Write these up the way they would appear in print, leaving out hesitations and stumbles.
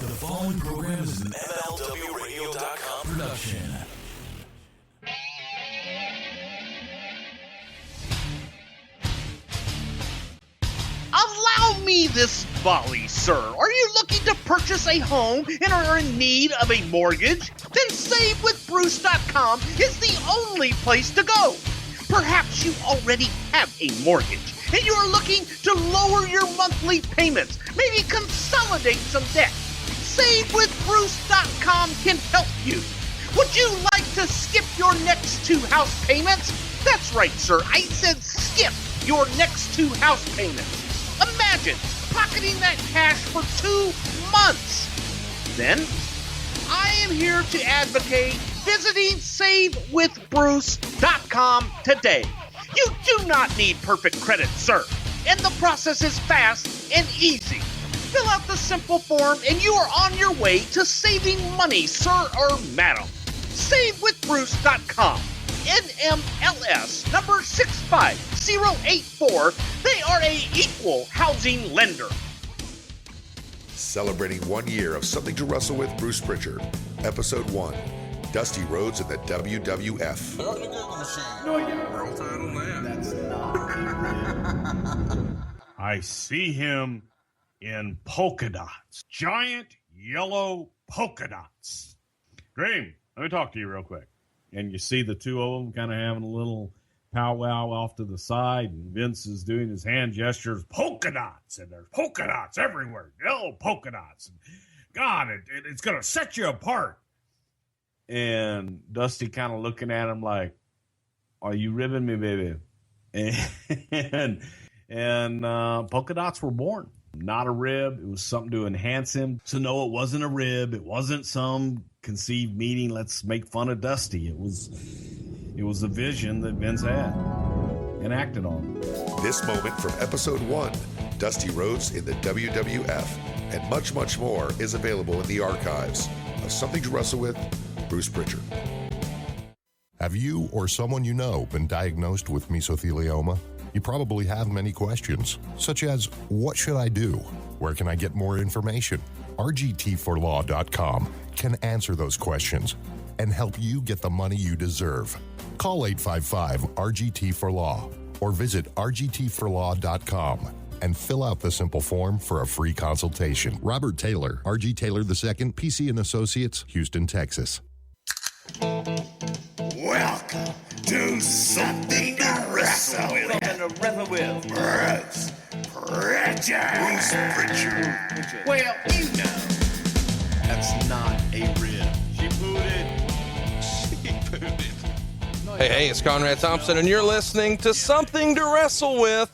The following program is an MLWRadio.com production. Allow me this volley, sir. Are you looking to purchase a home and are in need of a mortgage? Then SaveWithBruce.com is the only place to go. Perhaps you already have a mortgage and you are looking to lower your monthly payments, maybe consolidate some debt. SaveWithBruce.com can help you. Would you like to skip your next 2 house payments? That's right, sir. I said skip your next 2 house payments. Imagine pocketing that cash for 2 months. Then, I am here to advocate visiting SaveWithBruce.com today. You do not need perfect credit, sir, and the process is fast and easy. Fill out the simple form and you are on your way to saving money, sir or madam. SaveWithBruce.com. NMLS number 65084. They are a equal housing lender. Celebrating 1 year of Something to Wrestle with Bruce Prichard. Episode 1. Dusty Rhodes in the WWF. I see him in polka dots. Giant yellow polka dots. Dream, let me talk to you real quick. And you see the two of them kind of having a little powwow off to the side, and Vince is doing his hand gestures, polka dots, and there's polka dots everywhere, yellow polka dots. And God, it's going to set you apart. And Dusty kind of looking at him like, are you ribbing me, baby? And polka dots were born. Not a rib. It was something to enhance him. So no, it wasn't a rib. It wasn't some conceived meeting. Let's make fun of Dusty. It was a vision that Vince had and acted on. This moment from episode 1, Dusty Rhodes in the WWF, and much, much more is available in the archives of Something to Wrestle with Bruce Prichard. Have you or someone you know been diagnosed with mesothelioma? You probably have many questions, such as, what should I do? Where can I get more information? RGT4Law.com can answer those questions and help you get the money you deserve. Call 855-RGT4Law or visit RGT4Law.com and fill out the simple form for a free consultation. Robert Taylor, RG Taylor II, PC and Associates, Houston, Texas. Welcome to Something to Wrestle with. Bruce Prichard. Well, you know, that's not a rib. She booted. Hey, it's Conrad Thompson, and you're listening to Something to Wrestle with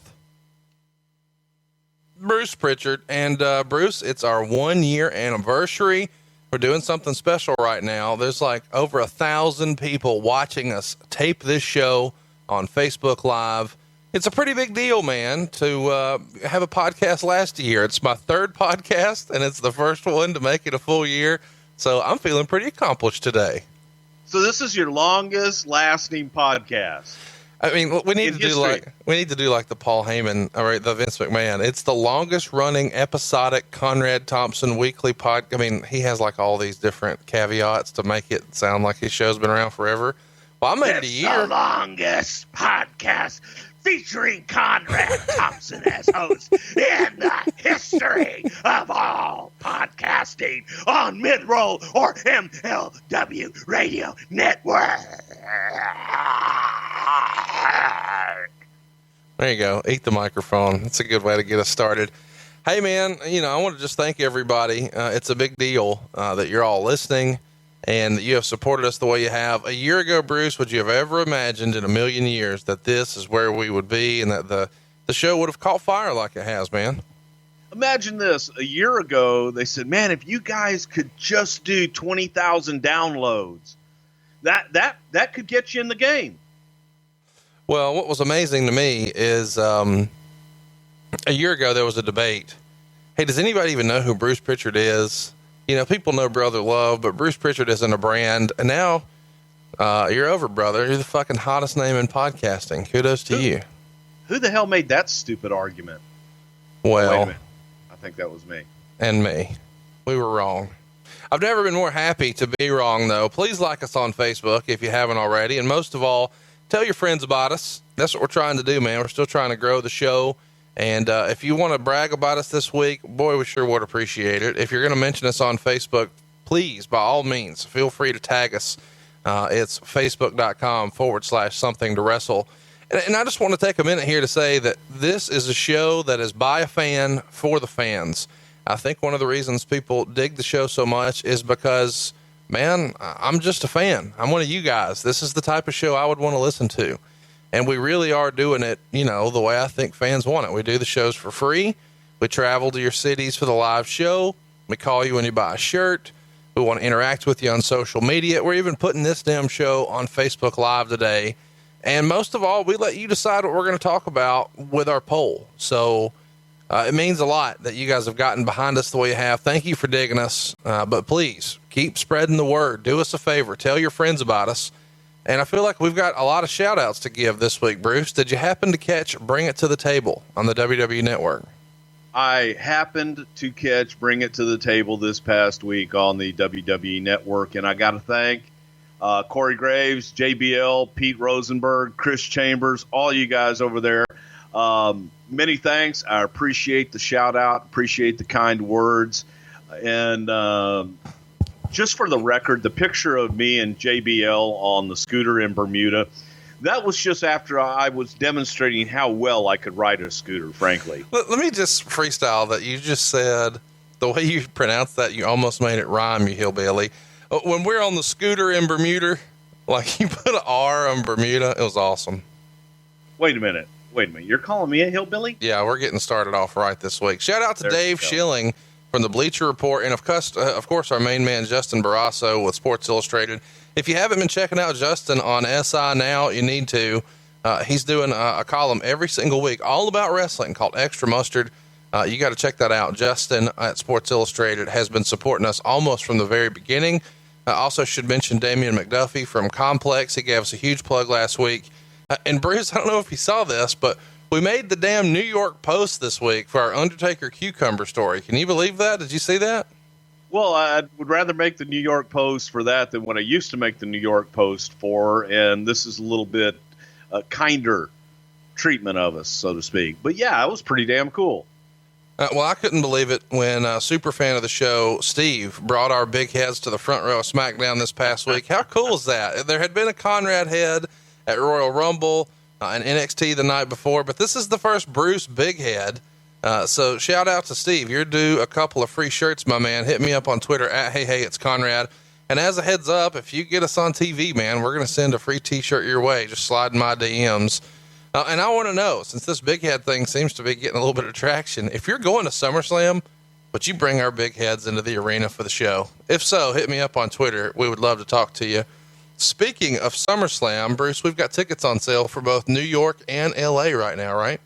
Bruce Prichard. And Bruce, it's our 1 year anniversary. We're doing something special right now. There's like over 1,000 people watching us tape this show on Facebook Live. It's a pretty big deal, man, to have a podcast last year. It's my 3rd podcast, and it's the first one to make it a full year. So I'm feeling pretty accomplished today. So this is your longest lasting podcast. I mean, we need to do like the Paul Heyman, or the Vince McMahon. It's the longest running episodic Conrad Thompson weekly pod. I mean, he has like all these different caveats to make it sound like his show's been around forever. Well, I made it a year. The longest podcast featuring Conrad Thompson as host in the history of all podcasting on Midroll or MLW Radio Network. There you go. Eat the microphone. That's a good way to get us started. Hey, man, I want to just thank everybody. It's a big deal that you're all listening and that you have supported us the way you have. A year ago, Bruce, would you have ever imagined in a million years that this is where we would be and that the show would have caught fire like it has, man? Imagine this. A year ago, they said, man, if you guys could just do 20,000 downloads, that could get you in the game. Well, what was amazing to me is a year ago there was a debate. Hey, does anybody even know who Bruce Prichard is? People know Brother Love, but Bruce Prichard isn't a brand. And now you're over, brother. You're the fucking hottest name in podcasting. Kudos to you. Who the hell made that stupid argument? Well, wait a minute. I think that was me. And me. We were wrong. I've never been more happy to be wrong, though. Please like us on Facebook if you haven't already. And most of all, tell your friends about us. That's what we're trying to do, man. We're still trying to grow the show. And if you want to brag about us this week, boy, we sure would appreciate it. If you're going to mention us on Facebook, please, by all means, feel free to tag us. It's facebook.com/something to wrestle. And I just want to take a minute here to say that this is a show that is by a fan for the fans. I think one of the reasons people dig the show so much is because, man, I'm just a fan. I'm one of you guys. This is the type of show I would want to listen to. And we really are doing it, the way I think fans want it. We do the shows for free. We travel to your cities for the live show. We call you when you buy a shirt. We want to interact with you on social media. We're even putting this damn show on Facebook Live today. And most of all, we let you decide what we're going to talk about with our poll. So it means a lot that you guys have gotten behind us the way you have. Thank you for digging us. But please keep spreading the word. Do us a favor. Tell your friends about us. And I feel like we've got a lot of shout outs to give this week, Bruce. Did you happen to catch Bring It to the Table on the WWE Network? I happened to catch Bring It to the Table this past week on the WWE Network, and I got to thank Corey Graves, JBL, Pete Rosenberg, Chris Chambers, all you guys over there. Many thanks. I appreciate the shout out, appreciate the kind words, and just for the record, the picture of me and JBL on the scooter in Bermuda, that was just after I was demonstrating how well I could ride a scooter, frankly. Let me just freestyle that. You just said, the way you pronounced that, you almost made it rhyme, you hillbilly. When we're on the scooter in Bermuda, like you put an R on Bermuda, it was awesome. Wait a minute. You're calling me a hillbilly? Yeah, we're getting started off right this week. Shout out to Dave Schilling from the Bleacher Report, and of course, our main man, Justin Barrasso with Sports Illustrated. If you haven't been checking out Justin on SI now, you need to. He's doing a column every single week all about wrestling called Extra Mustard. You got to check that out. Justin at Sports Illustrated has been supporting us almost from the very beginning. I also should mention Damian McDuffie from Complex. He gave us a huge plug last week. And Bruce, I don't know if you saw this, but we made the damn New York Post this week for our Undertaker Cucumber story. Can you believe that? Did you see that? Well, I would rather make the New York Post for that than what I used to make the New York Post for, and this is a little bit kinder treatment of us, so to speak. But yeah, it was pretty damn cool. Well, I couldn't believe it when super fan of the show, Steve, brought our big heads to the front row of SmackDown this past week. How cool is that? There had been a Conrad head at Royal Rumble and NXT the night before, but this is the first Bruce big head. So shout out to Steve. You're due a couple of free shirts, my man. Hit me up on Twitter at Hey, it's Conrad. And as a heads up, if you get us on TV, man, we're going to send a free t-shirt your way. Just slide in my DMs. And I want to know, since this big head thing seems to be getting a little bit of traction, if you're going to SummerSlam, would you bring our big heads into the arena for the show? If so, hit me up on Twitter. We would love to talk to you. Speaking of SummerSlam, Bruce, we've got tickets on sale for both New York and LA right now, right?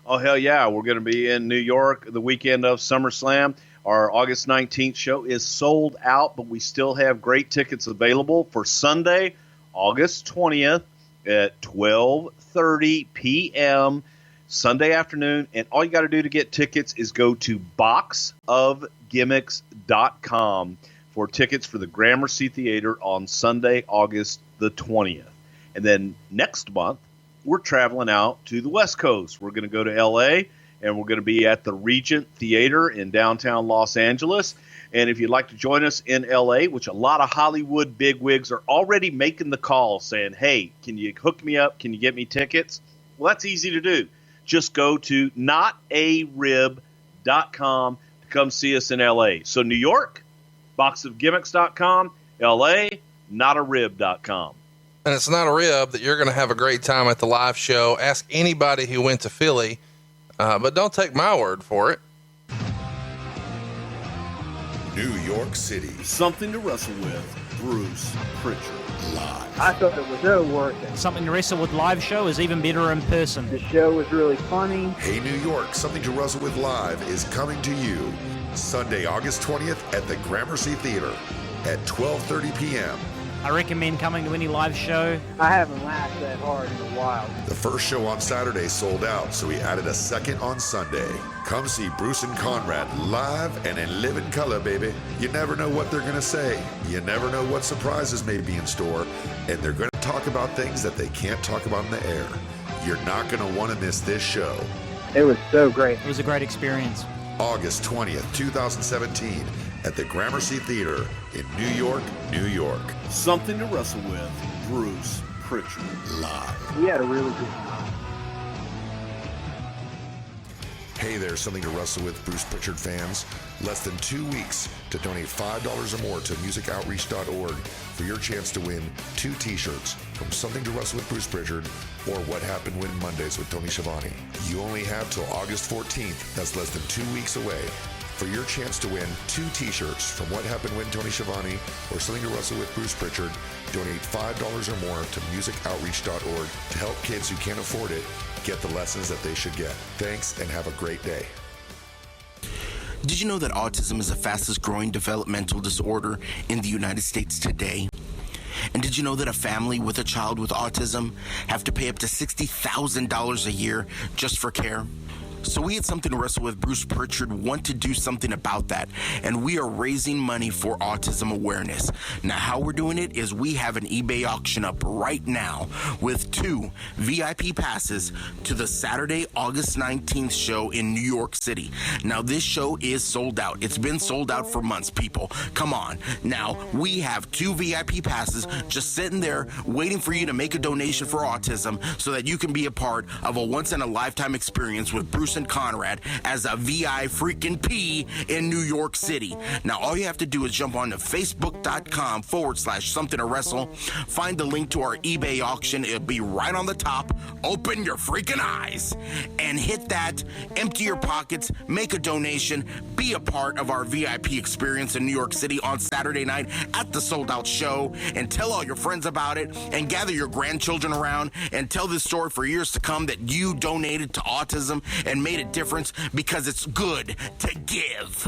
Oh, hell yeah. We're going to be in New York the weekend of SummerSlam. Our August 19th show is sold out, but we still have great tickets available for Sunday, August 20th at 12:30 p.m. Sunday afternoon. And all you got to do to get tickets is go to boxofgimmicks.com for tickets for the Gramercy Theater on Sunday, August the 20th. And then next month, we're traveling out to the West Coast. We're going to go to L.A., and we're going to be at the Regent Theater in downtown Los Angeles. And if you'd like to join us in L.A., which a lot of Hollywood bigwigs are already making the call saying, hey, can you hook me up? Can you get me tickets? Well, that's easy to do. Just go to notarib.com to come see us in L.A. So New York, boxofgimmicks.com, L.A., notarib.com. And it's not a rib that you're going to have a great time at the live show. Ask anybody who went to Philly, but don't take my word for it. New York City. Something to Wrestle with, Bruce Prichard. Live. I thought it was so worth it. Something to Wrestle with live show is even better in person. The show was really funny. Hey, New York, Something to Wrestle with Live is coming to you Sunday, August 20th at the Gramercy Theater at 12:30 p.m. I recommend coming to any live show. I haven't laughed that hard in a while. The first show on Saturday sold out, so we added a second on Sunday. Come see Bruce and Conrad live and in living color, baby. You never know what they're going to say. You never know what surprises may be in store, and they're going to talk about things that they can't talk about in the air. You're not going to want to miss this show. It was so great. It was a great experience. August 20th, 2017, at the Gramercy Theater in New York, New York. Something to Wrestle With, Bruce Prichard. Live. We had a really good time. Hey there, Something to Wrestle With Bruce Prichard fans. Less than 2 weeks to donate $5 or more to musicoutreach.org for your chance to win 2 t-shirts from Something to Wrestle with Bruce Prichard or What Happened When Mondays with Tony Schiavone. You only have till August 14th, that's less than 2 weeks away, for your chance to win 2 t-shirts from What Happened When Tony Schiavone or Something to Wrestle with Bruce Prichard. Donate $5 or more to musicoutreach.org to help kids who can't afford it get the lessons that they should get. Thanks and have a great day. Did you know that autism is the fastest growing developmental disorder in the United States today? And did you know that a family with a child with autism have to pay up to $60,000 a year just for care? So we at Something to Wrestle with Bruce Prichard want to do something about that, and we are raising money for autism awareness. Now, how we're doing it is we have an eBay auction up right now with 2 VIP passes to the Saturday, August 19th show in New York City. Now, this show is sold out. It's been sold out for months, people. Come on. Now, we have 2 VIP passes just sitting there waiting for you to make a donation for autism so that you can be a part of a once-in-a-lifetime experience with Bruce and Conrad as a VI freaking P in New York City. Now, all you have to do is jump on to facebook.com/something to wrestle, find the link to our eBay auction. It'll be right on the top. Open your freaking eyes and hit that, empty your pockets, make a donation, be a part of our VIP experience in New York City on Saturday night at the sold out show, and tell all your friends about it and gather your grandchildren around and tell this story for years to come that you donated to autism and made a difference, because it's good to give.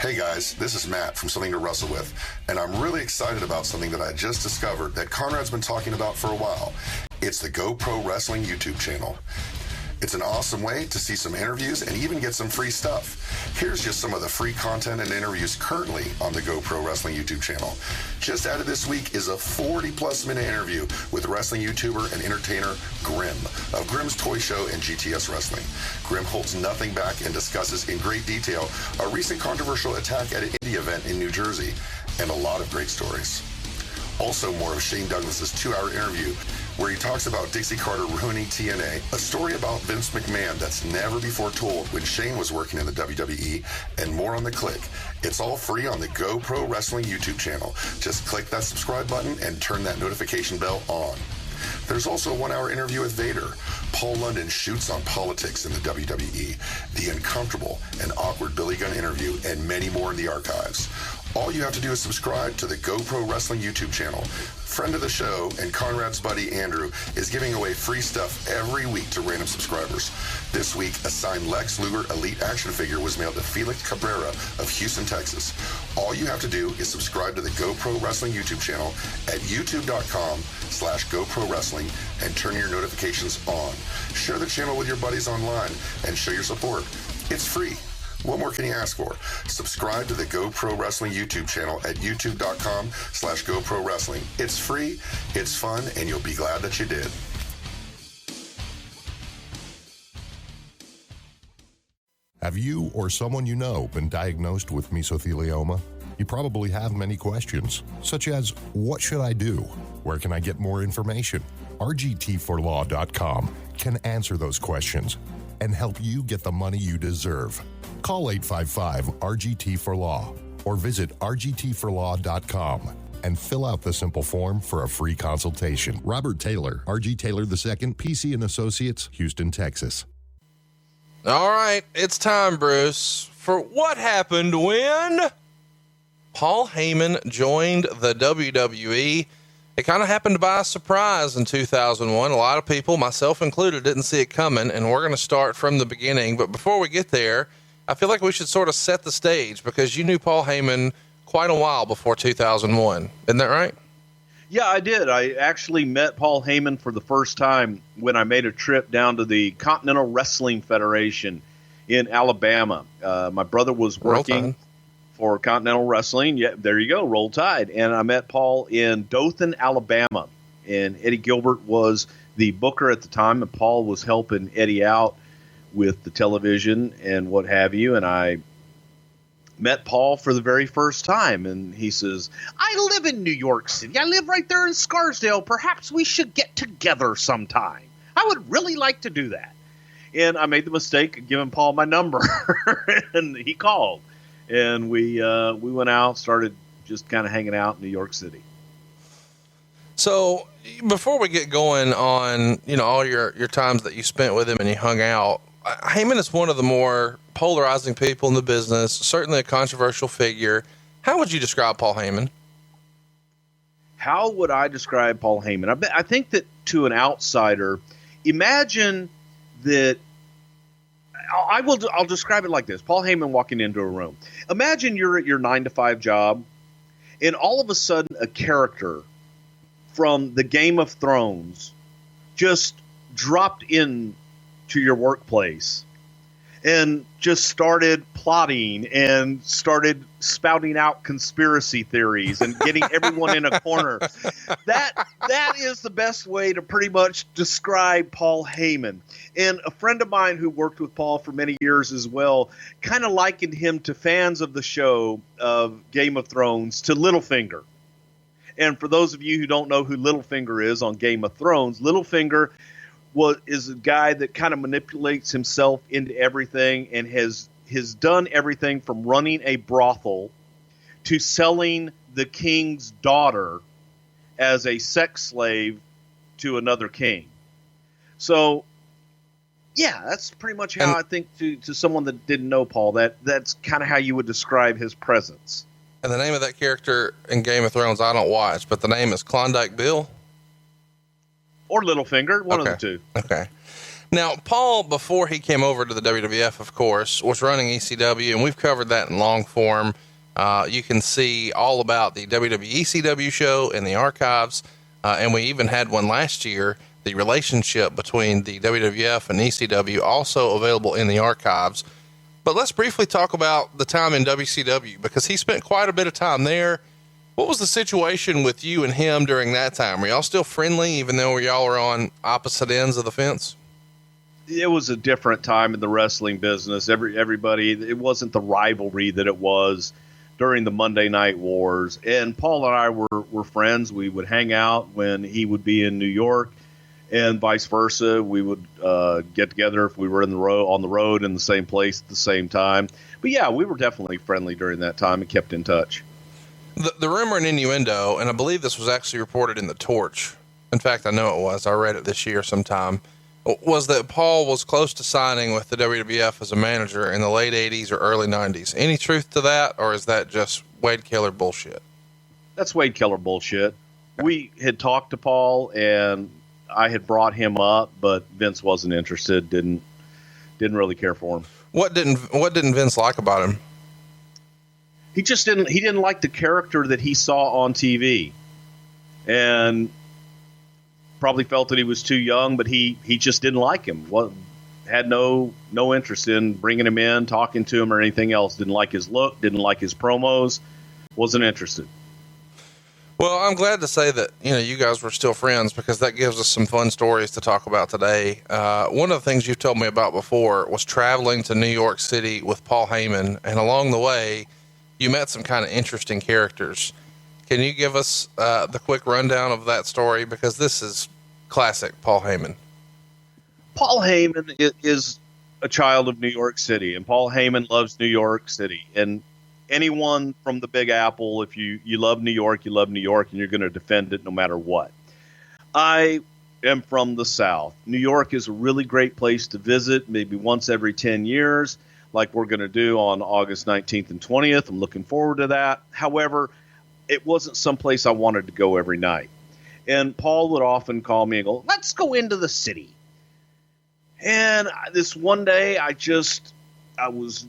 Hey guys, this is Matt from Something to Wrestle With, and I'm really excited about something that I just discovered that Conrad's been talking about for a while. It's the Go Pro Wrestling YouTube channel. It's an awesome way to see some interviews and even get some free stuff. Here's just some of the free content and interviews currently on the Go Pro Wrestling YouTube channel. Just added this week is a 40-plus minute interview with wrestling YouTuber and entertainer Grimm of Grimm's Toy Show and GTS Wrestling. Grimm holds nothing back and discusses in great detail a recent controversial attack at an indie event in New Jersey, and a lot of great stories. Also, more of Shane Douglas's 2-hour interview where he talks about Dixie Carter ruining TNA, a story about Vince McMahon that's never before told when Shane was working in the WWE, and more on the click. It's all free on the Go Pro Wrestling YouTube channel. Just click that subscribe button and turn that notification bell on. There's also a 1-hour interview with Vader. Paul London shoots on politics in the WWE, the uncomfortable and awkward Billy Gunn interview, and many more in the archives. All you have to do is subscribe to the Go Pro Wrestling YouTube channel. Friend of the show and Conrad's buddy Andrew is giving away free stuff every week to random subscribers. This week, a signed Lex Luger Elite action figure was mailed to Felix Cabrera of Houston, Texas. All you have to do is subscribe to the Go Pro Wrestling YouTube channel at youtube.com/GoProWrestling and turn your notifications on. Share the channel with your buddies online and show your support. It's free. What more can you ask for? Subscribe to the Go Pro Wrestling YouTube channel at youtube.com/GoProWrestling. It's free, it's fun, and you'll be glad that you did. Have you or someone you know been diagnosed with mesothelioma? You probably have many questions, such as, what should I do? Where can I get more information? RGT4Law.com can answer those questions and help you get the money you deserve. Call 855-RGT4Law or visit RGT4Law.com and fill out the simple form for a free consultation. Robert Taylor, R.G. Taylor II, PC and Associates, Houston, Texas. All right, it's time, Bruce, for what happened when Paul Heyman joined the WWE. It kind of happened by surprise in 2001. A lot of people, myself included, didn't see it coming, and we're going to start from the beginning. But before we get there, I feel like we should sort of set the stage because you knew Paul Heyman quite a while before 2001. Isn't that right? Yeah, I did. I actually met Paul Heyman for the first time when I made a trip down to the Continental Wrestling Federation in Alabama. My brother was working for Continental Wrestling. Yeah, there you go, Roll Tide. And I met Paul in Dothan, Alabama. And Eddie Gilbert was the booker at the time, and Paul was helping Eddie out with the television and what have you. And I met Paul for the very first time, and he says, I live in New York City. I live right there in Scarsdale. Perhaps we should get together sometime. I would really like to do that. And I made the mistake of giving Paul my number, and he called. And we went out, started just kind of hanging out in New York City. So before we get going on, all your times that you spent with him and you hung out, Heyman is one of the more polarizing people in the business, certainly a controversial figure. How would you describe Paul Heyman? How would I describe Paul Heyman? I think that to an outsider, imagine that I'll describe it like this. Paul Heyman walking into a room. Imagine you're at your 9-to-5 job, and all of a sudden a character from the Game of Thrones just dropped in to your workplace and just started plotting and started spouting out conspiracy theories and getting everyone in a corner. That is the best way to pretty much describe Paul Heyman. And a friend of mine who worked with Paul for many years as well kind of likened him to fans of the show of Game of Thrones to Littlefinger. And for those of you who don't know who Littlefinger is on Game of Thrones, Littlefinger is a guy that kind of manipulates himself into everything and has done everything from running a brothel to selling the king's daughter as a sex slave to another king. So, yeah, that's pretty much how I think to someone that didn't know Paul, that's kind of how you would describe his presence. And the name of that character in Game of Thrones, I don't watch, but the name is Klondike Bill? Or Littlefinger, one of the two. Okay. Now, Paul, before he came over to the WWF, of course, was running ECW, and we've covered that in long form. You can see all about the WWE ECW show in the archives, and we even had one last year, the relationship between the WWF and ECW, also available in the archives. But let's briefly talk about the time in WCW, because he spent quite a bit of time there. What was the situation with you and him during that time? Were y'all still friendly, even though y'all were on opposite ends of the fence? It was a different time in the wrestling business. Everybody, it wasn't the rivalry that it was during the Monday Night Wars. And Paul and I were friends. We would hang out when he would be in New York, and vice versa. We would get together if we were on the road in the same place at the same time. But yeah, we were definitely friendly during that time and kept in touch. The rumor and innuendo, and I believe this was actually reported in the Torch. In fact, I know it was. I read it this year sometime. Was that Paul was close to signing with the WWF as a manager in the late 80s or early 90s. Any truth to that, or is that just Wade Keller bullshit? That's Wade Keller bullshit. We had talked to Paul, and I had brought him up, but Vince wasn't interested. Didn't really care for him. What didn't Vince like about him? He just didn't like the character that he saw on TV, and probably felt that he was too young, but he just didn't like him. Had no interest in bringing him in, talking to him, or anything else. Didn't like his look, didn't like his promos, wasn't interested. Well, I'm glad to say that, you guys were still friends, because that gives us some fun stories to talk about today. One of the things you've told me about before was traveling to New York City with Paul Heyman, and along the way, you met some kind of interesting characters. Can you give us the quick rundown of that story? Because this is classic Paul Heyman. Paul Heyman is a child of New York City, and Paul Heyman loves New York City. And anyone from the Big Apple, if you love New York, you love New York, and you're going to defend it no matter what. I am from the South. New York is a really great place to visit, maybe once every 10 years, like we're going to do on August 19th and 20th. I'm looking forward to that. However, it wasn't someplace I wanted to go every night. And Paul would often call me and go, let's go into the city. And this one day, I was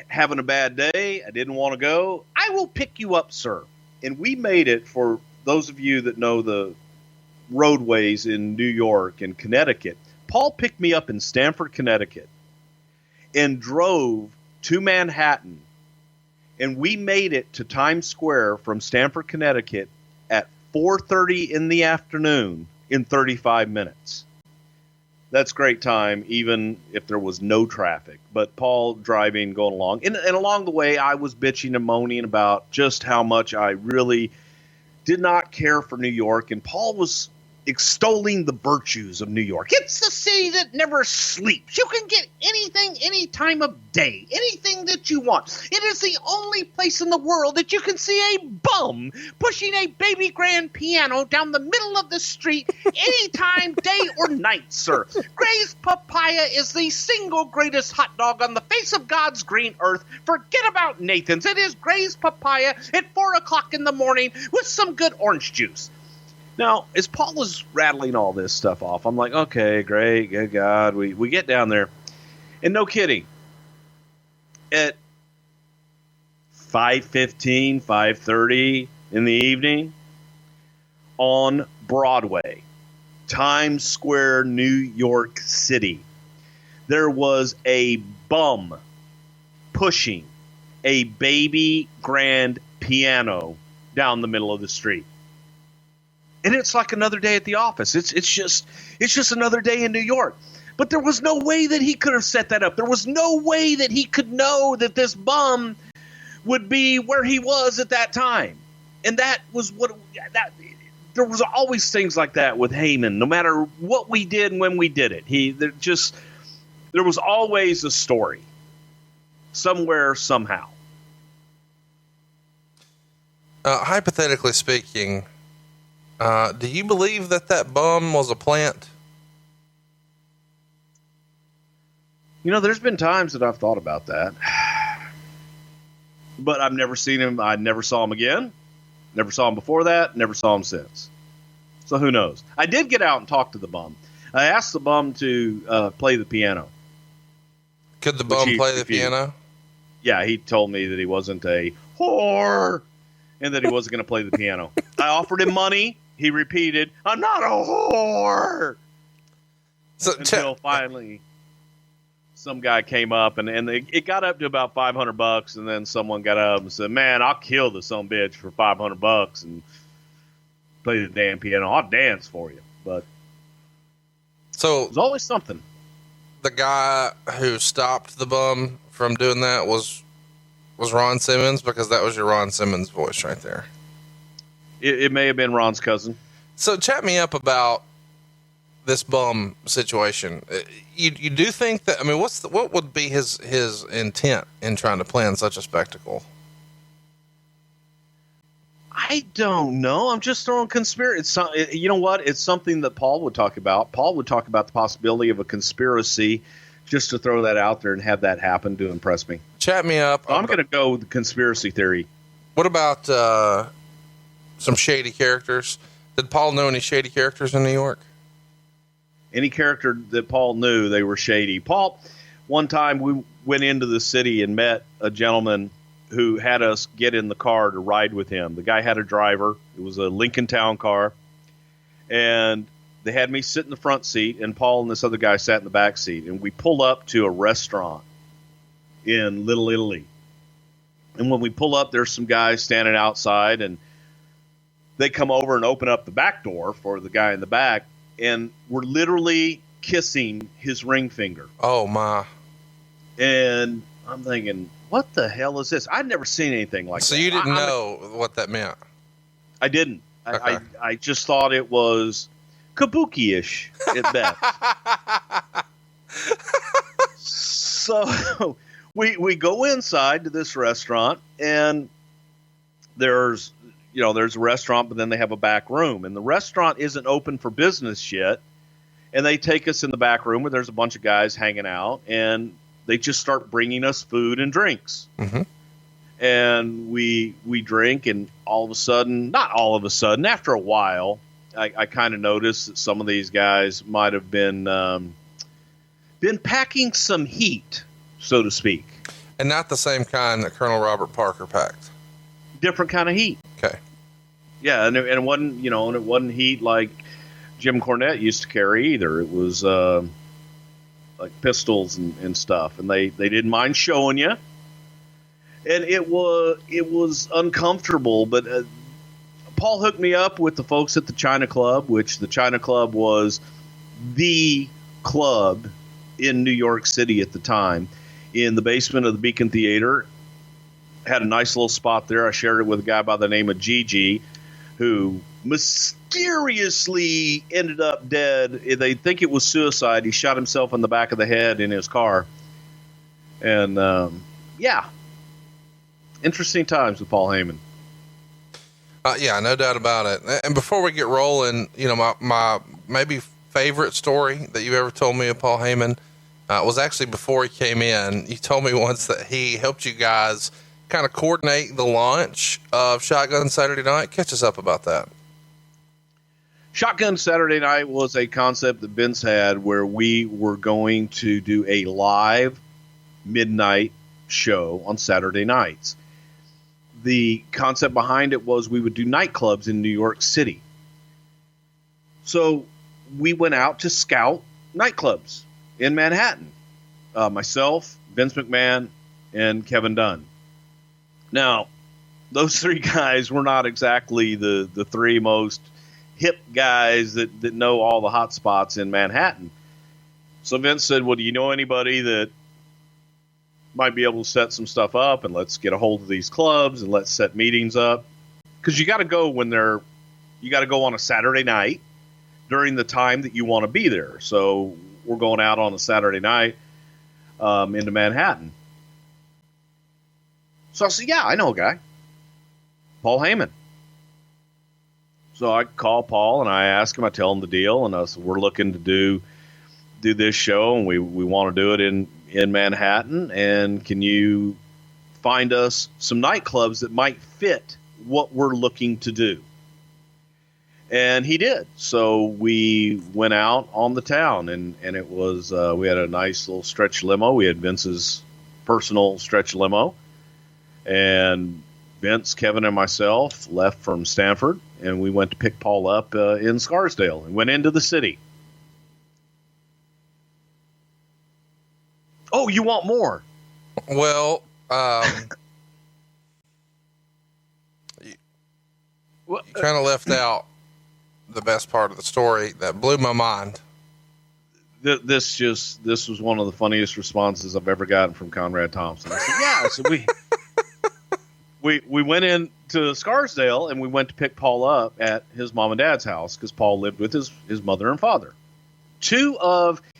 having a bad day. I didn't want to go. I will pick you up, sir. And we made it, for those of you that know the roadways in New York and Connecticut. Paul picked me up in Stamford, Connecticut, and drove to Manhattan. And we made it to Times Square from Stamford, Connecticut at 4:30 in the afternoon in 35 minutes. That's great time, even if there was no traffic. But Paul driving, going along. And along the way, I was bitching and moaning about just how much I really did not care for New York. And Paul was extolling the virtues of New York. It's the city that never sleeps. You can get anything, any time of day, anything that you want. It is the only place in the world that you can see a bum pushing a baby grand piano down the middle of the street anytime, day or night, sir. Gray's Papaya is the single greatest hot dog on the face of God's green earth. Forget about Nathan's. It is Gray's Papaya at 4 o'clock in the morning with some good orange juice. Now, as Paul was rattling all this stuff off, I'm like, okay, great, good God. We get down there. And no kidding, at 5:15, 5:30 in the evening, on Broadway, Times Square, New York City, there was a bum pushing a baby grand piano down the middle of the street. And it's like another day at the office. It's just another day in New York. But there was no way that he could have set that up. There was no way that he could know that this bum would be where he was at that time. And that was there was always things like that with Heyman, no matter what we did and when we did it. There was always a story somewhere, somehow. Hypothetically speaking, do you believe that bum was a plant? There's been times that I've thought about that. But I've never seen him. I never saw him again. Never saw him before that. Never saw him since. So who knows? I did get out and talk to the bum. I asked the bum to play the piano. Could the bum play the piano? Yeah, he told me that he wasn't a whore and that he wasn't going to play the piano. I offered him money. He repeated, "I'm not a whore." Until finally some guy came up and it got up to about $500, and then someone got up and said, "Man, I'll kill the son of a bitch for $500 and play the damn piano. I'll dance for you." But so there's always something. The guy who stopped the bum from doing that was Ron Simmons, because that was your Ron Simmons voice right there. It may have been Ron's cousin. So chat me up about this bum situation. You do think that, I mean, what would be his intent in trying to plan such a spectacle? I don't know. I'm just throwing conspiracy. You know what? It's something that Paul would talk about. Paul would talk about the possibility of a conspiracy, just to throw that out there and have that happen to impress me. Chat me up. I'm going to go with the conspiracy theory. What about some shady characters? Did Paul know any shady characters in New York? Any character that Paul knew, they were shady. Paul, one time we went into the city and met a gentleman who had us get in the car to ride with him. The guy had a driver. It was a Lincoln Town car. And they had me sit in the front seat, and Paul and this other guy sat in the back seat. And we pull up to a restaurant in Little Italy. And when we pull up, there's some guys standing outside, and they come over and open up the back door for the guy in the back, and we're literally kissing his ring finger. Oh, my. And I'm thinking, what the hell is this? I'd never seen anything like that. So you didn't know what that meant? I didn't. Okay. I just thought it was kabuki-ish at best. So we go inside to this restaurant, and there's a restaurant, but then they have a back room, and the restaurant isn't open for business yet. And they take us in the back room where there's a bunch of guys hanging out, and they just start bringing us food and drinks. Mm-hmm. And we drink, and not all of a sudden, after a while, I kind of noticed that some of these guys might have been packing some heat, so to speak. And not the same kind that Colonel Robert Parker packed. Different kind of heat. Okay. Yeah, and it wasn't, and it wasn't heat like Jim Cornette used to carry either. It was like pistols and stuff, and they didn't mind showing you. And it was uncomfortable, but Paul hooked me up with the folks at the China Club, which the China Club was the club in New York City at the time, in the basement of the Beacon Theater. Had a nice little spot there. I shared it with a guy by the name of Gigi, who mysteriously ended up dead. They think it was suicide. He shot himself in the back of the head in his car. And, yeah. Interesting times with Paul Heyman. Yeah, no doubt about it. And before we get rolling, my maybe favorite story that you ever told me of Paul Heyman was actually before he came in. You told me once that he helped you guys kind of coordinate the launch of Shotgun Saturday Night. Catch us up about that. Shotgun Saturday Night was a concept that Vince had where we were going to do a live midnight show on Saturday nights. The concept behind it was we would do nightclubs in New York City. So we went out to scout nightclubs in Manhattan. Myself, Vince McMahon, and Kevin Dunn. Now, those three guys were not exactly the three most hip guys that know all the hot spots in Manhattan. So Vince said, well, do you know anybody that might be able to set some stuff up, and let's get a hold of these clubs and let's set meetings up? Because you got to go you got to go on a Saturday night during the time that you want to be there. So we're going out on a Saturday night into Manhattan. So I said, yeah, I know a guy, Paul Heyman. So I call Paul and I ask him, I tell him the deal, and I said, we're looking to do this show, and we want to do it in Manhattan, and can you find us some nightclubs that might fit what we're looking to do? And he did. So we went out on the town, and it was we had a nice little stretch limo. We had Vince's personal stretch limo, and Vince, Kevin, and myself left from Stanford, and we went to pick Paul up in Scarsdale and went into the city. Oh, you want more? Well, you kind of left out the best part of the story that blew my mind. This was one of the funniest responses I've ever gotten from Conrad Thompson. I said, yeah, so we went into Scarsdale and we went to pick Paul up at his mom and dad's house because Paul lived with his mother and father.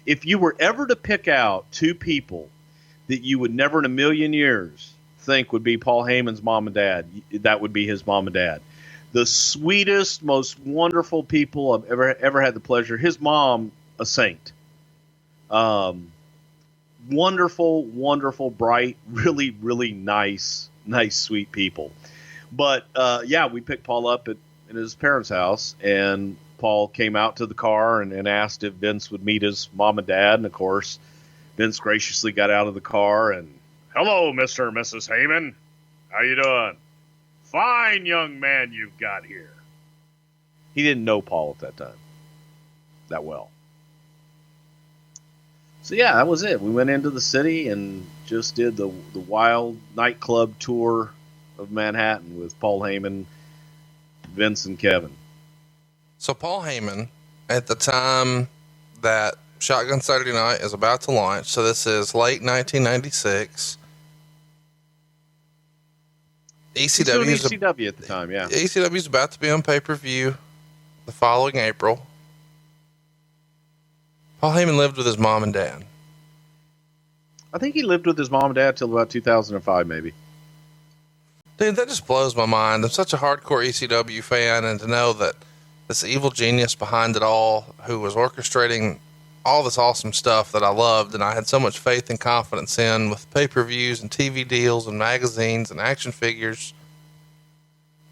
If you were ever to pick out two people that you would never in a million years think would be Paul Heyman's mom and dad, that would be his mom and dad. The sweetest, most wonderful people I've ever had the pleasure. His mom, a saint. Wonderful, wonderful, bright, really, really nice, sweet people. But yeah, we picked Paul up at his parents' house, and Paul came out to the car and asked if Vince would meet his mom and dad. And of course, Vince graciously got out of the car and, hello, Mr. and Mrs. Heyman. How you doing? Fine young man you've got here. He didn't know Paul at that time that well. So yeah, that was it. We went into the city and just did the wild nightclub tour of Manhattan with Paul Heyman, Vince, and Kevin. So Paul Heyman, at the time that Shotgun Saturday Night is about to launch, so this is late 1996. ECW at the time, yeah. ECW is about to be on pay-per-view the following April. Paul Heyman lived with his mom and dad. I think he lived with his mom and dad till about 2005, maybe. Dude, that just blows my mind. I'm such a hardcore ECW fan, and to know that this evil genius behind it all, who was orchestrating all this awesome stuff that I loved and I had so much faith and confidence in, with pay-per-views and TV deals and magazines and action figures,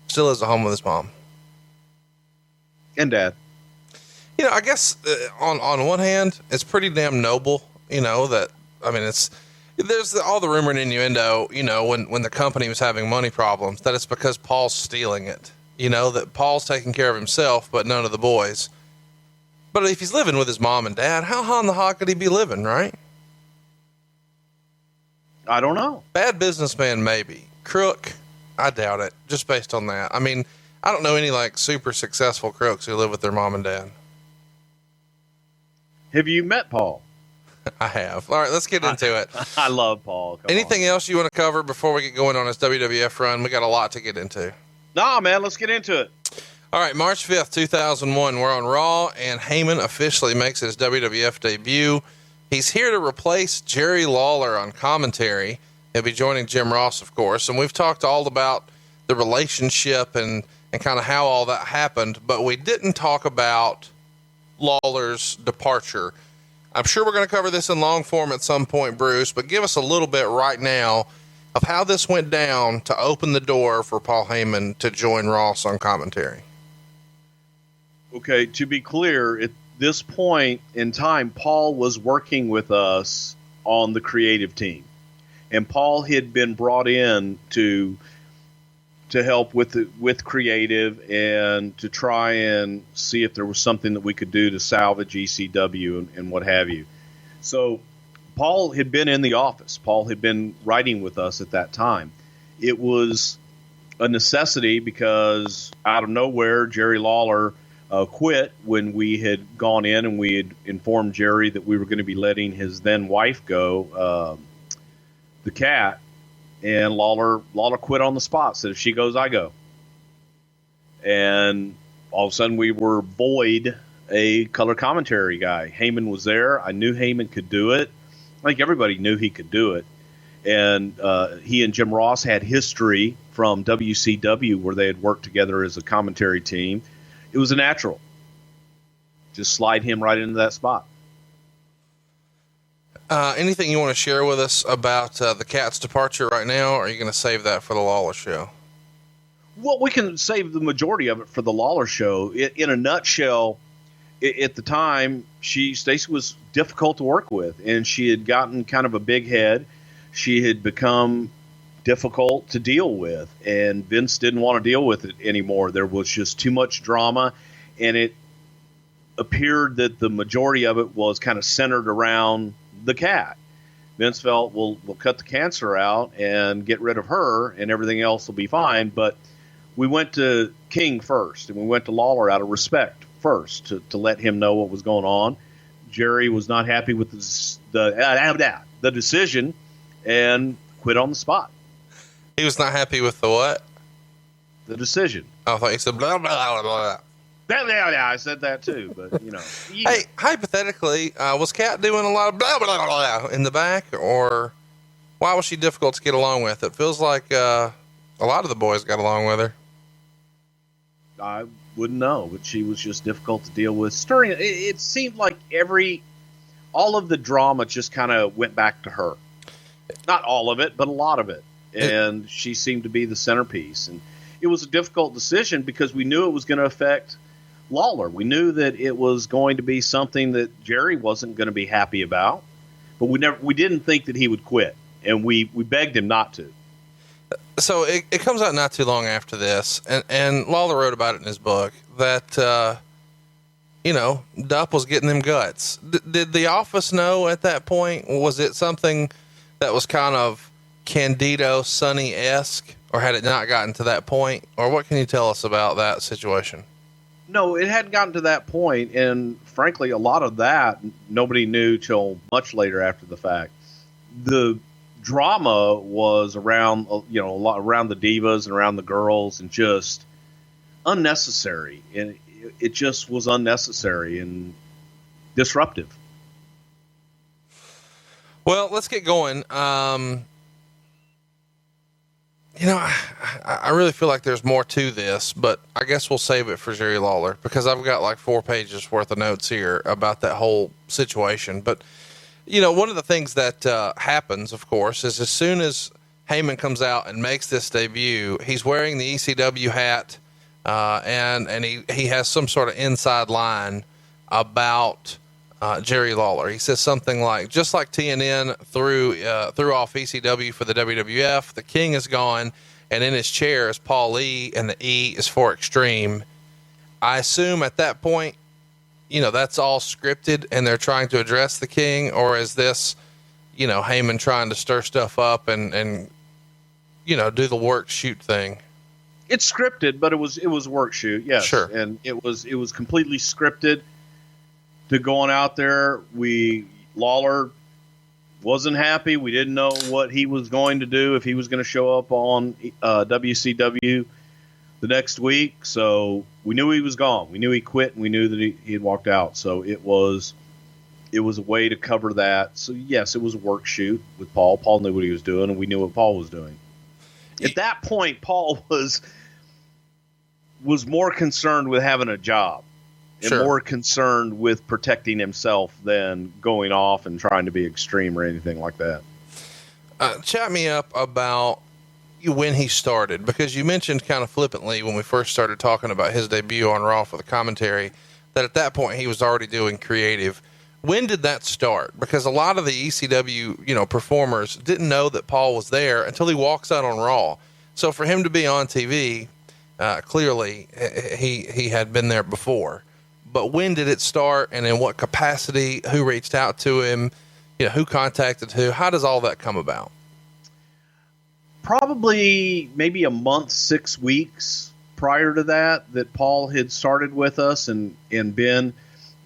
still is at home with his mom and dad. I guess on one hand, it's pretty damn noble, that, I mean, it's There's all the rumor and innuendo, when the company was having money problems, that it's because Paul's stealing it. That Paul's taking care of himself, but none of the boys. But if he's living with his mom and dad, how on the hog could he be living, right? I don't know. Bad businessman, maybe. Crook, I doubt it, just based on that. I mean, I don't know any super successful crooks who live with their mom and dad. Have you met Paul? I have. All right, let's get into it. I love Paul. Come Anything on. else you want to cover before we get going on his WWF run? We got a lot to get into. Nah, man, let's get into it. All right, March 5th, 2001, we're on Raw, and Heyman officially makes his WWF debut. He's here to replace Jerry Lawler on commentary. He'll be joining Jim Ross, of course, and we've talked all about the relationship and kind of how all that happened, but we didn't talk about Lawler's departure. I'm sure we're going to cover this in long form at some point, Bruce, but give us a little bit right now of how this went down to open the door for Paul Heyman to join Ross on commentary. Okay, to be clear, at this point in time, Paul was working with us on the creative team, and Paul had been brought in to help with creative and to try and see if there was something that we could do to salvage ECW and what have you. So Paul had been in the office. Paul had been writing with us at that time. It was a necessity because out of nowhere, Jerry Lawler quit when we had gone in and we had informed Jerry that we were going to be letting his then wife go, the cat. And Lawler quit on the spot, said, if she goes, I go. And all of a sudden we were void a color commentary guy. Heyman was there. I knew Heyman could do it. I think everybody knew he could do it. And he and Jim Ross had history from WCW where they had worked together as a commentary team. It was a natural. Just slide him right into that spot. Anything you want to share with us about the Cat's departure right now, or are you going to save that for the Lawler show? Well, we can save the majority of it for the Lawler show. In a nutshell, at the time, Stacey was difficult to work with, and she had gotten kind of a big head. She had become difficult to deal with, and Vince didn't want to deal with it anymore. There was just too much drama, and it appeared that the majority of it was kind of centered around the cat. Vince felt, we'll cut the cancer out and get rid of her and everything else will be fine. But we went to King first, and we went to Lawler out of respect first to let him know what was going on. Jerry was not happy with the decision and quit on the spot. He was not happy with the what? The decision. I thought you said blah, blah, blah, blah. Yeah, I said that too, but Hey, hypothetically, was Kat doing a lot of blah, blah, blah, blah in the back, or why was she difficult to get along with? It feels like a lot of the boys got along with her. I wouldn't know, but she was just difficult to deal with. Stirring, it seemed like all of the drama just kind of went back to her. Not all of it, but a lot of it. And she seemed to be the centerpiece. And it was a difficult decision because we knew it was going to affect Lawler. We knew that it was going to be something that Jerry wasn't going to be happy about, but we didn't think that he would quit, and we begged him not to. So it comes out not too long after this, and Lawler wrote about it in his book that Dupp was getting them guts. Did the office know at that point? Was it something that was kind of Candido Sonny-esque, or had it not gotten to that point? Or what can you tell us about that situation? No, it hadn't gotten to that point, and frankly, a lot of that nobody knew till much later after the fact. The drama was around, a lot around the divas and around the girls, and just unnecessary. And it just was unnecessary and disruptive. Well, let's get going. I really feel like there's more to this, but I guess we'll save it for Jerry Lawler because I've got like 4 pages worth of notes here about that whole situation. But, one of the things that happens, of course, is as soon as Heyman comes out and makes this debut, he's wearing the ECW hat, and he has some sort of inside line about Jerry Lawler. He says something like, just like TNN threw off ECW for the WWF, the King is gone, and in his chair is Paul Lee, and the E is for Extreme. I assume at that point, that's all scripted and they're trying to address the King, or is this, Heyman trying to stir stuff up and do the work shoot thing? It's scripted, but it was work shoot. Yes. Sure. And it was completely scripted to going out there. Lawler wasn't happy. We didn't know what he was going to do, if he was going to show up on WCW the next week. So we knew he was gone. We knew he quit, and we knew that he had walked out. So it was a way to cover that. So yes, it was a work shoot with Paul. Paul knew what he was doing, and we knew what Paul was doing. At that point, Paul was more concerned with having a job and Sure. more concerned with protecting himself than going off and trying to be extreme or anything like that. Chat me up about when he started, because you mentioned kind of flippantly when we first started talking about his debut on Raw for the commentary that at that point he was already doing creative. When did that start? Because a lot of the ECW, performers didn't know that Paul was there until he walks out on Raw. So for him to be on TV, clearly he had been there before. But when did it start, and in what capacity? Who reached out to him? Who contacted who? How does all that come about? Probably maybe a month, 6 weeks prior to that Paul had started with us and been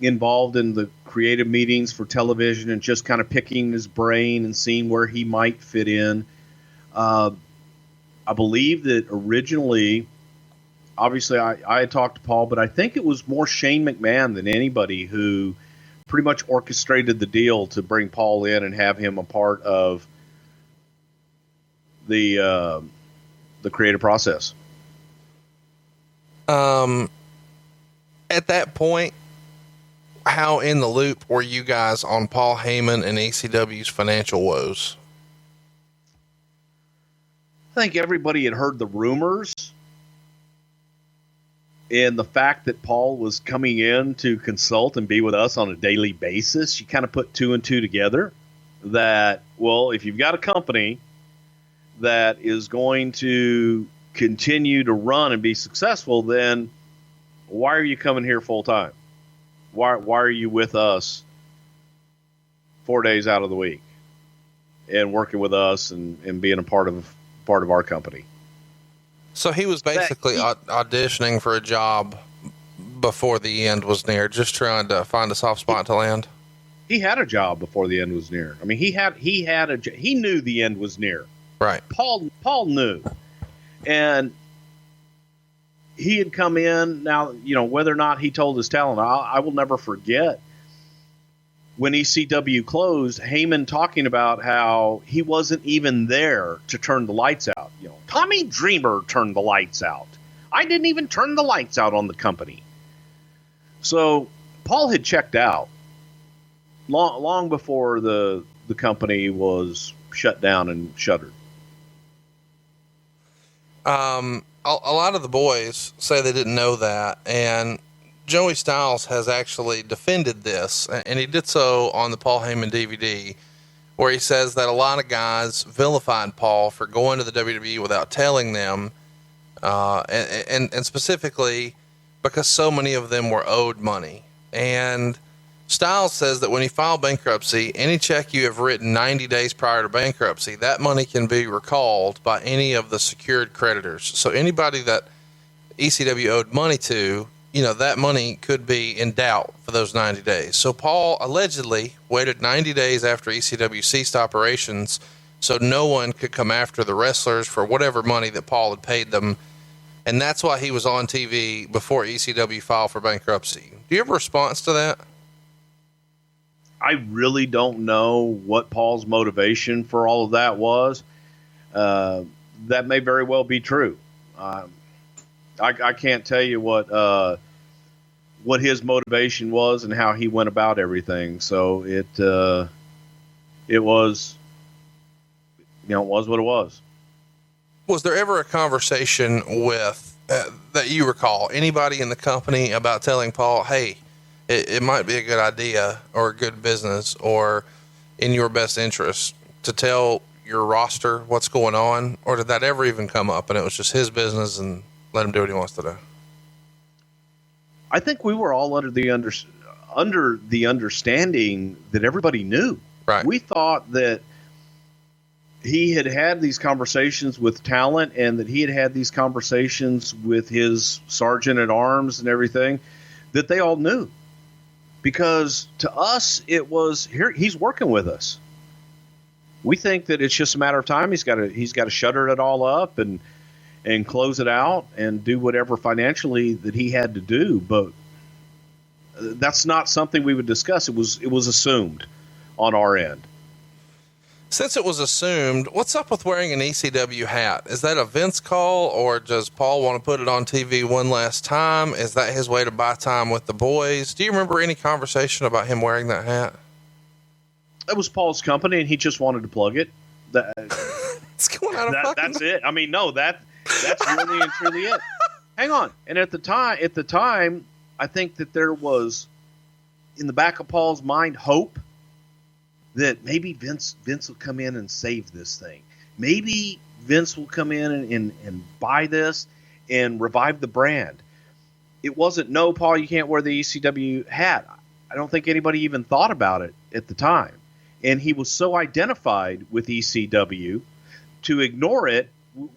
involved in the creative meetings for television and just kind of picking his brain and seeing where he might fit in. I believe that originally, obviously I had talked to Paul, but I think it was more Shane McMahon than anybody who pretty much orchestrated the deal to bring Paul in and have him a part of the creative process. At that point, how in the loop were you guys on Paul Heyman and ECW's financial woes? I think everybody had heard the rumors, and the fact that Paul was coming in to consult and be with us on a daily basis, you kind of put two and two together that, well, if you've got a company that is going to continue to run and be successful, then why are you coming here full time? Why are you with us 4 days out of the week and working with us and being a part of our company? So he was basically auditioning for a job before the end was near, just trying to find a soft spot to land. He had a job before the end was near. I mean, he knew the end was near. Right. Paul knew, and he had come in. Now, whether or not he told his talent, I will never forget when ECW closed, Heyman talking about how he wasn't even there to turn the lights out. Tommy Dreamer turned the lights out. I didn't even turn the lights out on the company. So Paul had checked out long before the company was shut down and shuttered. A lot of the boys say they didn't know that, and Joey Styles has actually defended this, and he did so on the Paul Heyman DVD, where he says that a lot of guys vilified Paul for going to the WWE without telling them, and specifically because so many of them were owed money. And Styles says that when you file bankruptcy, any check you have written 90 days prior to bankruptcy, that money can be recalled by any of the secured creditors. So anybody that ECW owed money to, that money could be in doubt for those 90 days. So Paul allegedly waited 90 days after ECW ceased operations so no one could come after the wrestlers for whatever money that Paul had paid them. And that's why he was on TV before ECW filed for bankruptcy. Do you have a response to that? I really don't know what Paul's motivation for all of that was. That may very well be true. I can't tell you what his motivation was and how he went about everything. So it was, it was what it was. Was there ever a conversation with that you recall anybody in the company about telling Paul, hey, it might be a good idea or a good business or in your best interest to tell your roster what's going on? Or did that ever even come up and it was just his business and let him do what he wants to do? I think we were all under the understanding that everybody knew. Right. We thought that he had these conversations with talent and that he had these conversations with his sergeant at arms and everything, that they all knew. Because to us, it was, here, he's working with us. We think that it's just a matter of time. He's got to shutter it all up and close it out and do whatever financially that he had to do. But that's not something we would discuss. It was assumed on our end. Since it was assumed, what's up with wearing an ECW hat? Is that a Vince call, or does Paul want to put it on TV one last time? Is that his way to buy time with the boys? Do you remember any conversation about him wearing that hat? It was Paul's company, and he just wanted to plug it. It's going out of fucking. That's it. I mean, no, that's really and truly it. Hang on. And at the time, I think that there was in the back of Paul's mind hope that maybe Vince will come in and save this thing. Maybe Vince will come in and buy this and revive the brand. It wasn't, no, Paul, you can't wear the ECW hat. I don't think anybody even thought about it at the time. And he was so identified with ECW, to ignore it,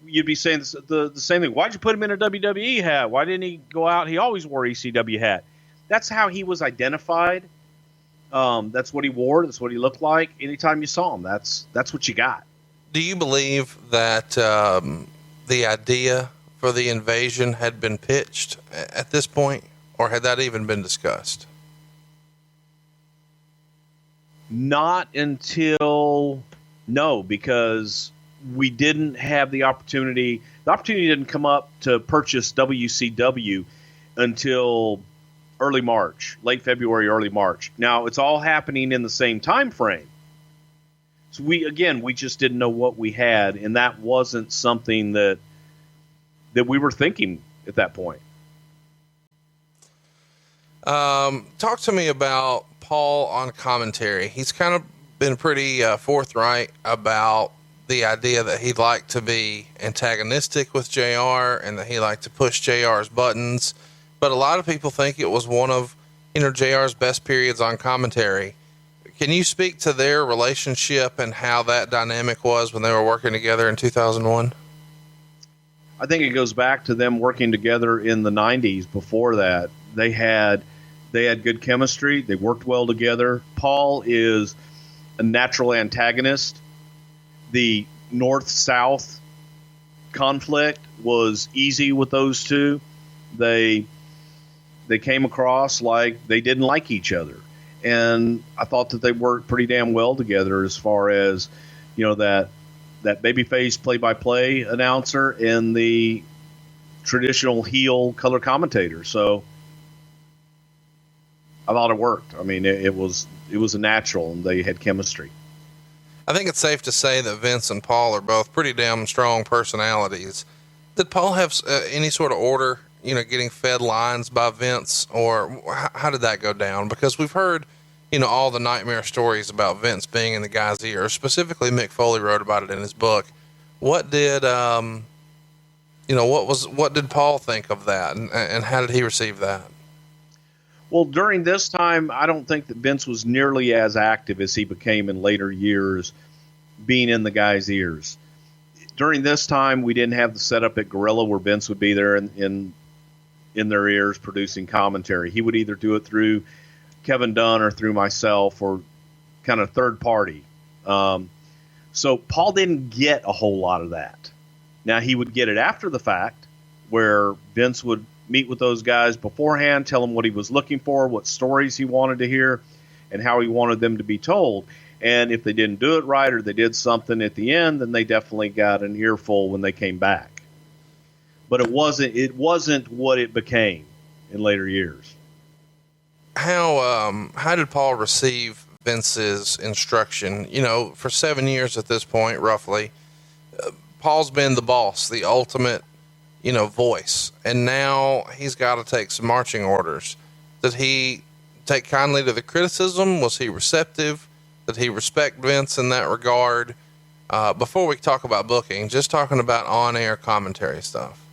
you'd be saying the same thing. Why'd you put him in a WWE hat? Why didn't he go out? He always wore ECW hat. That's how he was identified. That's what he wore. That's what he looked like. Anytime you saw him, that's what you got. Do you believe that the idea for the invasion had been pitched at this point, or had that even been discussed? Not until because we didn't have the opportunity. The opportunity didn't come up to purchase WCW until early March, late February, early March. Now, it's all happening in the same time frame. So we just didn't know what we had, and that wasn't something that we were thinking at that point. Talk to me about Paul on commentary. He's kind of been pretty forthright about the idea that he'd like to be antagonistic with JR and that he liked to push JR's buttons. But a lot of people think it was one of, JR's best periods on commentary. Can you speak to their relationship and how that dynamic was when they were working together in 2001? I think it goes back to them working together in the 90s. Before that, they had good chemistry. They worked well together. Paul is a natural antagonist. The North-South conflict was easy with those two. They came across like they didn't like each other. And I thought that they worked pretty damn well together as far as, that babyface play-by-play announcer and the traditional heel color commentator. So I thought it worked. I mean, it was a natural, and they had chemistry. I think it's safe to say that Vince and Paul are both pretty damn strong personalities. Did Paul have any sort of order, getting fed lines by Vince, or how did that go down? Because we've heard, all the nightmare stories about Vince being in the guy's ear. Specifically, Mick Foley wrote about it in his book. What did, what did Paul think of that, and how did he receive that? Well, during this time, I don't think that Vince was nearly as active as he became in later years, being in the guy's ears. During this time, we didn't have the setup at Guerrero where Vince would be there in their ears producing commentary. He would either do it through Kevin Dunn or through myself or kind of third party. So Paul didn't get a whole lot of that. Now, he would get it after the fact, where Vince would meet with those guys beforehand, tell them what he was looking for, what stories he wanted to hear, and how he wanted them to be told. And if they didn't do it right or they did something at the end, then they definitely got an earful when they came back. But it wasn't what it became in later years. How did Paul receive Vince's instruction? For 7 years at this point, roughly, Paul's been the boss, the ultimate, voice. And now he's got to take some marching orders. Did he take kindly to the criticism? Was he receptive? Did he respect Vince in that regard? Before we talk about booking, just talking about on-air commentary stuff.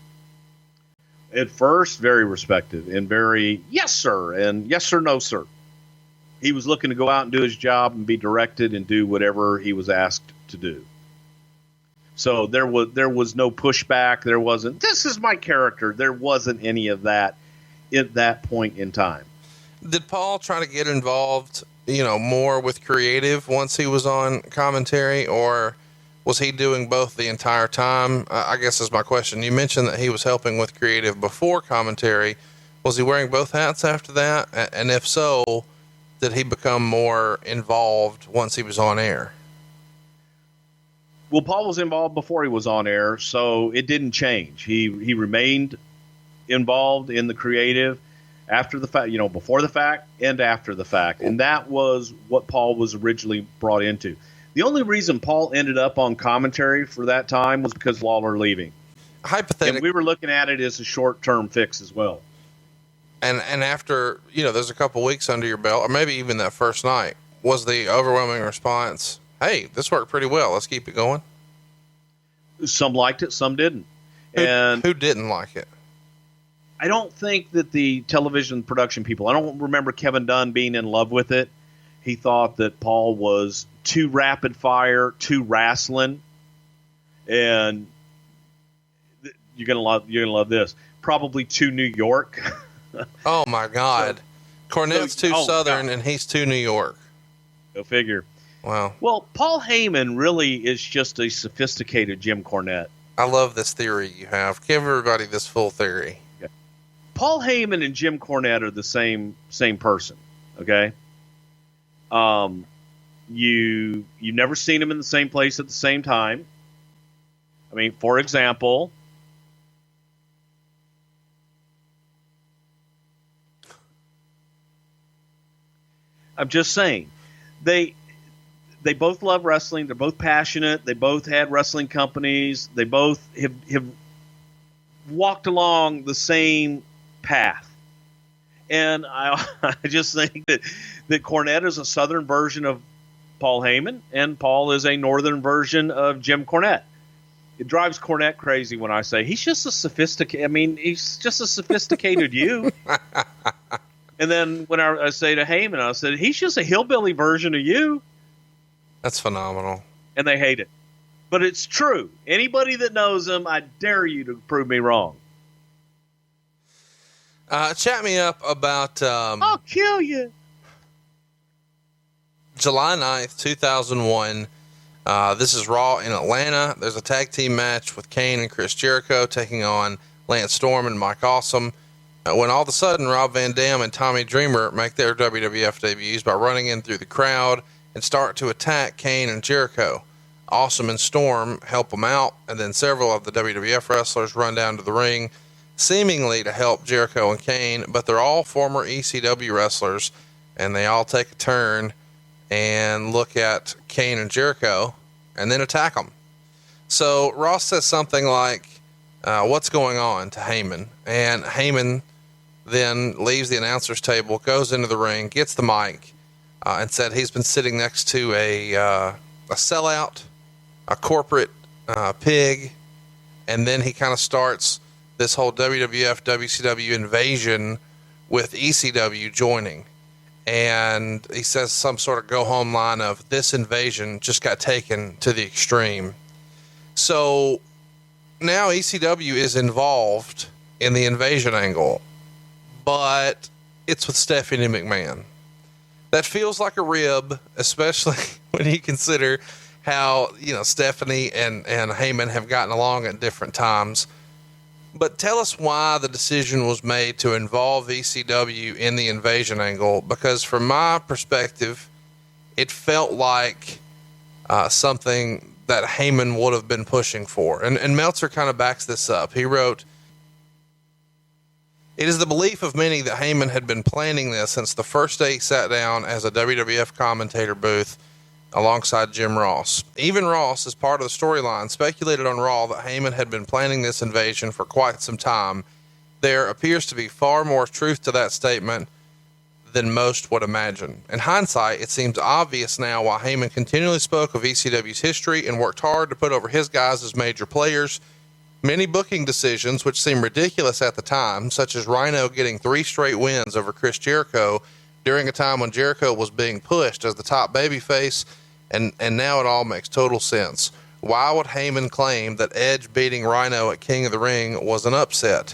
At first, very respected and very, yes, sir, and yes, sir, no, sir. He was looking to go out and do his job and be directed and do whatever he was asked to do. So there was no pushback. There wasn't, this is my character. There wasn't any of that at that point in time. Did Paul try to get involved, more with creative once he was on commentary, or was he doing both the entire time? I guess is my question. You mentioned that he was helping with creative before commentary. Was he wearing both hats after that? And if so, did he become more involved once he was on air? Well, Paul was involved before he was on air, so it didn't change. He remained involved in the creative after the fact, before the fact and after the fact. And that was what Paul was originally brought into. The only reason Paul ended up on commentary for that time was because Lawler leaving. Hypothetically, and we were looking at it as a short-term fix as well. And after, there's a couple weeks under your belt, or maybe even that first night, was the overwhelming response, hey, this worked pretty well, let's keep it going? Some liked it, some didn't. Who didn't like it? I don't think that the television production people, I don't remember Kevin Dunn being in love with it. He thought that Paul was too rapid fire, too wrestling, and you're gonna love this. Probably too New York. Oh my God, Cornette's too Southern, God. and he's too New York. Go figure. Wow. Well, Paul Heyman really is just a sophisticated Jim Cornette. I love this theory you have. Give everybody this full theory. Okay. Paul Heyman and Jim Cornette are the same person. Okay. You've never seen them in the same place at the same time. I mean, for example, I'm just saying, they both love wrestling. They're both passionate. They both had wrestling companies. They both have walked along the same path. And I just think that Cornette is a southern version of Paul Heyman, and Paul is a northern version of Jim Cornette. It drives Cornette crazy when I say he's just a sophisticated you. And then when I say to Heyman, I said, he's just a hillbilly version of you. That's phenomenal. And they hate it. But it's true. Anybody that knows him, I dare you to prove me wrong. Chat me up about I'll kill you. July 9th, 2001. This is Raw in Atlanta. There's a tag team match with Kane and Chris Jericho taking on Lance Storm and Mike Awesome. When all of a sudden Rob Van Dam and Tommy Dreamer make their WWF debuts by running in through the crowd and start to attack Kane and Jericho. Awesome and Storm help them out, and then several of the WWF wrestlers run down to the ring, seemingly to help Jericho and Kane, but they're all former ECW wrestlers, and they all take a turn and look at Kane and Jericho and then attack them. So Ross says something like, what's going on, to Heyman, and Heyman then leaves the announcer's table, goes into the ring, gets the mic, and said he's been sitting next to a sellout, a corporate pig, and then he kind of starts this whole WWF, WCW invasion with ECW joining. And he says some sort of go-home line of, this invasion just got taken to the extreme. So now ECW is involved in the invasion angle, but it's with Stephanie McMahon. That feels like a rib, especially when you consider how, Stephanie and Heyman have gotten along at different times. But tell us why the decision was made to involve ECW in the invasion angle, because from my perspective, it felt like something that Heyman would have been pushing for. And Meltzer kind of backs this up. He wrote, "It is the belief of many that Heyman had been planning this since the first day he sat down as a WWF commentator booth alongside Jim Ross. Even Ross, as part of the storyline, speculated on Raw that Heyman had been planning this invasion for quite some time. There appears to be far more truth to that statement than most would imagine. In hindsight, it seems obvious now why Heyman continually spoke of ECW's history and worked hard to put over his guys as major players. Many booking decisions, which seemed ridiculous at the time, such as Rhino getting 3 straight wins over Chris Jericho during a time when Jericho was being pushed as the top babyface, and now it all makes total sense. Why would Heyman claim that Edge beating Rhino at King of the Ring was an upset?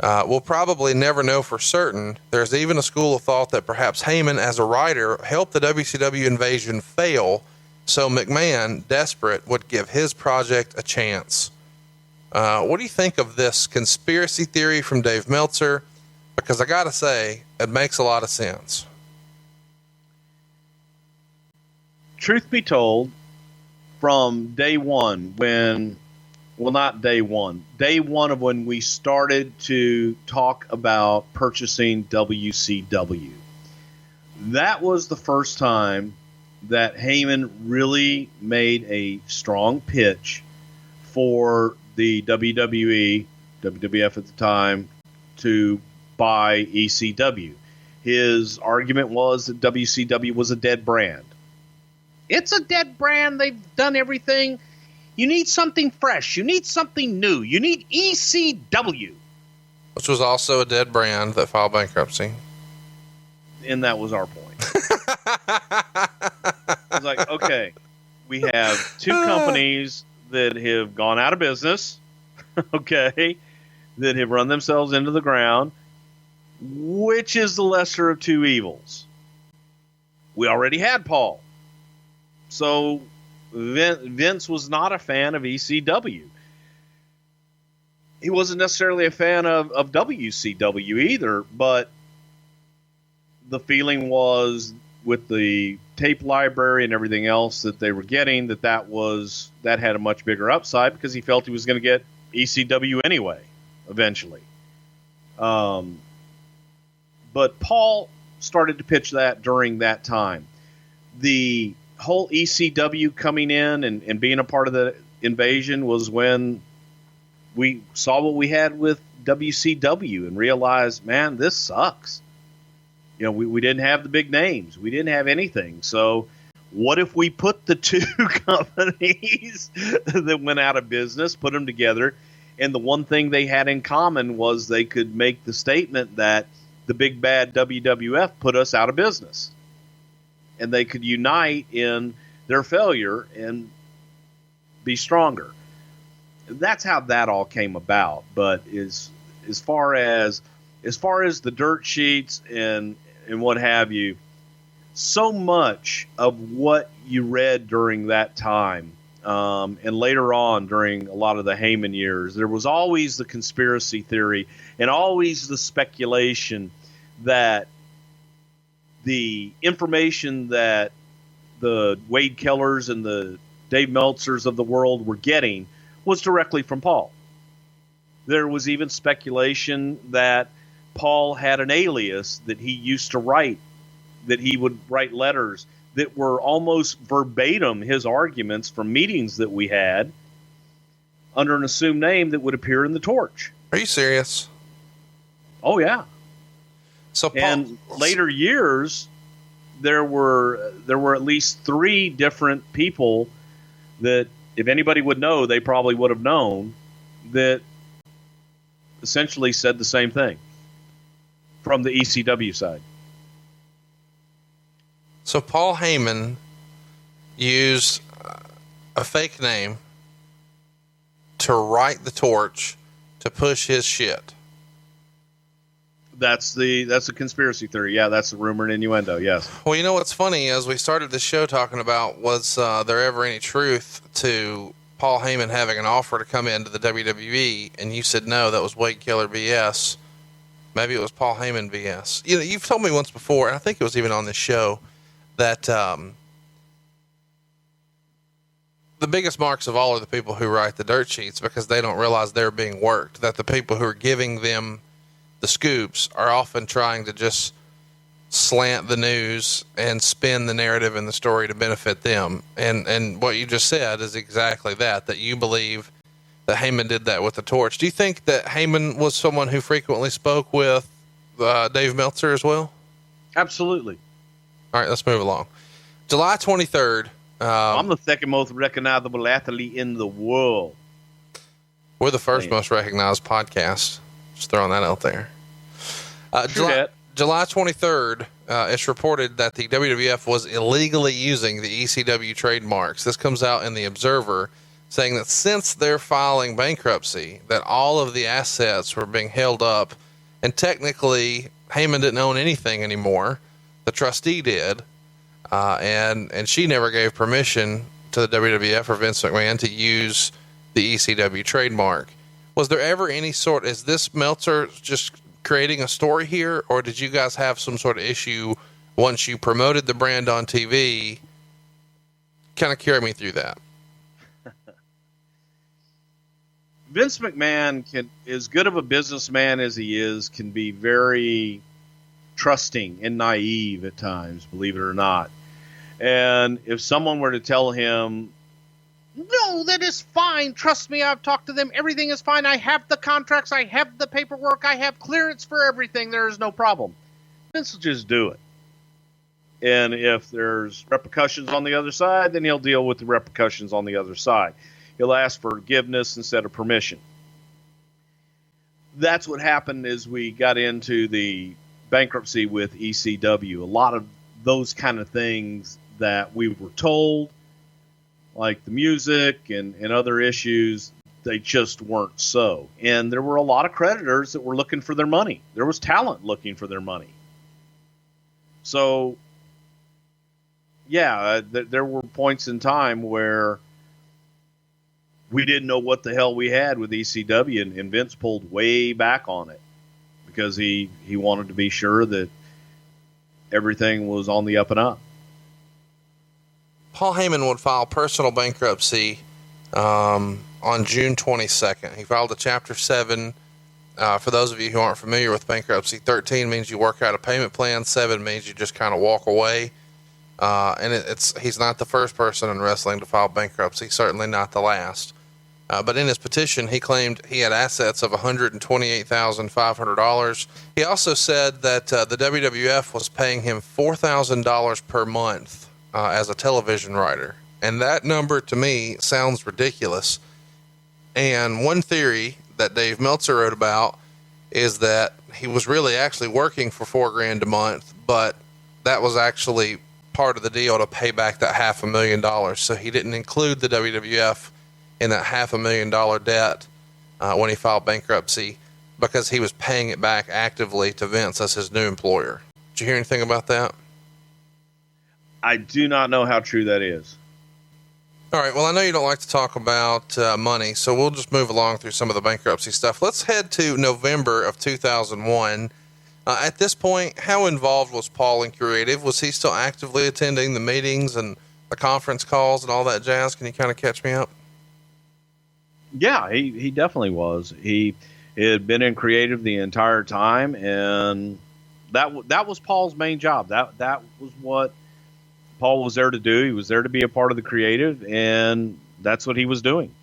We'll probably never know for certain. There's even a school of thought that perhaps Heyman, as a writer, helped the WCW invasion fail, so McMahon, desperate, would give his project a chance. What do you think of this conspiracy theory from Dave Meltzer? Because I gotta say, it makes a lot of sense. Truth be told, from day one, day one of when we started to talk about purchasing WCW, that was the first time that Heyman really made a strong pitch for the WWE, WWF at the time, to buy ECW. His argument was that WCW was a dead brand. It's a dead brand. They've done everything. You need something fresh. You need something new. You need ECW. Which was also a dead brand that filed bankruptcy. And that was our point. It's like, okay, we have 2 companies that have gone out of business, okay, that have run themselves into the ground. Which is the lesser of 2 evils? We already had Paul. So Vince was not a fan of ECW. He wasn't necessarily a fan of WCW either, but the feeling was, with the tape library and everything else that they were getting, that had a much bigger upside, because he felt he was going to get ECW anyway, eventually. But Paul started to pitch that during that time. The whole ECW coming in and being a part of the invasion was when we saw what we had with WCW and realized, man, this sucks. You know, we didn't have the big names. We didn't have anything. So what if we put the 2 companies that went out of business, put them together, and the one thing they had in common was they could make the statement that the big bad WWF put us out of business. And they could unite in their failure and be stronger. That's how that all came about. But as far as the dirt sheets and what have you, so much of what you read during that time, and later on during a lot of the Heyman years, there was always the conspiracy theory and always the speculation that the information that the Wade Kellers and the Dave Meltzers of the world were getting was directly from Paul. There was even speculation that Paul had an alias that he used to write, that he would write letters that were almost verbatim his arguments from meetings that we had under an assumed name that would appear in the Torch. Are you serious? Oh, yeah. So Paul, and later years, there were at least 3 different people that, if anybody would know, they probably would have known, that essentially said the same thing from the ECW side. So Paul Heyman used a fake name to write the Torch to push his shit. That's a conspiracy theory. Yeah, that's a rumor and innuendo. Yes. Well, you know what's funny, as we started this show talking about, was there ever any truth to Paul Heyman having an offer to come into the WWE, and you said no, that was Wade Keller BS. Maybe it was Paul Heyman BS. You know, you've told me once before, and I think it was even on this show, that the biggest marks of all are the people who write the dirt sheets, because they don't realize they're being worked, that the people who are giving them the scoops are often trying to just slant the news and spin the narrative and the story to benefit them. And what you just said is exactly that you believe that Heyman did that with the Torch. Do you think that Heyman was someone who frequently spoke with Dave Meltzer as well? Absolutely. All right, let's move along. July 23rd. I'm the second most recognizable athlete in the world. We're the first most recognized podcast. Just throwing that out there. July 23rd, it's reported that the WWF was illegally using the ECW trademarks. This comes out in the Observer, saying that since they're filing bankruptcy, that all of the assets were being held up, and technically Heyman didn't own anything anymore. The trustee did, and she never gave permission to the WWF or Vince McMahon to use the ECW trademark. Was there ever any sort, is this Meltzer just creating a story here, or did you guys have some sort of issue once you promoted the brand on TV? Kind of carry me through that. Vince McMahon as good of a businessman as he is, can be very trusting and naive at times, believe it or not. And if someone were to tell him, no, that is fine. Trust me, I've talked to them. Everything is fine. I have the contracts. I have the paperwork. I have clearance for everything. There is no problem. Vince will just do it. And if there's repercussions on the other side, then he'll deal with the repercussions on the other side. He'll ask for forgiveness instead of permission. That's what happened as we got into the bankruptcy with ECW. A lot of those kind of things that we were told, like the music and other issues, they just weren't so. And there were a lot of creditors that were looking for their money. There was talent looking for their money. So, yeah, there were points in time where we didn't know what the hell we had with ECW, and Vince pulled way back on it because he wanted to be sure that everything was on the up and up. Paul Heyman would file personal bankruptcy on June 22nd. He filed a Chapter 7. For those of you who aren't familiar with bankruptcy, 13 means you work out a payment plan. 7 means you just kind of walk away. And he's not the first person in wrestling to file bankruptcy, certainly not the last. But in his petition, he claimed he had assets of $128,500. He also said that the WWF was paying him $4,000 per month as a television writer. And that number to me sounds ridiculous. And one theory that Dave Meltzer wrote about is that he was really actually working for $4,000 a month, but that was actually part of the deal to pay back that $500,000. So he didn't include the WWF in that $500,000 debt when he filed bankruptcy, because he was paying it back actively to Vince as his new employer. Did you hear anything about that? I do not know how true that is. All right. Well, I know you don't like to talk about money, so we'll just move along through some of the bankruptcy stuff. Let's head to November of 2001. At this point, how involved was Paul in creative? Was he still actively attending the meetings and the conference calls and all that jazz? Can you kind of catch me up? Yeah, he definitely was. He had been in creative the entire time, and that was Paul's main job. That was what Paul was there to do. He was there to be a part of the creative, and that's what he was doing.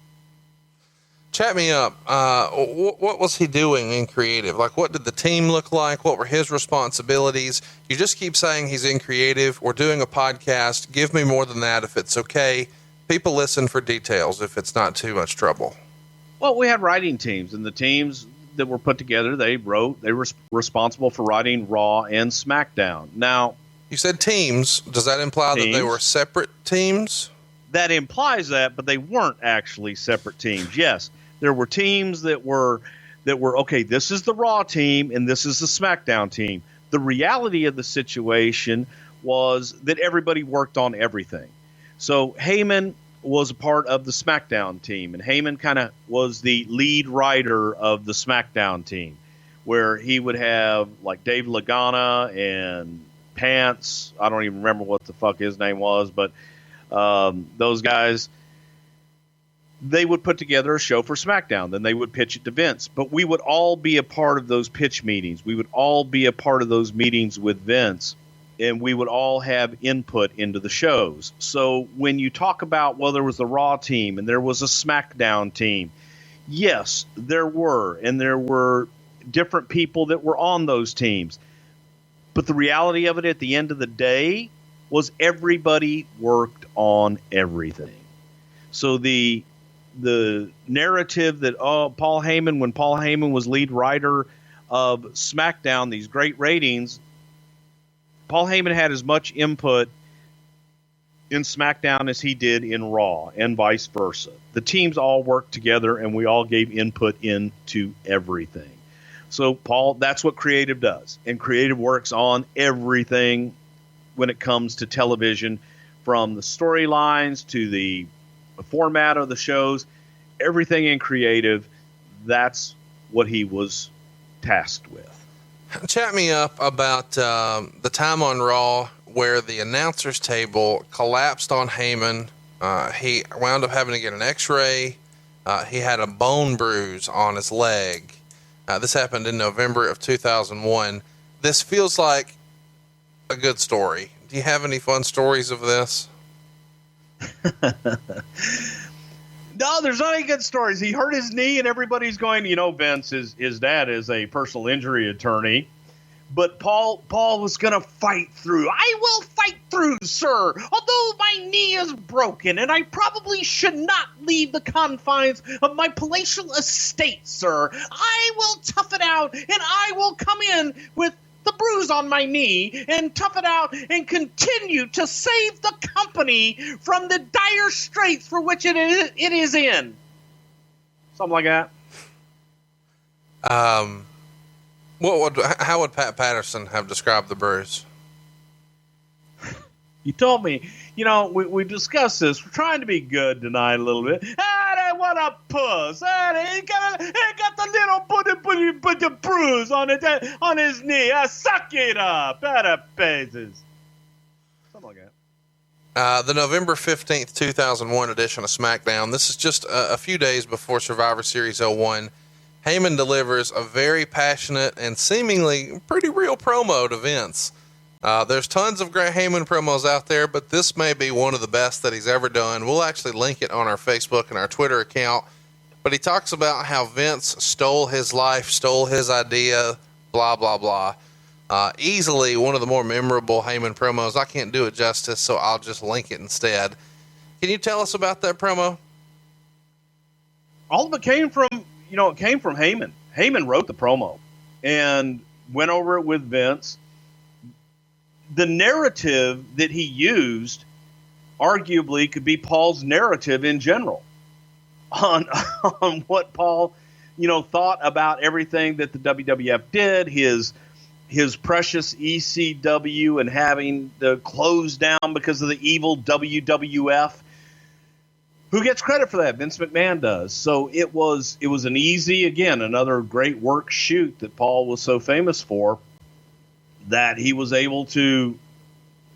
Chat me up. What was he doing in creative? Like, what did the team look like? What were his responsibilities? You just keep saying he's in creative. We're doing a podcast. Give me more than that if it's okay. People listen for details if it's not too much trouble. Well, we had writing teams, and the teams that were put together, they were responsible for writing Raw and SmackDown. Now, you said teams. Does that imply that they were separate teams? That implies that, but they weren't actually separate teams. Yes, there were teams that were okay, this is the Raw team and this is the SmackDown team. The reality of the situation was that everybody worked on everything. So Heyman was a part of the SmackDown team, and Heyman kind of was the lead writer of the SmackDown team, where he would have like Dave Lagana and Pants. I don't even remember what the fuck his name was, but those guys, they would put together a show for SmackDown. Then they would pitch it to Vince. But we would all be a part of those pitch meetings. We would all be a part of those meetings with Vince, and we would all have input into the shows. So when you talk about, well, there was the Raw team and there was a SmackDown team, yes, there were. And there were different people that were on those teams. But the reality of it at the end of the day was everybody worked on everything. So the narrative that Paul Heyman, when Paul Heyman was lead writer of SmackDown, these great ratings, Paul Heyman had as much input in SmackDown as he did in Raw, and vice versa. The teams all worked together, and we all gave input into everything. So, Paul, that's what creative does. And creative works on everything when it comes to television, from the storylines to the format of the shows, everything in creative. That's what he was tasked with. Chat me up about the time on Raw where the announcer's table collapsed on Heyman. He wound up having to get an x-ray. He had a bone bruise on his leg. This happened in November of 2001. This feels like a good story. Do you have any fun stories of this? No, there's not any good stories. He hurt his knee, and everybody's going, Vince, his dad is a personal injury attorney. But Paul was going to fight through. I will fight through, sir. Although my knee is broken, and I probably should not leave the confines of my palatial estate, sir. I will tough it out, and I will come in with the bruise on my knee and tough it out and continue to save the company from the dire straits for which it is in. Something like that. How would Pat Patterson have described the bruise? You told me, we discussed this. We're trying to be good tonight a little bit. What a puss. He got the little bruise on his knee. Suck it up. Paces. Something like that. The November 15th, 2001 edition of SmackDown. This is just a few days before Survivor Series 01. Heyman delivers a very passionate and seemingly pretty real promo to Vince. There's tons of great Heyman promos out there, but this may be one of the best that he's ever done. We'll actually link it on our Facebook and our Twitter account. But he talks about how Vince stole his life, stole his idea, blah, blah, blah. Easily one of the more memorable Heyman promos. I can't do it justice, so I'll just link it instead. Can you tell us about that promo? All of it came from Heyman. Heyman wrote the promo and went over it with Vince. The narrative that he used arguably could be Paul's narrative in general on what Paul, thought about everything that the WWF did, his precious ECW and having to close down because of the evil WWF. Who gets credit for that? Vince McMahon does. So it was an easy, again, another great work shoot that Paul was so famous for, that he was able to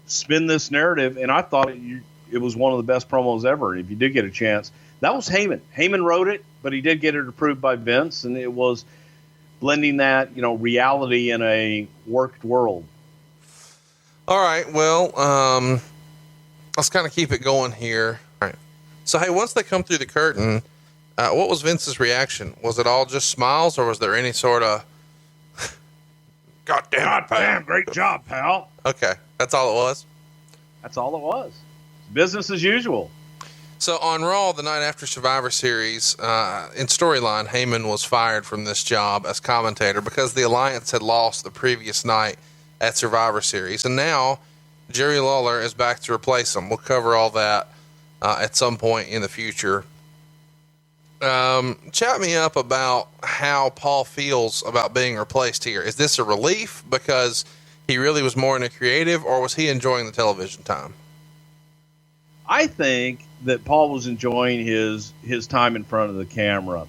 spin this narrative. And I thought it was one of the best promos ever. And if you did get a chance, that was Heyman. Heyman wrote it, but he did get it approved by Vince. And it was blending that, reality in a worked world. All right. Well, let's kind of keep it going here. All right. So, hey, once they come through the curtain, what was Vince's reaction? Was it all just smiles, or was there any sort of God damn, great job, pal? Okay, that's all it was? That's all it was. Business as usual. So on Raw, the night after Survivor Series, in storyline, Heyman was fired from this job as commentator because the Alliance had lost the previous night at Survivor Series. And now Jerry Lawler is back to replace him. We'll cover all that at some point in the future. Chat me up about how Paul feels about being replaced here. Is this a relief because he really was more into creative, or was he enjoying the television time? I think that Paul was enjoying his time in front of the camera.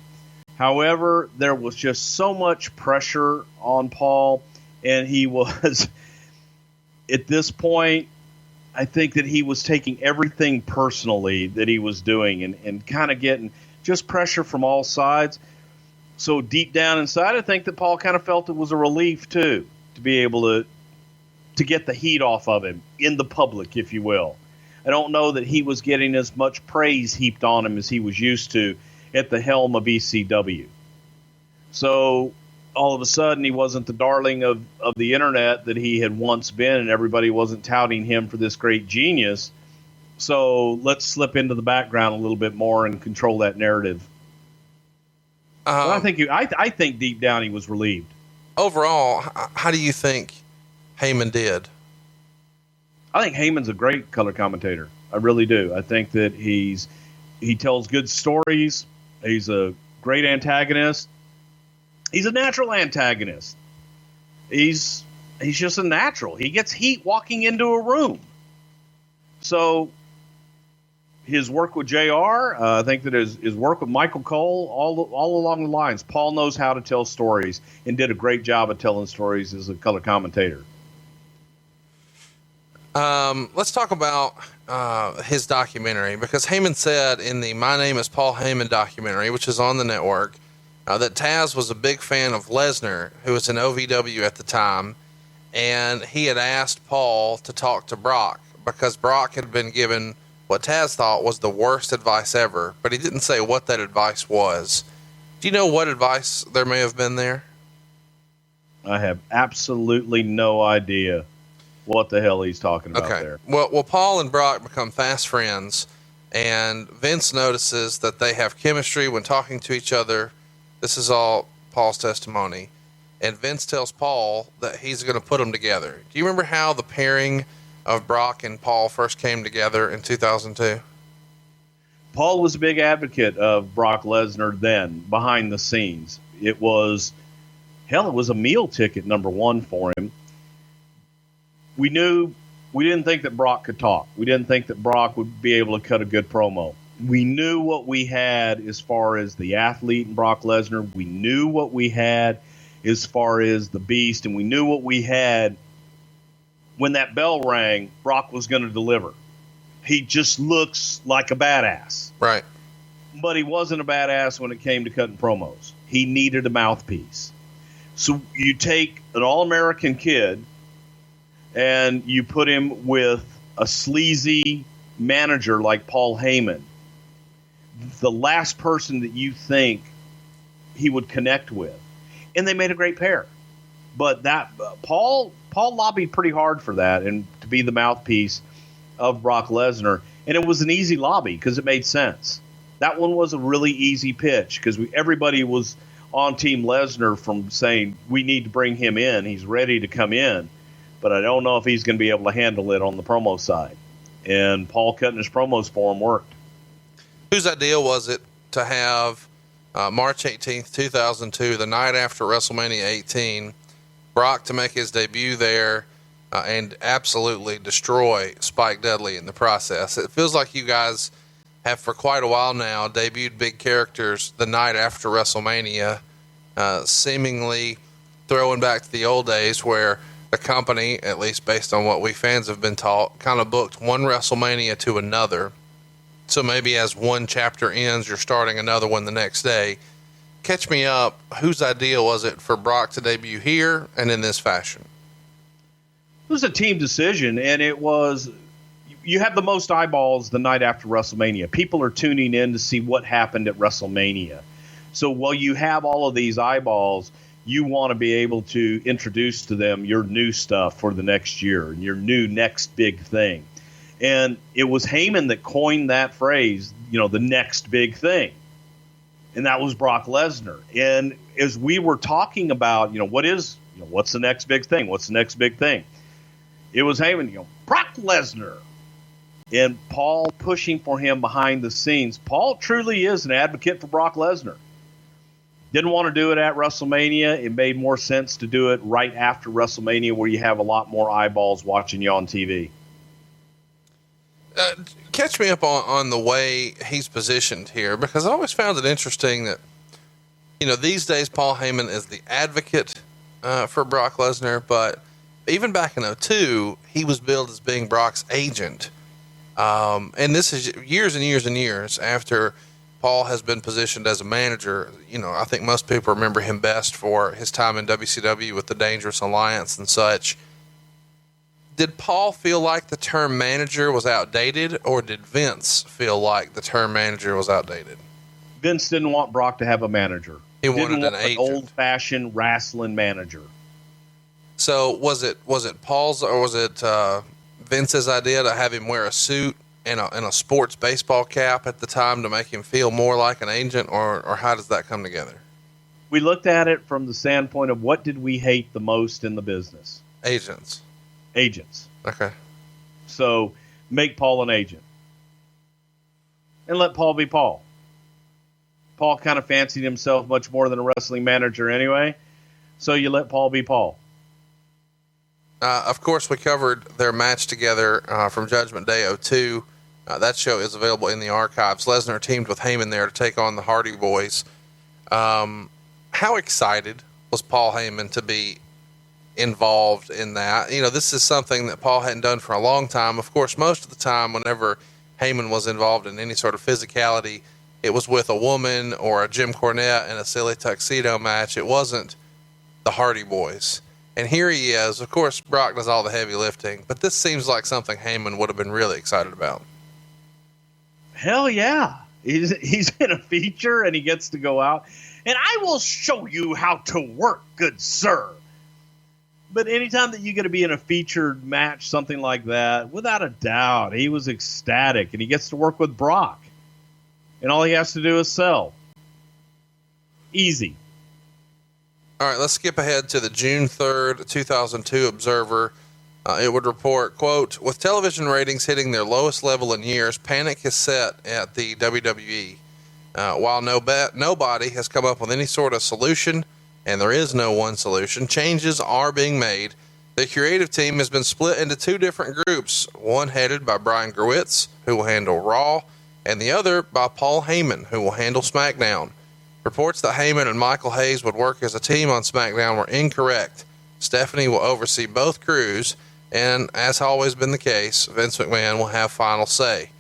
However, there was just so much pressure on Paul, and he was, at this point, I think that he was taking everything personally that he was doing and kind of getting just pressure from all sides. So deep down inside, I think that Paul kind of felt it was a relief too, to be able to get the heat off of him in the public, if you will. I don't know that he was getting as much praise heaped on him as he was used to at the helm of ECW. So all of a sudden he wasn't the darling of the internet that he had once been, and everybody wasn't touting him for this great genius. So let's slip into the background a little bit more and control that narrative. But I think deep down he was relieved. Overall, how do you think Heyman did? I think Heyman's a great color commentator. I really do. I think that he tells good stories. He's a great antagonist. He's a natural antagonist. He's just a natural. He gets heat walking into a room. So his work with JR, I think that his work with Michael Cole, all along the lines. Paul knows how to tell stories and did a great job of telling stories as a color commentator. Let's talk about his documentary, because Heyman said in the My Name is Paul Heyman documentary, which is on the network, that Taz was a big fan of Lesnar, who was in OVW at the time, and he had asked Paul to talk to Brock because Brock had been given what Taz thought was the worst advice ever, but he didn't say what that advice was. Do you know what advice there may have been there? I have absolutely no idea what the hell he's talking about there. Well, Paul and Brock become fast friends, and Vince notices that they have chemistry when talking to each other. This is all Paul's testimony. And Vince tells Paul that he's going to put them together. Do you remember how the pairing of Brock and Paul first came together in 2002? Paul was a big advocate of Brock Lesnar then, behind the scenes. It was a meal ticket, number one, for him. We didn't think that Brock could talk. We didn't think that Brock would be able to cut a good promo. We knew what we had as far as the athlete in Brock Lesnar. We knew what we had as far as the beast, and we knew what we had when that bell rang. Brock was going to deliver. He just looks like a badass. Right. But he wasn't a badass when it came to cutting promos. He needed a mouthpiece. So you take an all-American kid and you put him with a sleazy manager like Paul Heyman, the last person that you think he would connect with. And they made a great pair. But that Paul lobbied pretty hard for that and to be the mouthpiece of Brock Lesnar. And it was an easy lobby because it made sense. That one was a really easy pitch because everybody was on Team Lesnar from saying, we need to bring him in. He's ready to come in. But I don't know if he's going to be able to handle it on the promo side. And Paul cutting his promos for him worked. Whose idea was it to have March 18th, 2002, the night after WrestleMania 18, Brock to make his debut there and absolutely destroy Spike Dudley in the process? It feels like you guys have for quite a while now debuted big characters the night after WrestleMania, seemingly throwing back to the old days where the company, at least based on what we fans have been taught, kind of booked one WrestleMania to another. So maybe as one chapter ends, you're starting another one the next day. Catch me up. Whose idea was it for Brock to debut here and in this fashion? It was a team decision, and it was, you have the most eyeballs the night after WrestleMania. People are tuning in to see what happened at WrestleMania. So while you have all of these eyeballs, you want to be able to introduce to them your new stuff for the next year, your new next big thing. And it was Heyman that coined that phrase, the next big thing. And that was Brock Lesnar. And as we were talking about, what's the next big thing? What's the next big thing? It was Heyman, Brock Lesnar. And Paul pushing for him behind the scenes. Paul truly is an advocate for Brock Lesnar. Didn't want to do it at WrestleMania. It made more sense to do it right after WrestleMania where you have a lot more eyeballs watching you on TV. Catch me up on the way he's positioned here, because I always found it interesting that, these days Paul Heyman is the advocate for Brock Lesnar, but even back in 2002, he was billed as being Brock's agent. And this is years and years and years after Paul has been positioned as a manager. I think most people remember him best for his time in WCW with the Dangerous Alliance and such. Did Paul feel like the term manager was outdated, or did Vince feel like the term manager was outdated? Vince didn't want Brock to have a manager. He Didn't wanted want an an agent. old-fashioned wrestling manager. So was it Paul's or was it Vince's idea to have him wear a suit and a sports baseball cap at the time to make him feel more like an agent, or how does that come together? We looked at it from the standpoint of what did we hate the most in the business? Agents. Okay. So make Paul an agent. And let Paul be Paul. Paul kind of fancied himself much more than a wrestling manager anyway. So you let Paul be Paul. Of course, we covered their match together from Judgment Day 02. That show is available in the archives. Lesnar teamed with Heyman there to take on the Hardy Boys. How excited was Paul Heyman to be involved in that? You know, this is something that Paul hadn't done for a long time. Of course, most of the time, whenever Heyman was involved in any sort of physicality, it was with a woman or a Jim Cornette in a silly tuxedo match. It wasn't the Hardy Boys. And here he is. Of course, Brock does all the heavy lifting, but this seems like something Heyman would have been really excited about. Hell yeah. He's in a feature and he gets to go out. And I will show you how to work, good sir. But anytime that you get to be in a featured match, something like that, without a doubt, he was ecstatic. And he gets to work with Brock. And all he has to do is sell. Easy. All right, let's skip ahead to the June 3rd, 2002 Observer. It would report, quote, with television ratings hitting their lowest level in years, panic is set at the WWE. While nobody has come up with any sort of solution, and there is no one solution, changes are being made. The creative team has been split into two different groups, one headed by Brian Gewitz, who will handle Raw, and the other by Paul Heyman, who will handle SmackDown. Reports that Heyman and Michael Hayes would work as a team on SmackDown were incorrect. Stephanie will oversee both crews, and as always been the case, Vince McMahon will have final say.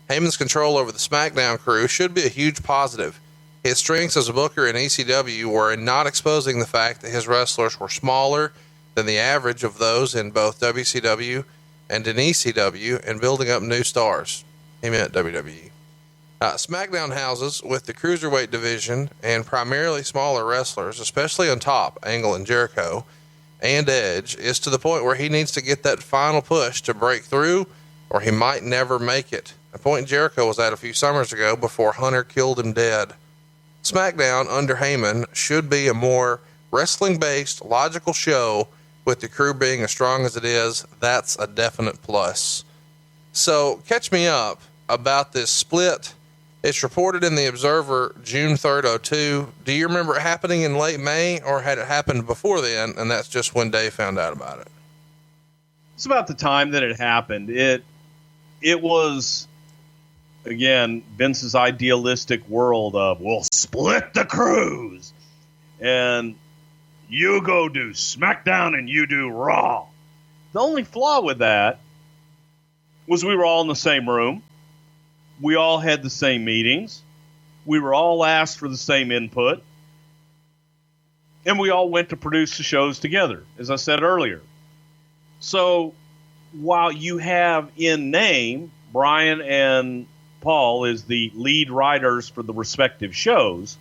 Heyman's control over the SmackDown crew should be a huge positive. His strengths as a booker in ECW were in not exposing the fact that his wrestlers were smaller than the average of those in both WCW and in ECW, and building up new stars. He meant WWE. SmackDown houses with the cruiserweight division and primarily smaller wrestlers, especially on top, Angle and Jericho, and Edge, is to the point where he needs to get that final push to break through, or he might never make it. A point Jericho was at a few summers ago before Hunter killed him dead. SmackDown under Heyman should be a more wrestling-based, logical show, with the crew being as strong as it is. That's a definite plus. So catch me up about this split. It's reported in the Observer June 3rd, 02. Do you remember it happening in late May, or had it happened before then, and that's just when Dave found out about it? It's about the time that it happened. It was, again, Vince's idealistic world of, we'll split the crews, and you go do SmackDown and you do Raw. The only flaw with that was we were all in the same room. We all had the same meetings. We were all asked for the same input. And we all went to produce the shows together, as I said earlier. So while you have in name, Brian and Paul as the lead writers for the respective shows,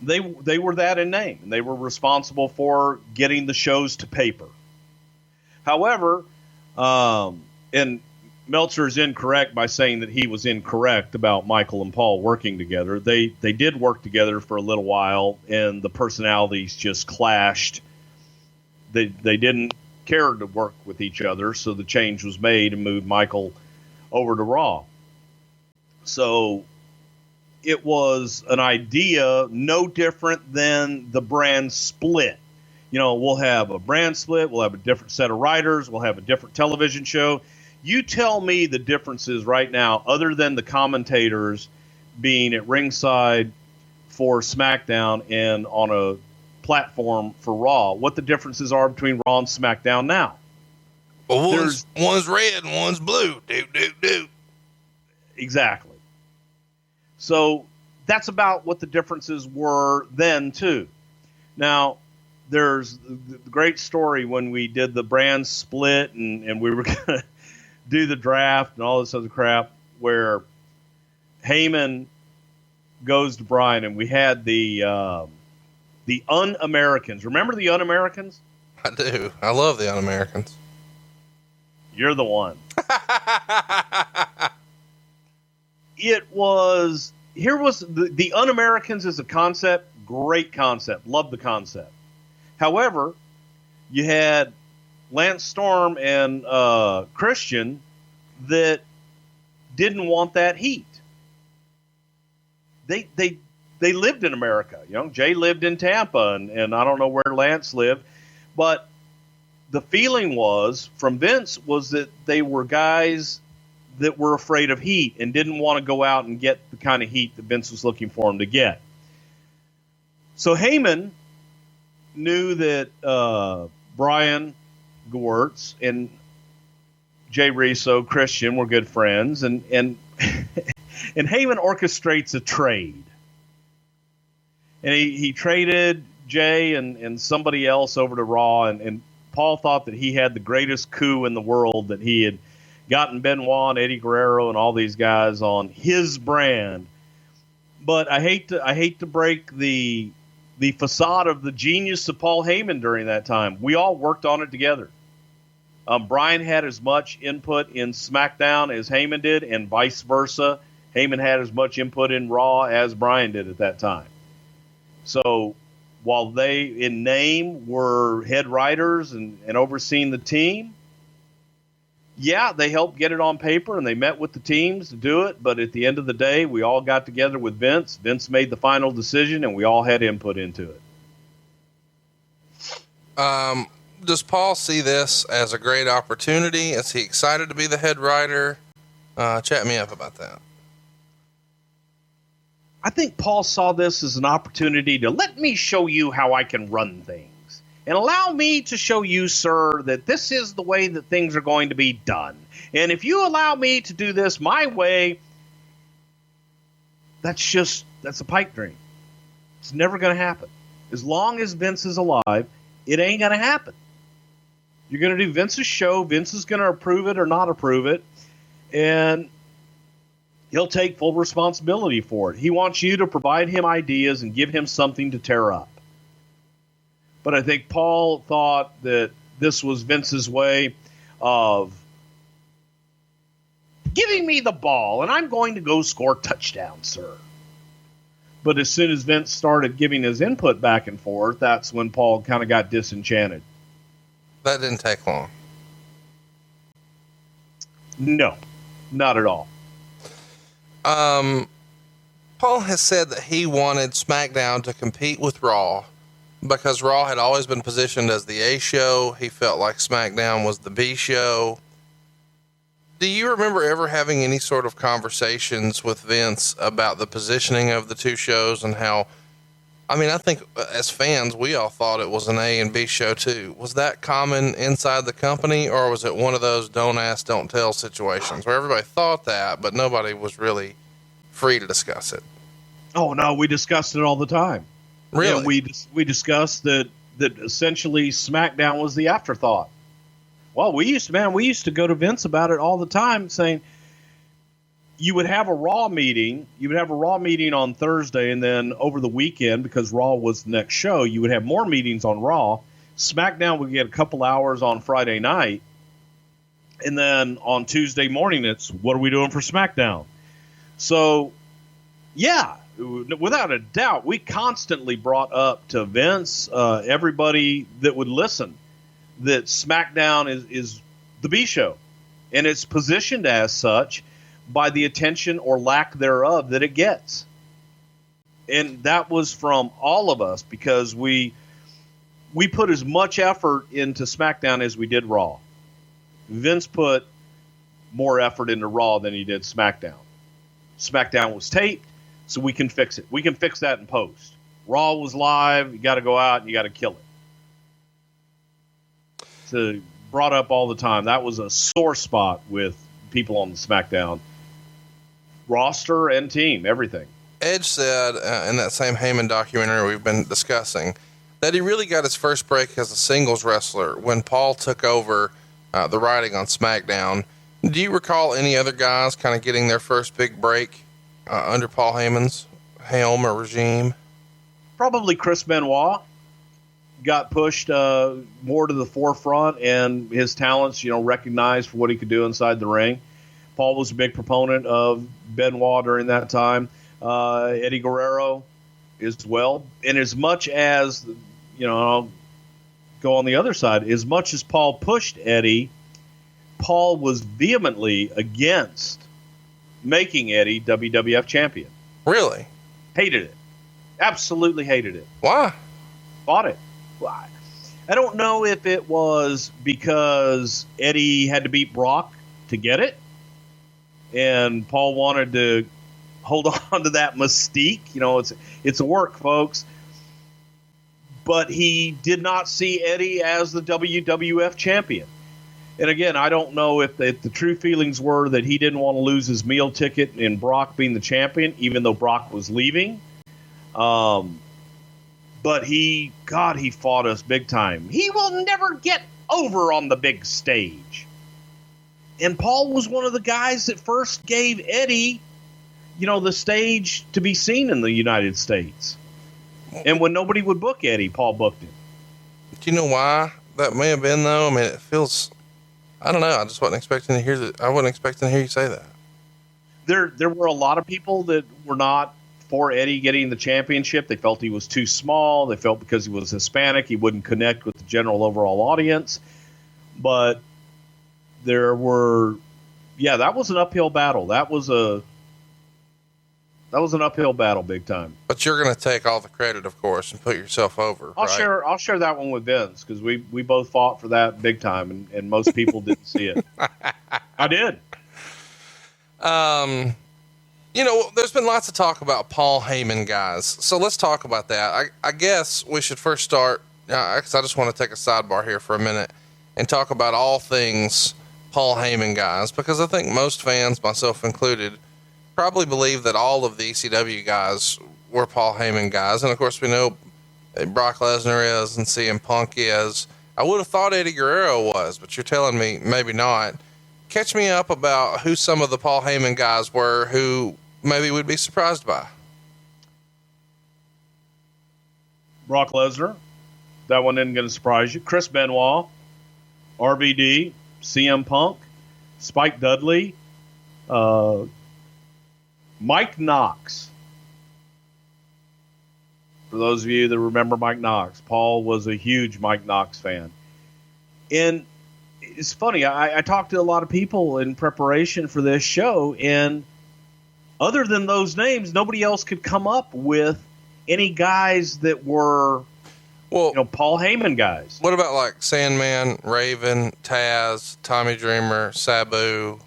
they were that in name. And they were responsible for getting the shows to paper. However, and Meltzer is incorrect by saying that he was incorrect about Michael and Paul working together. They did work together for a little while, and the personalities just clashed. They didn't care to work with each other, so the change was made and moved Michael over to Raw. So it was an idea no different than the brand split. You know, we'll have a brand split, we'll have a different set of writers, we'll have a different television show. You tell me the differences right now, other than the commentators being at ringside for SmackDown and on a platform for Raw, what the differences are between Raw and SmackDown now. Well, one's red and one's blue. Do. Exactly. So that's about what the differences were then, too. Now, there's the great story when we did the brand split and we were going to do the draft and all this other crap, where Heyman goes to Brian, and we had the Un-Americans. Remember the Un-Americans? I do. I love the Un-Americans. You're the one. Here was the Un-Americans as a concept. Great concept. Love the concept. However, you had Lance Storm and Christian that didn't want that heat. They lived in America. You know, Jay lived in Tampa, and I don't know where Lance lived, but the feeling was from Vince was that they were guys that were afraid of heat and didn't want to go out and get the kind of heat that Vince was looking for them to get. So Heyman knew that Brian Gewirtz and Jay Rizzo, Christian were good friends, and and Heyman orchestrates a trade. And he traded Jay and somebody else over to Raw, and Paul thought that he had the greatest coup in the world, that he had gotten Benoit and Eddie Guerrero and all these guys on his brand. But I hate to break the facade of the genius of Paul Heyman during that time. We all worked on it together. Brian had as much input in SmackDown as Heyman did, and vice versa. Heyman had as much input in Raw as Brian did at that time. So while they, in name, were head writers and overseeing the team, yeah, they helped get it on paper, and they met with the teams to do it. But at the end of the day, we all got together with Vince. Vince made the final decision, and we all had input into it. Does Paul see this as a great opportunity? Is he excited to be the head writer? Chat me up about that. I think Paul saw this as an opportunity to let me show you how I can run things, and allow me to show you, sir, that this is the way that things are going to be done. And if you allow me to do this my way, that's a pipe dream. It's never going to happen. As long as Vince is alive, it ain't going to happen. You're going to do Vince's show. Vince is going to approve it or not approve it. And he'll take full responsibility for it. He wants you to provide him ideas and give him something to tear up. But I think Paul thought that this was Vince's way of giving me the ball, and I'm going to go score touchdowns, sir. But as soon as Vince started giving his input back and forth, that's when Paul kind of got disenchanted. That didn't take long. No, not at all. Paul has said that he wanted SmackDown to compete with Raw because Raw had always been positioned as the A show. He felt like SmackDown was the B show. Do you remember ever having any sort of conversations with Vince about the positioning of the two shows and how, I think as fans, we all thought it was an A and B show too. Was that common inside the company, or was it one of those don't ask, don't tell situations where everybody thought that, but nobody was really free to discuss it? Oh no, we discussed it all the time. Really? Yeah, we discussed that essentially SmackDown was the afterthought. Well, we used to go to Vince about it all the time, saying you would have a Raw meeting. You would have a Raw meeting on Thursday, and then over the weekend, because Raw was the next show, you would have more meetings on Raw. SmackDown would get a couple hours on Friday night, and then on Tuesday morning, it's what are we doing for SmackDown? So, yeah, without a doubt, we constantly brought up to Vince, everybody that would listen, that SmackDown is the B show, and it's positioned as such by the attention or lack thereof that it gets. And that was from all of us, because we put as much effort into SmackDown as we did Raw. Vince put more effort into Raw than he did SmackDown. SmackDown was taped, so we can fix it. We can fix that in post. Raw was live. You got to go out and you got to kill it. So brought up all the time. That was a sore spot with people on the SmackDown roster and team, everything. Edge said in that same Heyman documentary we've been discussing that he really got his first break as a singles wrestler when Paul took over the writing on SmackDown. Do you recall any other guys kind of getting their first big break under Paul Heyman's Helmer regime? Probably Chris Benoit got pushed more to the forefront, and his talents, recognized for what he could do inside the ring. Paul was a big proponent of Benoit during that time. Eddie Guerrero as well. And as much as, I'll go on the other side, as much as Paul pushed Eddie, Paul was vehemently against making Eddie WWF champion. Really? Hated it. Absolutely hated it. Why? Fought it. Why? I don't know if it was because Eddie had to beat Brock to get it, and Paul wanted to hold on to that mystique. It's a work, folks. But he did not see Eddie as the WWF champion. And again, I don't know if the true feelings were that he didn't want to lose his meal ticket in Brock being the champion, even though Brock was leaving. But he fought us big time. He will never get over on the big stage. And Paul was one of the guys that first gave Eddie, the stage to be seen in the United States. And when nobody would book Eddie, Paul booked him. Do you know why that may have been, though? I mean, it feels, I don't know. I just wasn't expecting to hear that. I wasn't expecting to hear you say that. There were a lot of people that were not for Eddie getting the championship. They felt he was too small. They felt because he was Hispanic, he wouldn't connect with the general overall audience. But there were, that was an uphill battle. That was an uphill battle, big time. But you're going to take all the credit, of course, and put yourself over. I'll share that one with Vince, because we both fought for that big time, and most people didn't see it. I did. There's been lots of talk about Paul Heyman, guys. So let's talk about that. I guess we should first start, because I just want to take a sidebar here for a minute and talk about all things Paul Heyman, guys, because I think most fans, myself included, probably believe that all of the ECW guys were Paul Heyman guys. And of course we know Brock Lesnar is and CM Punk is. I would have thought Eddie Guerrero was, but you're telling me maybe not. Catch me up about who some of the Paul Heyman guys were who maybe we'd be surprised by. Brock Lesnar. That one isn't going to surprise you. Chris Benoit, RVD, CM Punk, Spike Dudley, Mike Knox. For those of you that remember Mike Knox, Paul was a huge Mike Knox fan. And it's funny, I talked to a lot of people in preparation for this show, and other than those names, nobody else could come up with any guys that were, Paul Heyman guys. What about like Sandman, Raven, Taz, Tommy Dreamer, Sabu?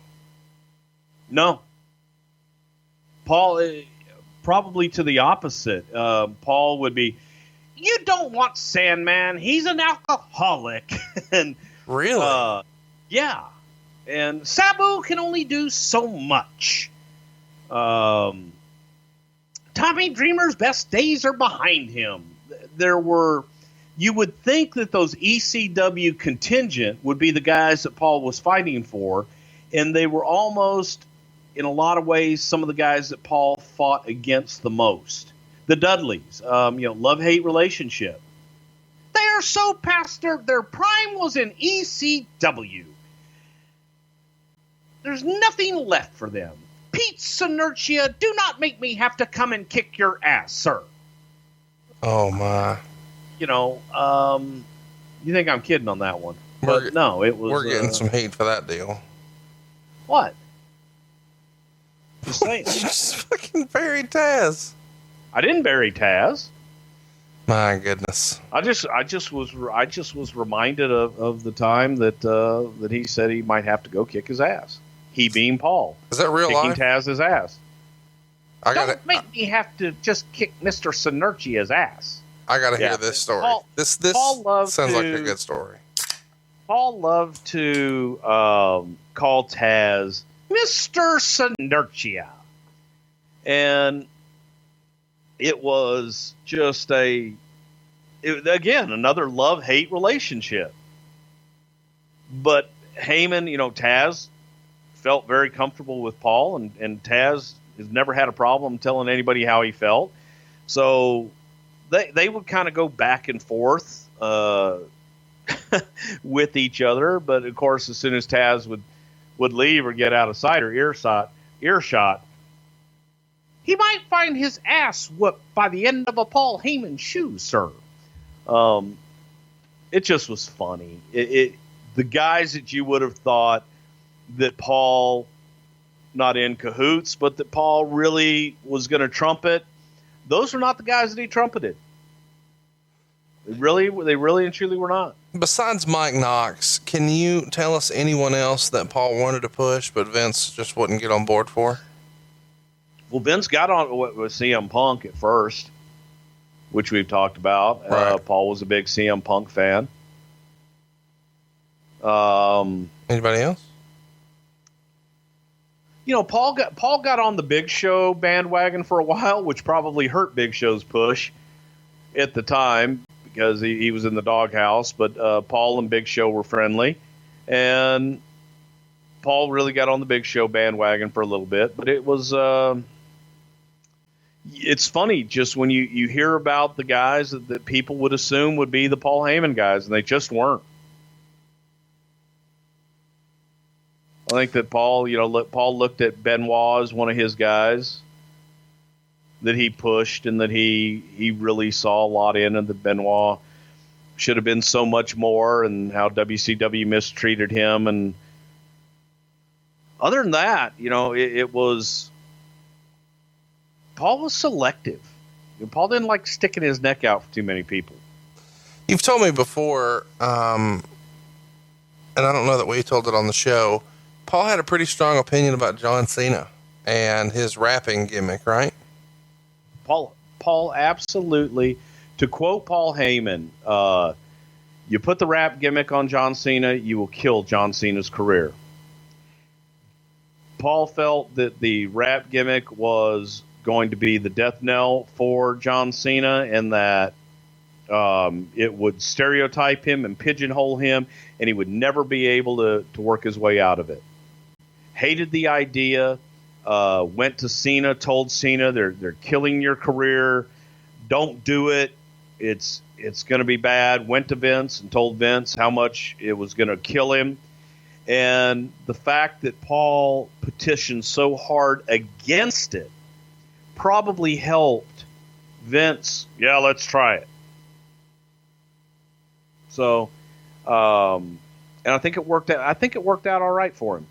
No. Paul, probably to the opposite. Paul would be, you don't want Sandman. He's an alcoholic. And really? Yeah. And Sabu can only do so much. Tommy Dreamer's best days are behind him. You would think that those ECW contingent would be the guys that Paul was fighting for, and they were almost, in a lot of ways, some of the guys that Paul fought against the most. The Dudleys, love-hate relationship. They are so past their prime was in ECW. There's nothing left for them. Pete Sinertia, do not make me have to come and kick your ass, sir. Oh, my. You think I'm kidding on that one. But no, it was... We're getting some heat for that deal. What? Just saying. You just fucking buried Taz. I didn't bury Taz. My goodness. I just was reminded of the time that he said he might have to go kick his ass. He being Paul. Is that real kicking life? Taz's ass. Don't make me have to just kick Mr. Sinertia's ass. I gotta hear this story. This sounds like a good story. Paul loved to call Taz Mr. Sinertia. And it was just again, another love-hate relationship. But Heyman, Taz felt very comfortable with Paul, and Taz has never had a problem telling anybody how he felt. So they would kind of go back and forth with each other. But, of course, as soon as Taz would leave or get out of sight or earshot, he might find his ass whooped by the end of a Paul Heyman shoe, sir. It just was funny. The guys that you would have thought that Paul, not in cahoots, but that Paul really was going to trumpet, those were not the guys that he trumpeted. They really and truly were not. Besides Mike Knox, can you tell us anyone else that Paul wanted to push, but Vince just wouldn't get on board for? Well, Vince got on with CM Punk at first, which we've talked about. Right. Paul was a big CM Punk fan. Anybody else? Paul got on the Big Show bandwagon for a while, which probably hurt Big Show's push at the time because he was in the doghouse. But Paul and Big Show were friendly, and Paul really got on the Big Show bandwagon for a little bit. But it was it's funny just when you hear about the guys that people would assume would be the Paul Heyman guys, and they just weren't. I think that Paul looked at Benoit as one of his guys that he pushed and that he really saw a lot in, and that Benoit should have been so much more, and how WCW mistreated him. And other than that, it was Paul was selective. Paul didn't like sticking his neck out for too many people. You've told me before, and I don't know that we told it on the show, Paul had a pretty strong opinion about John Cena and his rapping gimmick, right? Paul absolutely, to quote Paul Heyman, you put the rap gimmick on John Cena, you will kill John Cena's career. Paul felt that the rap gimmick was going to be the death knell for John Cena, and that it would stereotype him and pigeonhole him, and he would never be able to work his way out of it. Hated the idea, went to Cena, told Cena they're killing your career, don't do it, it's going to be bad. Went to Vince and told Vince how much it was going to kill him. And the fact that Paul petitioned so hard against it probably helped Vince. Yeah, let's try it. So, and I think it worked out. I think it worked out all right for him.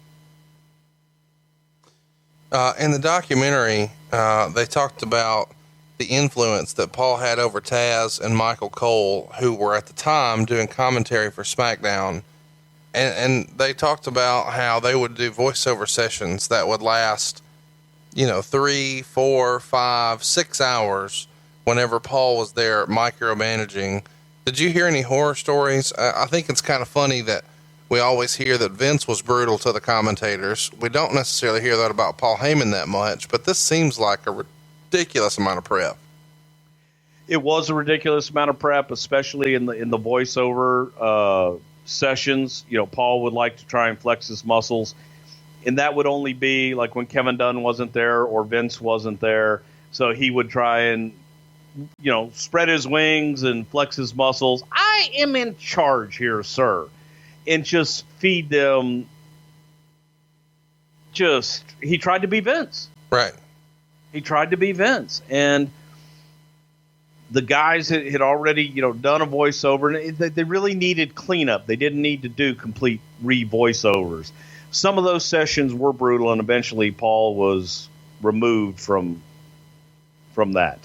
In the documentary, they talked about the influence that Paul had over Taz and Michael Cole, who were at the time doing commentary for Smackdown. And they talked about how they would do voiceover sessions that would last, 3, 4, 5, 6 hours whenever Paul was there micromanaging. Did you hear any horror stories? I think it's kind of funny that we always hear that Vince was brutal to the commentators. We don't necessarily hear that about Paul Heyman that much, but this seems like a ridiculous amount of prep. It was a ridiculous amount of prep, especially in the voiceover sessions. Paul would like to try and flex his muscles, and that would only be like when Kevin Dunn wasn't there or Vince wasn't there. So he would try and, spread his wings and flex his muscles. I am in charge here, sir. And just feed them. He tried to be Vince. Right. He tried to be Vince. And the guys had already, done a voiceover, and they really needed cleanup. They didn't need to do complete re-voiceovers. Some of those sessions were brutal, and eventually Paul was removed from that.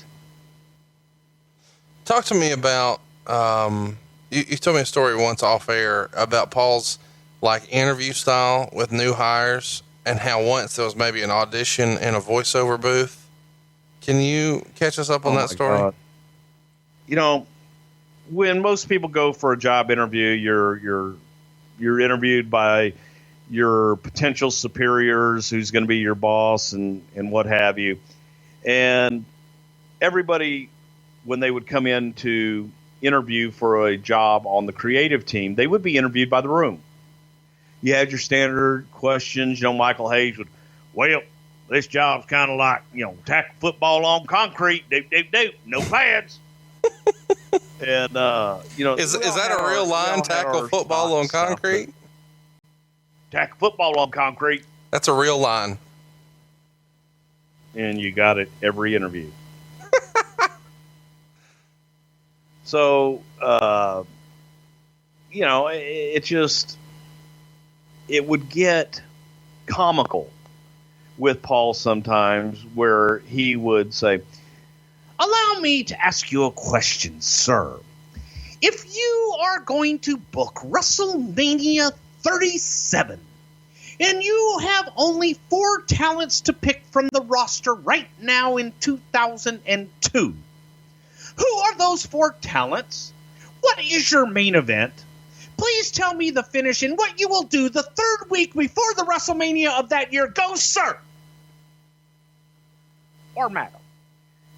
Talk to me about, you told me a story once off air about Paul's interview style with new hires, and how once there was maybe an audition in a voiceover booth. Can you catch us up on that story? God. When most people go for a job interview, you're interviewed by your potential superiors, who's going to be your boss and what have you. And everybody, when they would come in to interview for a job on the creative team, they would be interviewed by the room. You had your standard questions. Michael Hayes would, well, This job's kind of like, tackle football on concrete. Doop, doop, doop. No pads. And, Is that a real line, tackle football on concrete? Tackle football on concrete. That's a real line. And you got it every interview. So, it would get comical with Paul sometimes, where he would say, "Allow me to ask you a question, sir. If you are going to book WrestleMania 37, and you have only 4 talents to pick from the roster right now in 2002, who are those 4 talents? What is your main event? Please tell me the finish and what you will do the 3rd week before the WrestleMania of that year. Go, sir!" Or madam.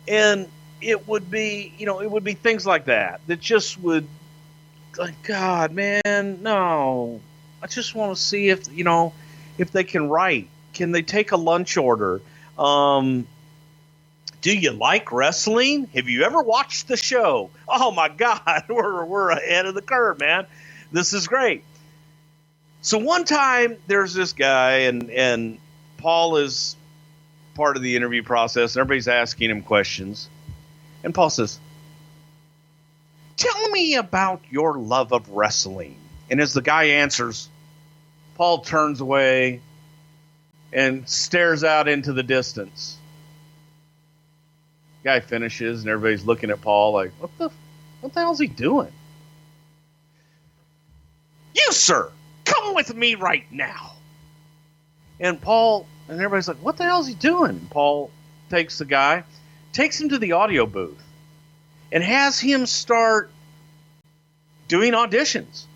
And it would be, things like that just would, like, God, man, no. I just want to see if they can write. Can they take a lunch order? Do you like wrestling? Have you ever watched the show? Oh my God, we're ahead of the curve, man. This is great. So one time there's this guy and Paul is part of the interview process. Everybody's asking him questions. And Paul says, "Tell me about your love of wrestling." And as the guy answers, Paul turns away and stares out into the distance. Guy finishes, and everybody's looking at Paul like, what the hell's he doing? "You, sir, come with me right now." And Paul, and everybody's like, what the hell's he doing? And Paul takes the guy, takes him to the audio booth, and has him start doing auditions.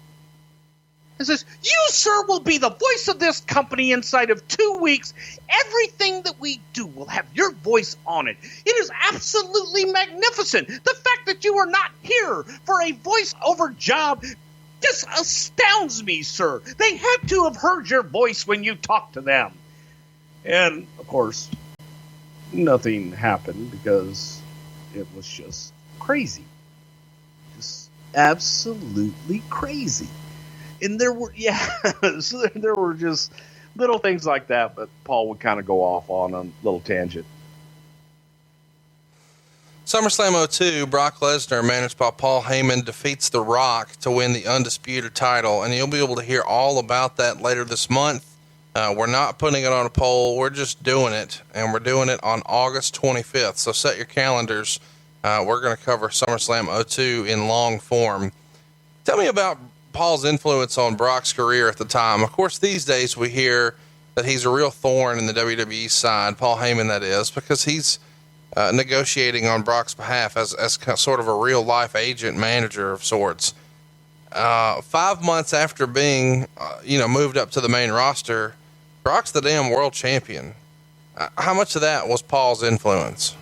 And says, "You, sir, will be the voice of this company inside of 2 weeks. Everything that we do will have your voice on it. It is absolutely magnificent. The fact that you are not here for a voiceover job just astounds me, sir. They had to have heard your voice when you talked to them." And, of course, nothing happened because it was just crazy. Just absolutely crazy. And there were just little things like that, but Paul would kind of go off on a little tangent. SummerSlam 02, Brock Lesnar, managed by Paul Heyman, defeats The Rock to win the Undisputed title, and you'll be able to hear all about that later this month. We're not putting it on a poll. We're just doing it, and we're doing it on August 25th, so set your calendars. We're going to cover SummerSlam 02 in long form. Tell me about Paul's influence on Brock's career at the time. Of course, these days we hear that he's a real thorn in the WWE side, Paul Heyman that is, because he's negotiating on Brock's behalf as sort of a real life agent manager of sorts. 5 months after being, moved up to the main roster, Brock's the damn world champion. How much of that was Paul's influence?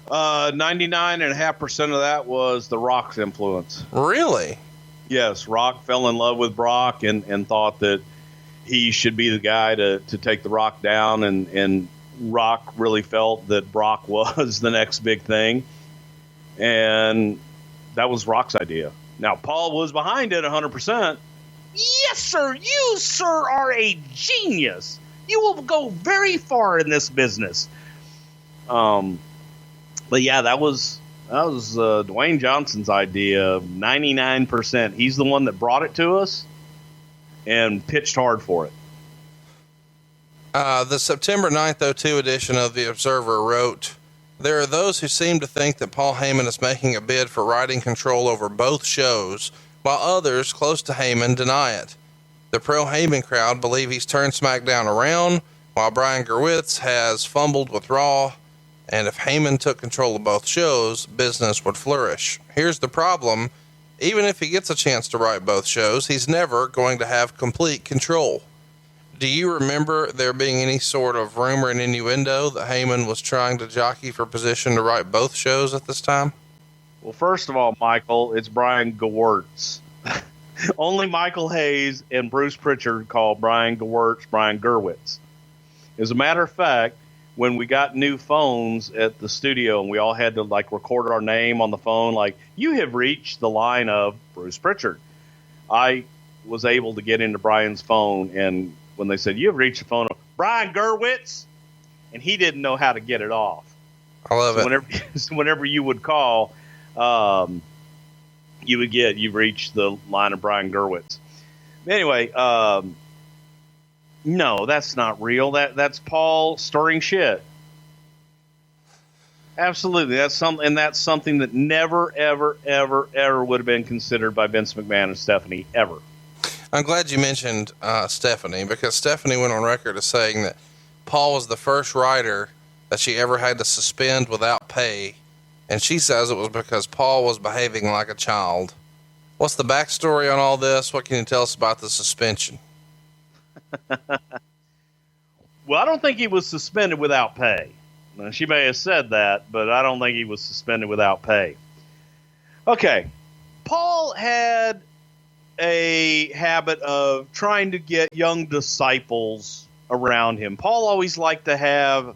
99.5% of that was the Rock's influence. Really? Yes. Rock fell in love with Brock and thought that he should be the guy to take the Rock down. And Rock really felt that Brock was the next big thing. And that was Rock's idea. Now, Paul was behind it 100%. Yes, sir. You, sir, are a genius. You will go very far in this business. But yeah, that was Dwayne Johnson's idea. 99%. He's the one that brought it to us and pitched hard for it. The September 9th, 02 edition of The Observer wrote, "There are those who seem to think that Paul Heyman is making a bid for writing control over both shows, while others close to Heyman deny it. The pro-Heyman crowd believe he's turned SmackDown around, while Brian Gewirtz has fumbled with Raw, and if Heyman took control of both shows, business would flourish. Here's the problem. Even if he gets a chance to write both shows, he's never going to have complete control." Do you remember there being any sort of rumor and innuendo that Heyman was trying to jockey for position to write both shows at this time? Well, first of all, Michael, it's Brian Gewirtz. Only Michael Hayes and Bruce Prichard call Brian Gewirtz Brian Gerwitz. As a matter of fact, when we got new phones at the studio and we all had to like record our name on the phone, like, you have reached the line of Bruce Prichard, I was able to get into Brian's phone, and when they said, you have reached the phone of Brian Gerwitz, and he didn't know how to get it off. I love it. Whenever you would call, you would get, you've reached the line of Brian Gerwitz. Anyway, no, that's not real. That's Paul stirring shit. Absolutely. That's something that never, ever, ever, ever would have been considered by Vince McMahon and Stephanie, ever. I'm glad you mentioned Stephanie, because Stephanie went on record as saying that Paul was the first writer that she ever had to suspend without pay, and she says it was because Paul was behaving like a child. What's the backstory on all this? What can you tell us about the suspension? Well, I don't think he was suspended without pay. Now, she may have said that, but I don't think he was suspended without pay. Okay. Paul had a habit of trying to get young disciples around him. Paul always liked to have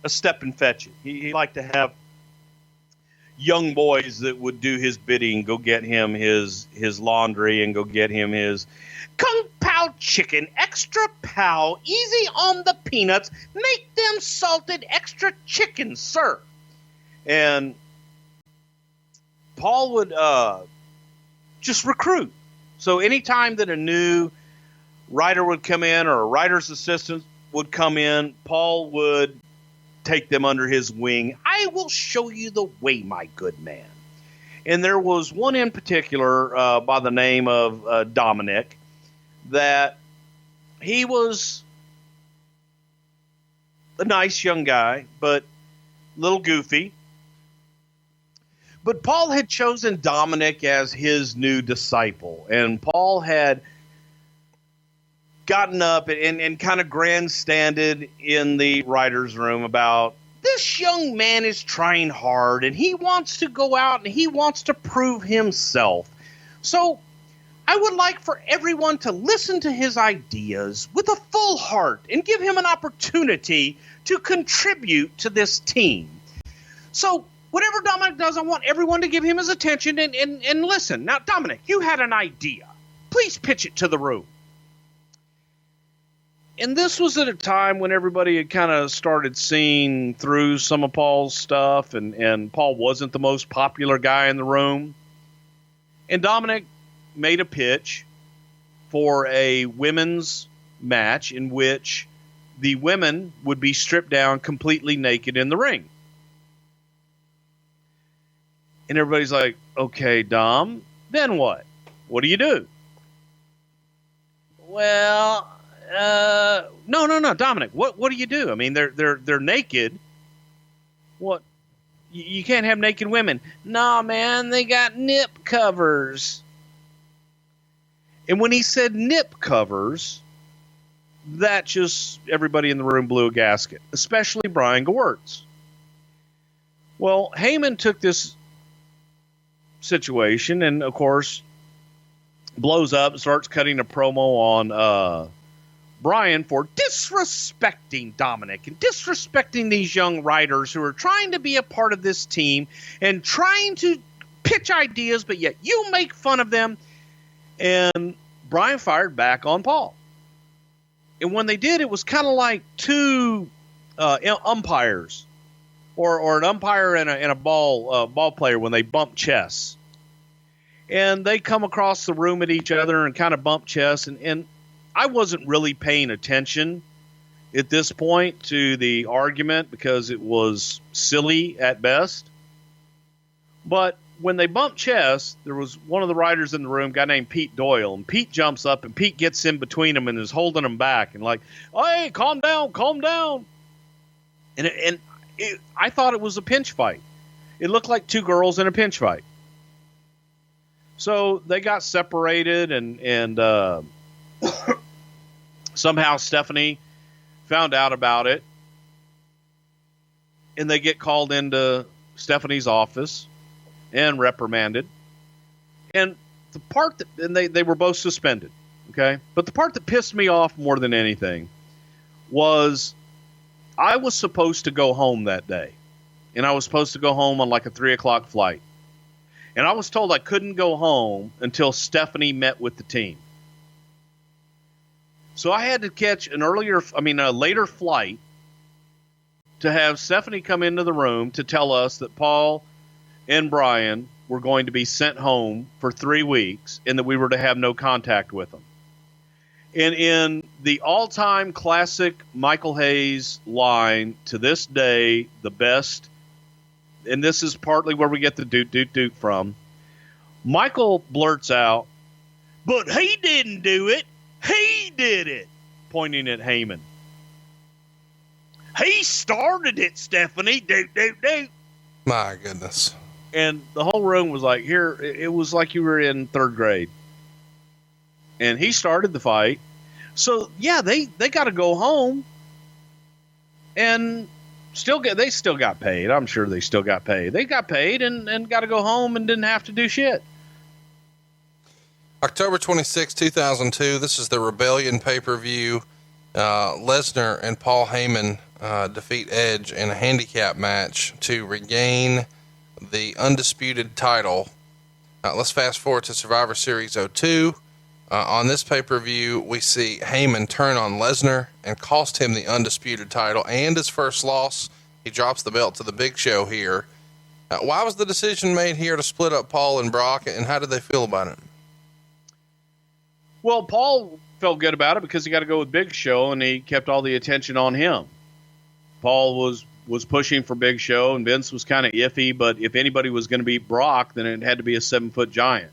a step and fetch it. He liked to have young boys that would do his bidding, go get him his laundry and go get him his Kung Pao chicken, extra pow, easy on the peanuts, make them salted extra chicken, sir. And Paul would just recruit. So anytime that a new writer would come in or a writer's assistant would come in, Paul would take them under his wing. I will show you the way, my good man. And there was one in particular by the name of Dominic, that he was a nice young guy, but a little goofy. But Paul had chosen Dominic as his new disciple, and Paul had gotten up and kind of grandstanded in the writer's room about, this young man is trying hard, and he wants to go out and he wants to prove himself. So I would like for everyone to listen to his ideas with a full heart and give him an opportunity to contribute to this team. So whatever Dominic does, I want everyone to give him his attention and listen. Now, Dominic, you had an idea. Please pitch it to the room. And this was at a time when everybody had kind of started seeing through some of Paul's stuff, and Paul wasn't the most popular guy in the room. And Dominic made a pitch for a women's match in which the women would be stripped down completely naked in the ring. And everybody's like, okay, Dom, then what? What do you do? Well, no, Dominic, what do you do? I mean, they're naked. What? You can't have naked women. Nah, man, they got nip covers. And when he said nip covers, that just, everybody in the room blew a gasket, especially Brian Gewirtz. Well, Heyman took this situation and, of course, blows up and starts cutting a promo on Brian for disrespecting Dominic and disrespecting these young writers who are trying to be a part of this team and trying to pitch ideas, but yet you make fun of them. And Brian fired back on Paul. And when they did, it was kind of like two umpires or an umpire and a ball player when they bump chests. And they come across the room at each other and kind of bump chests. And I wasn't really paying attention at this point to the argument because it was silly at best. But when they bumped chests, there was one of the writers in the room, a guy named Pete Doyle, and Pete jumps up and Pete gets in between them and is holding them back and like, hey, calm down. And I thought it was a pinch fight. It looked like two girls in a pinch fight. So they got separated and somehow Stephanie found out about it, and they get called into Stephanie's office and reprimanded. And the part that, and they were both suspended. Okay. But the part that pissed me off more than anything was I was supposed to go home that day. And I was supposed to go home on like a 3:00 flight. And I was told I couldn't go home until Stephanie met with the team. So I had to catch a later flight to have Stephanie come into the room to tell us that Paul and Brian were going to be sent home for 3 weeks and that we were to have no contact with them. And in the all-time classic Michael Hayes line, to this day, the best, and this is partly where we get the doot from, Michael blurts out, "But he didn't do it. He did it," pointing at Heyman. "He started it, Stephanie. Doot. My goodness. And the whole room was like, it was like you were in 3rd grade. And he started the fight. So, yeah, they got to go home and they still got paid. I'm sure they still got paid. They got paid and got to go home and didn't have to do shit. October 26, 2002. This is the Rebellion pay-per-view. Lesnar and Paul Heyman defeat Edge in a handicap match to regain the undisputed title. Let's fast forward to Survivor Series 02. On this pay-per-view, we see Heyman turn on Lesnar and cost him the undisputed title and his first loss. He drops the belt to the Big Show here. Why was the decision made here to split up Paul and Brock, and how did they feel about it? Well, Paul felt good about it because he got to go with Big Show, and he kept all the attention on him. Paul was pushing for Big Show, and Vince was kind of iffy, but if anybody was going to beat Brock, then it had to be a 7-foot giant.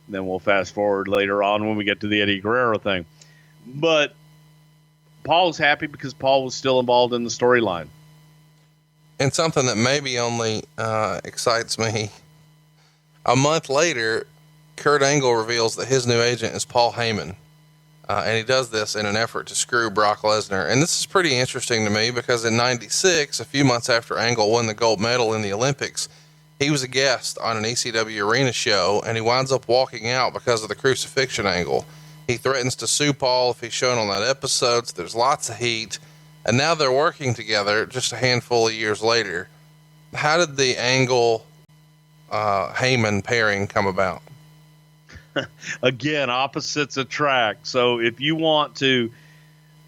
Then we'll fast forward later on when we get to the Eddie Guerrero thing. But Paul was happy because Paul was still involved in the storyline. And something that maybe only excites me. A month later, Kurt Angle reveals that his new agent is Paul Heyman. And he does this in an effort to screw Brock Lesnar. And this is pretty interesting to me because in '96, a few months after Angle won the gold medal in the Olympics, he was a guest on an ECW arena show, and he winds up walking out because of the crucifixion angle. He threatens to sue Paul if he's shown on that episode, so there's lots of heat. And now they're working together just a handful of years later. How did the Angle Heyman pairing come about? Again, opposites attract. So if you want to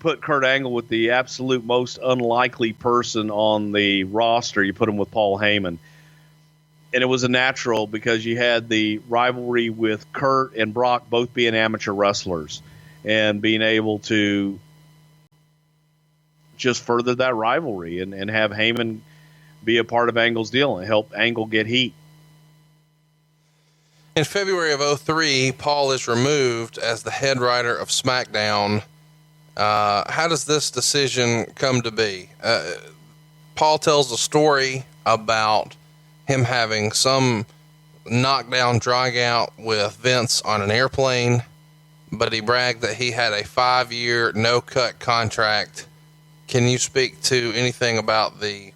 put Kurt Angle with the absolute most unlikely person on the roster, you put him with Paul Heyman. And it was a natural because you had the rivalry with Kurt and Brock both being amateur wrestlers and being able to just further that rivalry and have Heyman be a part of Angle's deal and help Angle get heat. In February of 2003, Paul is removed as the head writer of Smackdown. How does this decision come to be? Paul tells a story about him having some knockdown drag out with Vince on an airplane, but he bragged that he had a 5-year no-cut contract. Can you speak to anything about the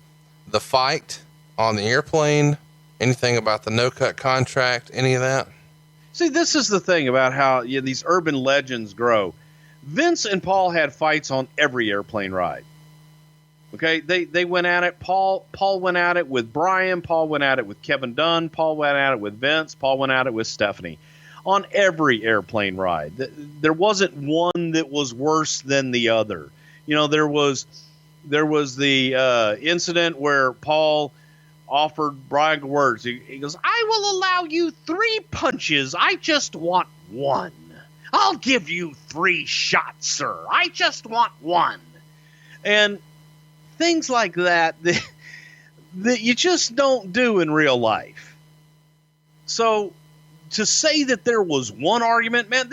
fight on the airplane? Anything about the no-cut contract? Any of that? See, this is the thing about how these urban legends grow. Vince and Paul had fights on every airplane ride. Okay, they went at it. Paul went at it with Brian. Paul went at it with Kevin Dunn. Paul went at it with Vince. Paul went at it with Stephanie. On every airplane ride, there wasn't one that was worse than the other. You know, there was the incident where Paul offered Brian words. He goes, "I will allow you 3 punches. I just want 1. I'll give you 3 shots, sir. I just want 1." And things like that you just don't do in real life. So to say that there was one argument, man,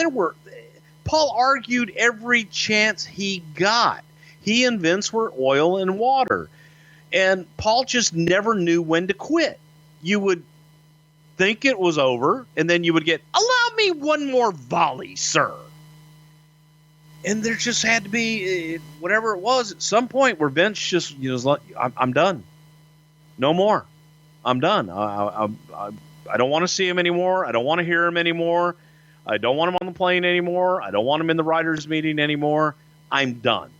Paul argued every chance he got. He and Vince were oil and water. And Paul just never knew when to quit. You would think it was over, and then you would get, "Allow me 1 more volley, sir." And there just had to be, whatever it was, at some point where Vince just was like, I'm done. No more. I'm done. I don't want to see him anymore. I don't want to hear him anymore. I don't want him on the plane anymore. I don't want him in the writers' meeting anymore. I'm done.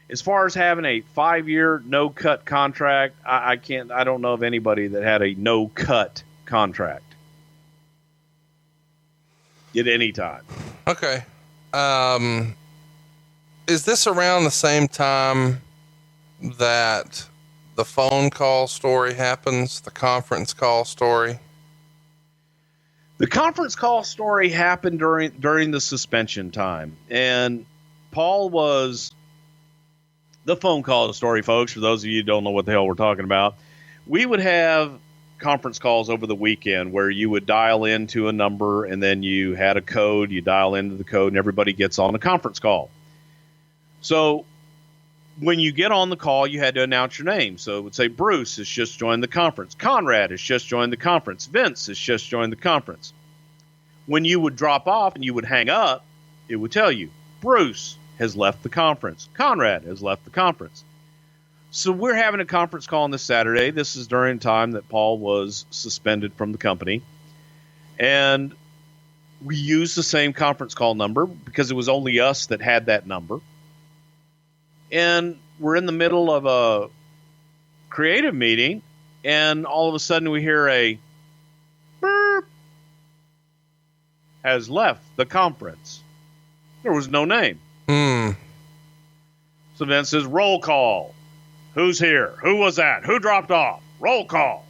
As far as having a 5-year no-cut contract, I don't know of anybody that had a no-cut contract at any time. Okay. Is this around the same time that the phone call story happens, the conference call story? The conference call story happened during the suspension time, and Paul was the phone call story, folks. For those of you who don't know what the hell we're talking about, we would have conference calls over the weekend where you would dial into a number and then you had a code, you dial into the code, and everybody gets on a conference call. So when you get on the call, you had to announce your name. So it would say, Bruce has just joined the conference. Conrad has just joined the conference. Vince has just joined the conference. When you would drop off and you would hang up, it would tell you, Bruce has left the conference. Conrad has left the conference. So we're having a conference call on this Saturday. This is during the time that Paul was suspended from the company. And we used the same conference call number because it was only us that had that number. And we're in the middle of a creative meeting, and all of a sudden we hear a burp. Has left the conference. There was no name. So then it says, roll call. Who's here? Who was that? Who dropped off? Roll call.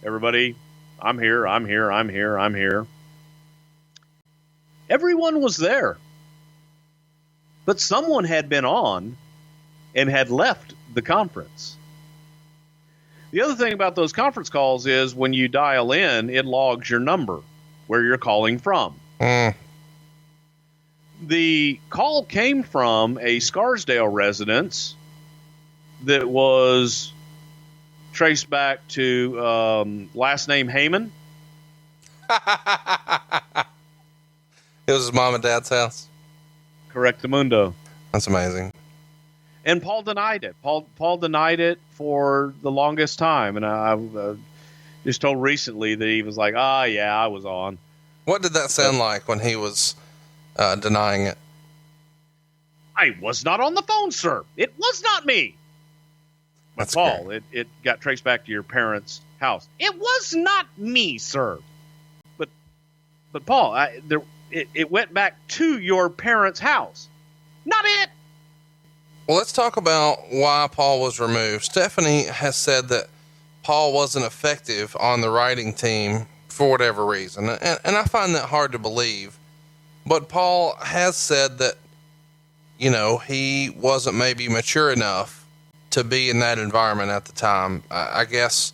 Everybody, I'm here, I'm here, I'm here, I'm here. Everyone was there. But someone had been on and had left the conference. The other thing about those conference calls is when you dial in, it logs your number, where you're calling from. The call came from a Scarsdale residence that was traced back to last name Heyman. It was his mom and dad's house. Correctamundo. That's amazing. And Paul denied it. Paul denied it for the longest time. And I just told recently that he was like, yeah, I was on. What did that sound like when he was denying it? I was not on the phone, sir. It was not me. But That's Paul, great. it got traced back to your parents' house. It was not me, sir. But Paul, it went back to your parents' house. Not it. Well, let's talk about why Paul was removed. Stephanie has said that Paul wasn't effective on the writing team for whatever reason. And I find that hard to believe. But Paul has said that, he wasn't maybe mature enough to be in that environment at the time. I guess,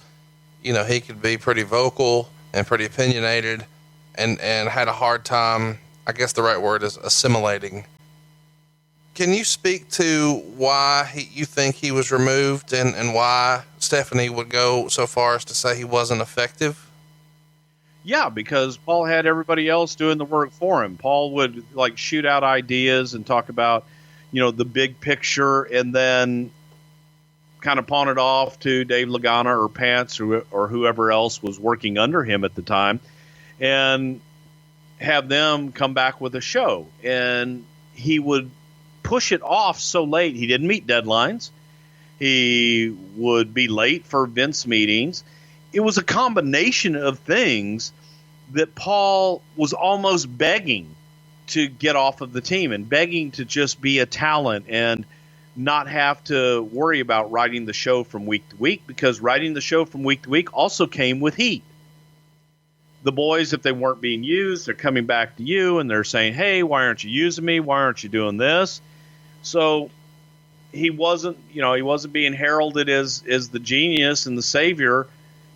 he could be pretty vocal and pretty opinionated and had a hard time, I guess the right word is assimilating. Can you speak to why you think he was removed and why Stephanie would go so far as to say he wasn't effective? Yeah, because Paul had everybody else doing the work for him. Paul would shoot out ideas and talk about, the big picture and then kind of pawn it off to Dave Lagana or Pants or whoever else was working under him at the time and have them come back with a show. And he would push it off so late. He didn't meet deadlines. He would be late for Vince meetings. It was a combination of things that Paul was almost begging to get off of the team and begging to just be a talent and not have to worry about writing the show from week to week, because writing the show from week to week also came with heat. The boys, if they weren't being used, they're coming back to you and they're saying, hey, why aren't you using me? Why aren't you doing this? So he wasn't being heralded as the genius and the savior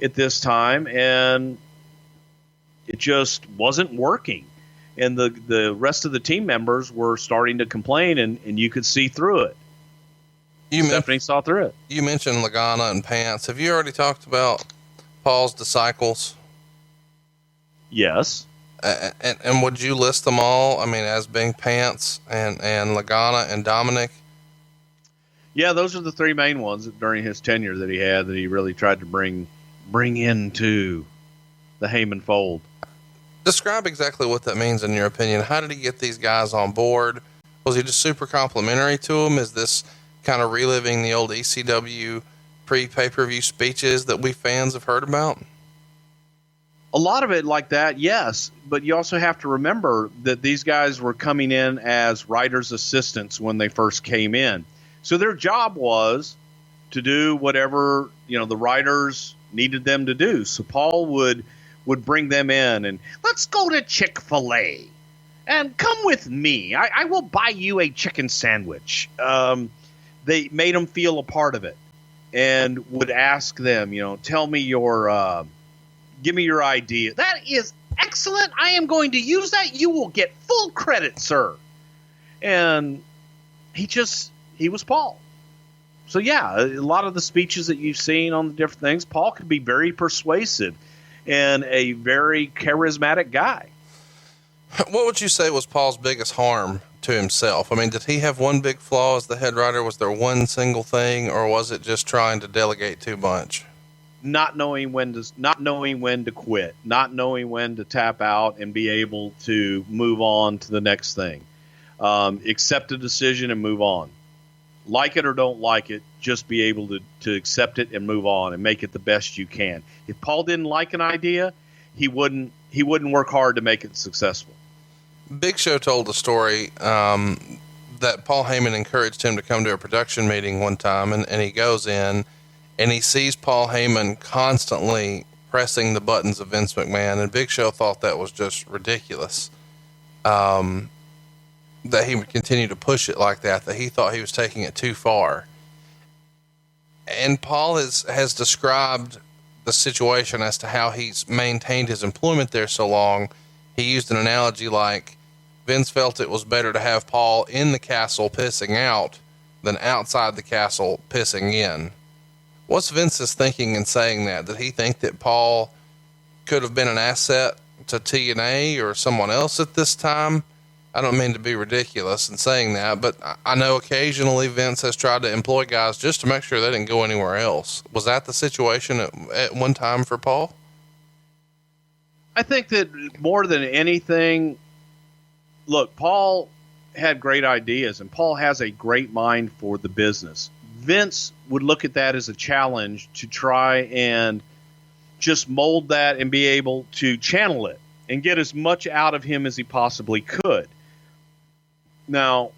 at this time, and it just wasn't working. And the rest of the team members were starting to complain, and you could see through it. Stephanie saw through it. You mentioned Lagana and Pants. Have you already talked about Paul's disciples? Yes. And would you list them all? I mean, as being Pants and Lagana and Dominic? Yeah, those are the three main ones during his tenure that he had that he really tried to bring into the Heyman fold. Describe exactly what that means in your opinion. How did he get these guys on board? Was he just super complimentary to him? Is this kind of reliving the old ECW pre-pay-per-view speeches that we fans have heard about? A lot of it like that, yes. But you also have to remember that these guys were coming in as writers' assistants when they first came in. So their job was to do whatever, the writers needed them to do. So Paul would bring them in and, let's go to Chick-fil-A. And come with me. I will buy you a chicken sandwich. They made them feel a part of it and would ask them, tell me give me your idea. That is excellent. I am going to use that. You will get full credit, sir. And he was Paul. So, yeah, a lot of the speeches that you've seen on the different things, Paul could be very persuasive and a very charismatic guy. What would you say was Paul's biggest harm to himself? I mean, did he have one big flaw as the head writer? Was there one single thing, or was it just trying to delegate too much? Not knowing when to quit, not knowing when to tap out and be able to move on to the next thing. Accept a decision and move on. Like it or don't like it, just be able to accept it and move on and make it the best you can. If Paul didn't like an idea, he wouldn't work hard to make it successful. Big Show told the story that Paul Heyman encouraged him to come to a production meeting one time, and he goes in and he sees Paul Heyman constantly pressing the buttons of Vince McMahon, and Big Show thought that was just ridiculous, that he would continue to push it like that he thought he was taking it too far. And Paul has described the situation as to how he's maintained his employment there so long. He used an analogy like Vince felt it was better to have Paul in the castle pissing out than outside the castle pissing in. What's Vince's thinking in saying that? Did he think that Paul could have been an asset to TNA or someone else at this time? I don't mean to be ridiculous in saying that, but I know occasionally Vince has tried to employ guys just to make sure they didn't go anywhere else. Was that the situation at one time for Paul? I think that more than anything, look, Paul had great ideas, and Paul has a great mind for the business. Vince would look at that as a challenge to try and just mold that and be able to channel it and get as much out of him as he possibly could. Now,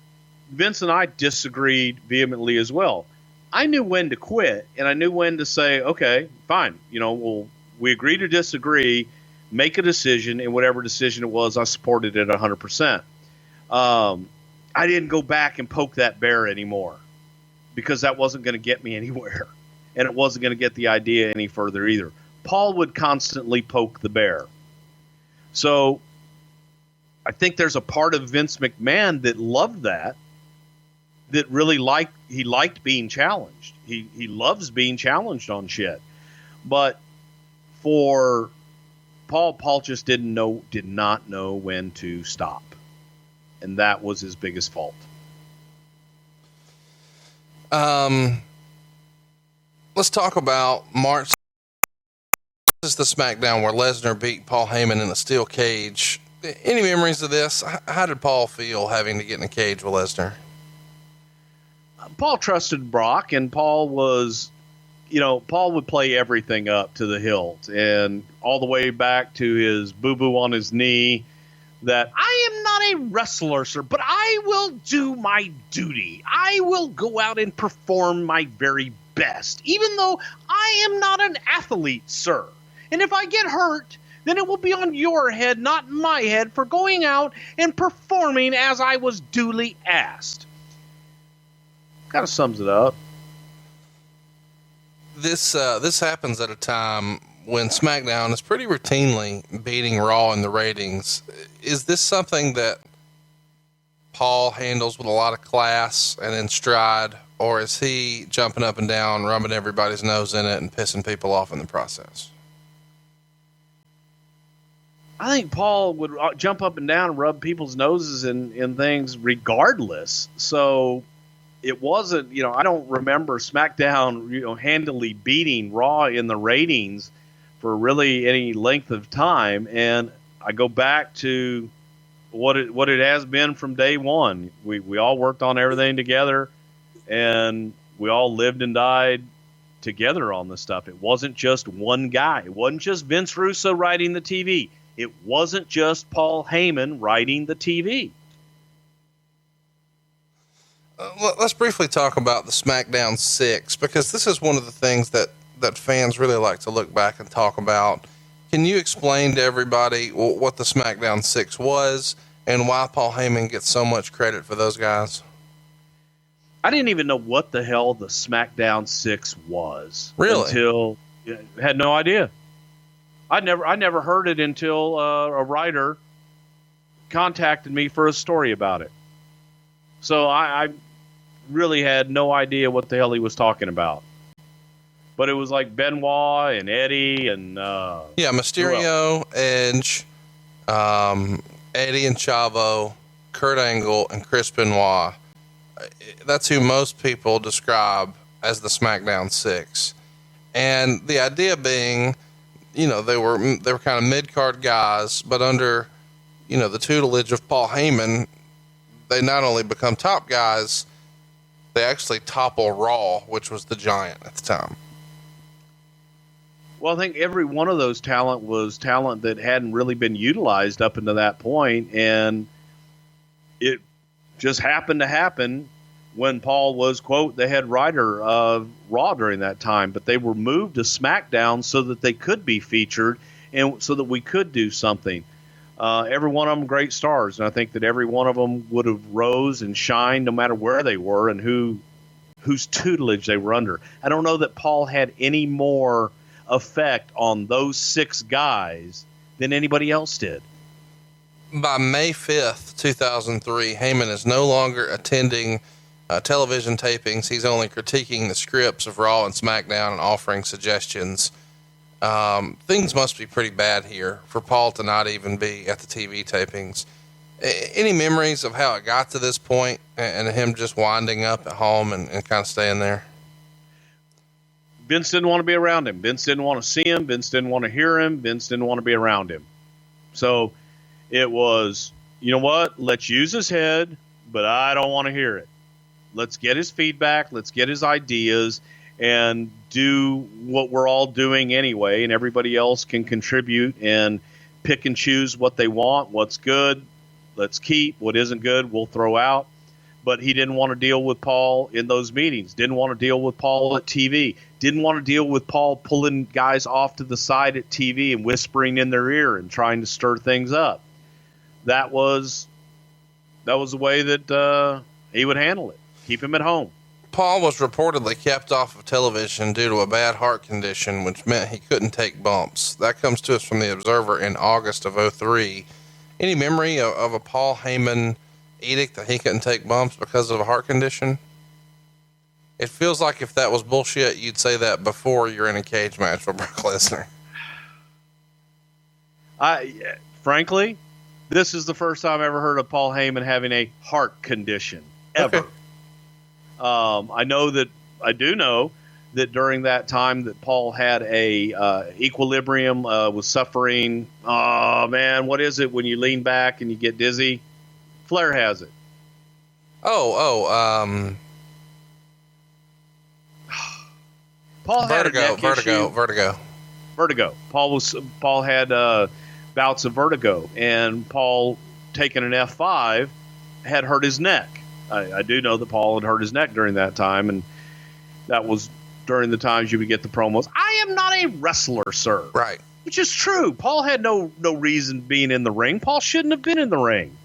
Vince and I disagreed vehemently as well. I knew when to quit, and I knew when to say, okay, fine. We agree to disagree, make a decision, and whatever decision it was, I supported it 100%. I didn't go back and poke that bear anymore because that wasn't going to get me anywhere, and it wasn't going to get the idea any further either. Paul would constantly poke the bear. So I think there's a part of Vince McMahon that loved that really liked being challenged. He loves being challenged on shit. But for Paul just did not know when to stop. And that was his biggest fault. Let's talk about March. This is the Smackdown where Lesnar beat Paul Heyman in a steel cage. Any memories of this? How did Paul feel having to get in a cage with Lesnar? Paul trusted Brock, and Paul would play everything up to the hilt, and all the way back to his boo-boo on his knee, that I am not a wrestler, sir, but I will do my duty. I will go out and perform my very best, even though I am not an athlete, sir. And if I get hurt, then it will be on your head, not my head, for going out and performing as I was duly asked. Kind of sums it up. This happens at a time when SmackDown is pretty routinely beating Raw in the ratings. Is this something that Paul handles with a lot of class and in stride, or is he jumping up and down, rubbing everybody's nose in it and pissing people off in the process? I think Paul would jump up and down and rub people's noses in things regardless. So it wasn't, I don't remember SmackDown, handily beating Raw in the ratings for really any length of time. And I go back to what it has been from day one. We all worked on everything together, and we all lived and died together on this stuff. It wasn't just one guy. It wasn't just Vince Russo writing the TV. It wasn't just Paul Heyman writing the TV. Let's briefly talk about the Smackdown 6, because this is one of the things that fans really like to look back and talk about. Can you explain to everybody what the Smackdown 6 was and why Paul Heyman gets so much credit for those guys? I didn't even know what the hell the Smackdown 6 was. Really? Until had no idea. I never heard it until a writer contacted me for a story about it. So I really had no idea what the hell he was talking about. But it was like Benoit and Eddie and Mysterio, Edge, Eddie and Chavo, Kurt Angle, and Chris Benoit. That's who most people describe as the Smackdown 6. And the idea being, they were kind of mid-card guys, but under, the tutelage of Paul Heyman, they not only become top guys, they actually topple Raw, which was the Giant at the time. Well, I think every one of those talent was talent that hadn't really been utilized up until that point, and it just happened to happen when Paul was, quote, the head writer of Raw during that time. But they were moved to SmackDown so that they could be featured and so that we could do something. Every one of them great stars, and I think that every one of them would have rose and shined no matter where they were and whose tutelage they were under. I don't know that Paul had any more effect on those 6 guys than anybody else did. By May 5th, 2003, Heyman is no longer attending television tapings. He's only critiquing the scripts of Raw and SmackDown and offering suggestions. Things must be pretty bad here for Paul to not even be at the TV tapings. Any memories of how it got to this point and him just winding up at home and kind of staying there? Vince didn't want to be around him. Vince didn't want to see him. Vince didn't want to hear him. Vince didn't want to be around him. So it was, you know what? Let's use his head, but I don't want to hear it. Let's get his feedback. Let's get his ideas and do what we're all doing anyway. And everybody else can contribute and pick and choose what they want, what's good. Let's keep what isn't good. We'll throw out. But he didn't want to deal with Paul in those meetings. Didn't want to deal with Paul at TV. Didn't want to deal with Paul pulling guys off to the side at TV and whispering in their ear and trying to stir things up. That was the way that he would handle it. Keep him at home. Paul was reportedly kept off of television due to a bad heart condition, which meant he couldn't take bumps. That comes to us from the Observer in August of 2003. Any memory of a Paul Heyman edict that he couldn't take bumps because of a heart condition? It feels like if that was bullshit, you'd say that before you're in a cage match with Brock Lesnar. Frankly, this is the first time I've ever heard of Paul Heyman having a heart condition ever. Okay. I do know that during that time that Paul had a equilibrium, was suffering. Oh man, what is it when you lean back and you get dizzy? Flair has it. Paul had vertigo. Paul had bouts of vertigo, and Paul, taking an F5, had hurt his neck. I do know that Paul had hurt his neck during that time, and that was during the times you would get the promos. I am not a wrestler, sir. Right. Which is true. Paul had no reason being in the ring. Paul shouldn't have been in the ring.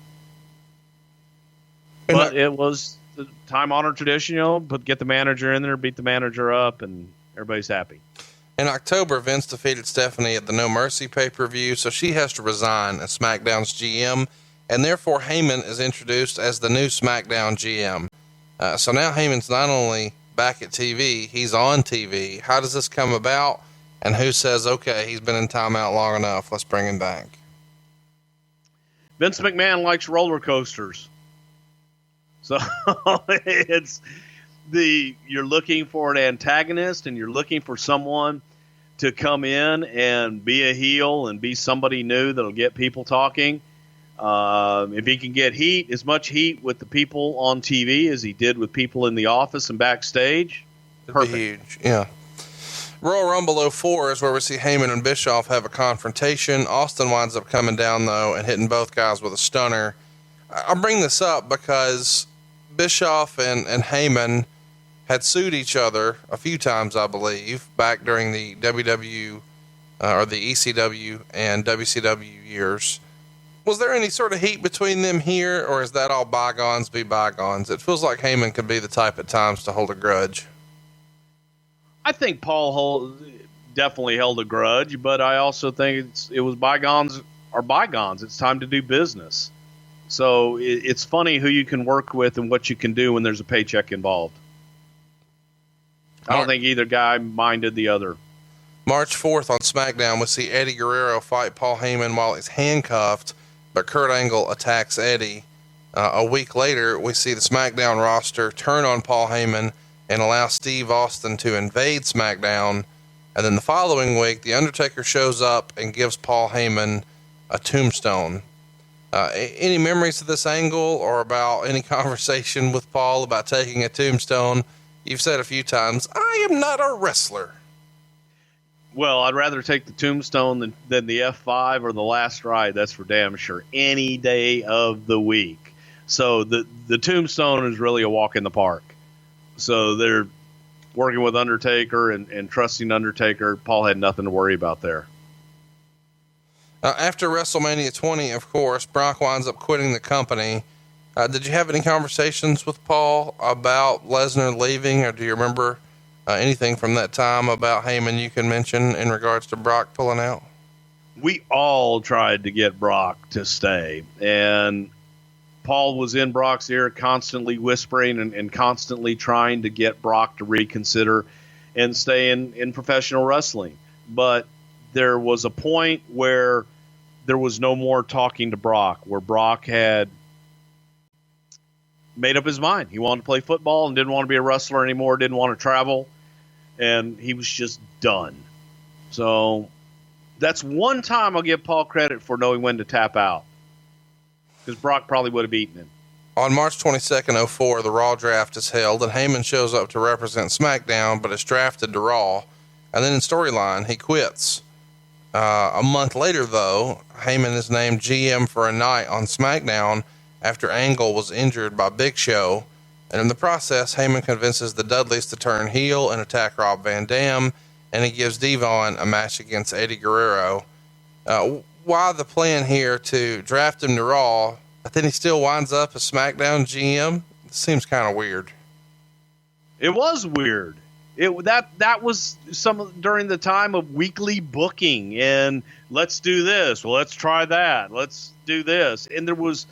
But it was the time-honored tradition, but get the manager in there, beat the manager up, and everybody's happy. In October, Vince defeated Stephanie at the No Mercy pay-per-view, so she has to resign as SmackDown's GM, and therefore Heyman is introduced as the new SmackDown GM. So now Heyman's not only back at TV, he's on TV. How does this come about? And who says, okay, he's been in timeout long enough, let's bring him back? Vince McMahon likes roller coasters. So you're looking for an antagonist, and you're looking for someone to come in and be a heel and be somebody new that'll get people talking. If he can get as much heat with the people on TV as he did with people in the office and backstage, perfect. Huge. Yeah. Royal Rumble 04 is where we see Heyman and Bischoff have a confrontation. Austin winds up coming down, though, and hitting both guys with a stunner. I bring this up because Bischoff and Heyman had sued each other a few times, I believe, back during the WW or the ECW and WCW years. Was there any sort of heat between them here, or is that all bygones be bygones? It feels like Heyman could be the type at times to hold a grudge. I think Paul definitely held a grudge, but I also think it was bygones are bygones. It's time to do business. So it's funny who you can work with and what you can do when there's a paycheck involved. I don't think either guy minded the other. March 4th on SmackDown, we see Eddie Guerrero fight Paul Heyman while he's handcuffed, but Kurt Angle attacks Eddie. A week later, we see the SmackDown roster turn on Paul Heyman and allow Steve Austin to invade SmackDown. And then the following week, The Undertaker shows up and gives Paul Heyman a tombstone. Any memories of this angle or about any conversation with Paul about taking a tombstone? You've said a few times, I am not a wrestler. Well, I'd rather take the tombstone than the F5 or the last ride. That's for damn sure. Any day of the week. So the tombstone is really a walk in the park. So they're working with Undertaker and trusting Undertaker. Paul had nothing to worry about there. After WrestleMania 20, of course, Brock winds up quitting the company. Did you have any conversations with Paul about Lesnar leaving, or do you remember anything from that time about Heyman you can mention in regards to Brock pulling out? We all tried to get Brock to stay, and Paul was in Brock's ear constantly whispering and constantly trying to get Brock to reconsider and stay in professional wrestling. But there was a point where there was no more talking to Brock, where Brock had made up his mind. He wanted to play football and didn't want to be a wrestler anymore, didn't want to travel, and he was just done. So that's one time I'll give Paul credit for knowing when to tap out, because Brock probably would have beaten him. On March 22nd, 04, the Raw draft is held, and Heyman shows up to represent SmackDown, but is drafted to Raw. And then in storyline, he quits. A month later, though, Heyman is named GM for a night on SmackDown after Angle was injured by Big Show. And in the process, Heyman convinces the Dudleys to turn heel and attack Rob Van Dam, and he gives Devon a match against Eddie Guerrero. Why the plan here to draft him to Raw, but then he still winds up as SmackDown GM? It seems kind of weird. It was weird. That was during the time of weekly booking and let's do this. Well, let's try that. Let's do this. And there was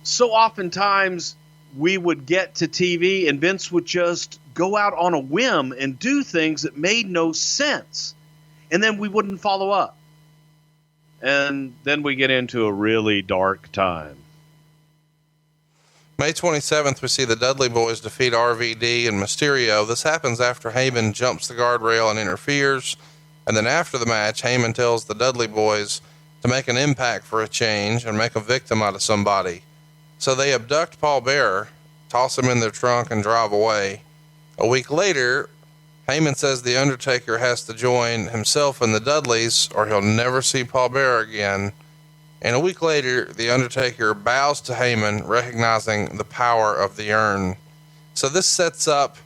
so oftentimes we would get to TV and Vince would just go out on a whim and do things that made no sense. And then we wouldn't follow up. And then we get into a really dark time. May 27th, we see the Dudley Boys defeat RVD and Mysterio. This happens after Heyman jumps the guardrail and interferes. And then after the match, Heyman tells the Dudley Boys to make an impact for a change and make a victim out of somebody. So they abduct Paul Bearer, toss him in their trunk, and drive away. A week later, Heyman says the Undertaker has to join himself and the Dudleys or he'll never see Paul Bearer again. And a week later, the Undertaker bows to Heyman, recognizing the power of the urn. So this sets up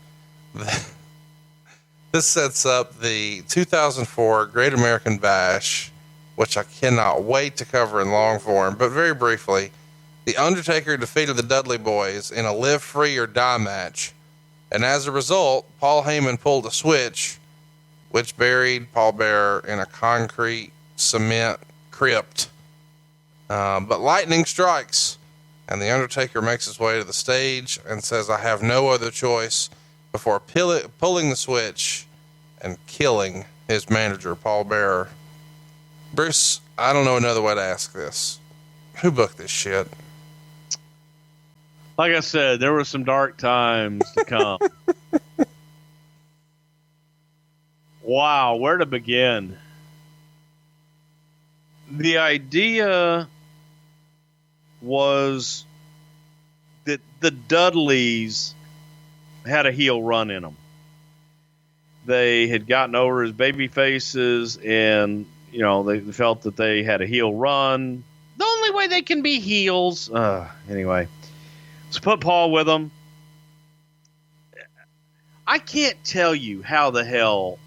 the 2004 Great American Bash, which I cannot wait to cover in long form. But very briefly, the Undertaker defeated the Dudley Boys in a live free or die match. And as a result, Paul Heyman pulled a switch, which buried Paul Bearer in a concrete cement crypt. But lightning strikes, and the Undertaker makes his way to the stage and says, I have no other choice, before pulling the switch and killing his manager, Paul Bearer. Bruce, I don't know another way to ask this. Who booked this shit? Like I said, there were some dark times to come. Wow, where to begin? The idea was that the Dudleys had a heel run in them. They had gotten over as baby faces, and they felt that they had a heel run. The only way they can be heels. Anyway, let's put Paul with them. I can't tell you how the hell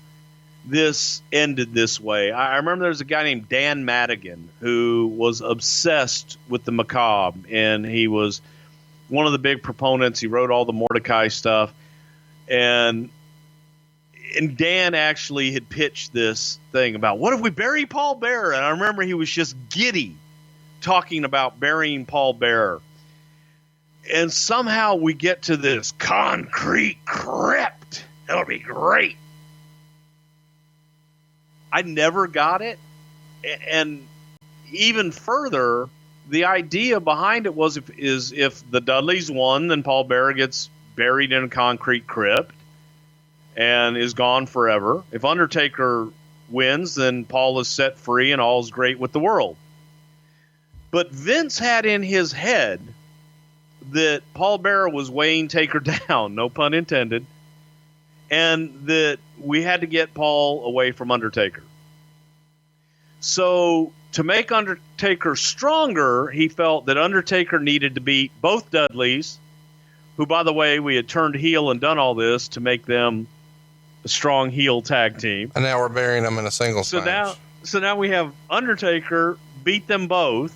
this ended this way. I remember there was a guy named Dan Madigan who was obsessed with the macabre, and he was one of the big proponents. He wrote all the Mordecai stuff, and Dan actually had pitched this thing about, what if we bury Paul Bearer? And I remember he was just giddy talking about burying Paul Bearer. And somehow we get to this concrete crypt. It'll be great. I never got it. And even further, the idea behind it was if the Dudleys won, then Paul Bearer gets buried in a concrete crypt and is gone forever. If Undertaker wins, then Paul is set free and all's great with the world. But Vince had in his head that Paul Bearer was weighing Taker down, no pun intended, and that we had to get Paul away from Undertaker. So to make Undertaker stronger, he felt that Undertaker needed to beat both Dudleys, who, by the way, we had turned heel and done all this to make them a strong heel tag team. And now we're burying them in a singles match. So now we have Undertaker beat them both,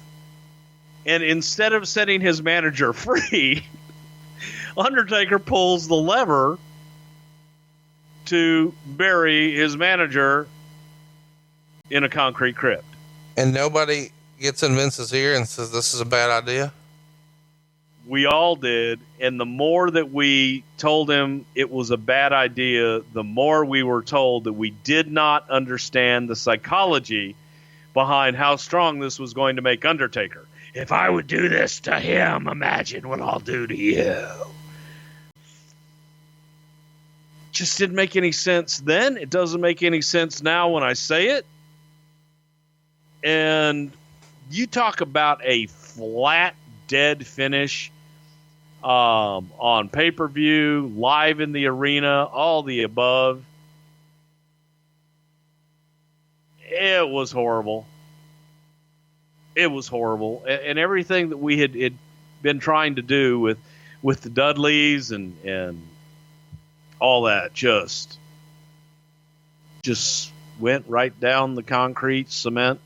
and instead of setting his manager free, Undertaker pulls the lever to bury his manager in a concrete crypt. And nobody gets in Vince's ear and says this is a bad idea? We all did, and the more that we told him it was a bad idea, the more we were told that we did not understand the psychology behind how strong this was going to make Undertaker. If I would do this to him, imagine what I'll do to you. Just didn't make any sense then. It doesn't make any sense now when I say it. And you talk about a flat, dead finish on pay-per-view, live in the arena, all the above. It was horrible. It was horrible. And everything that we had been trying to do with the Dudleys and all that just went right down the concrete cement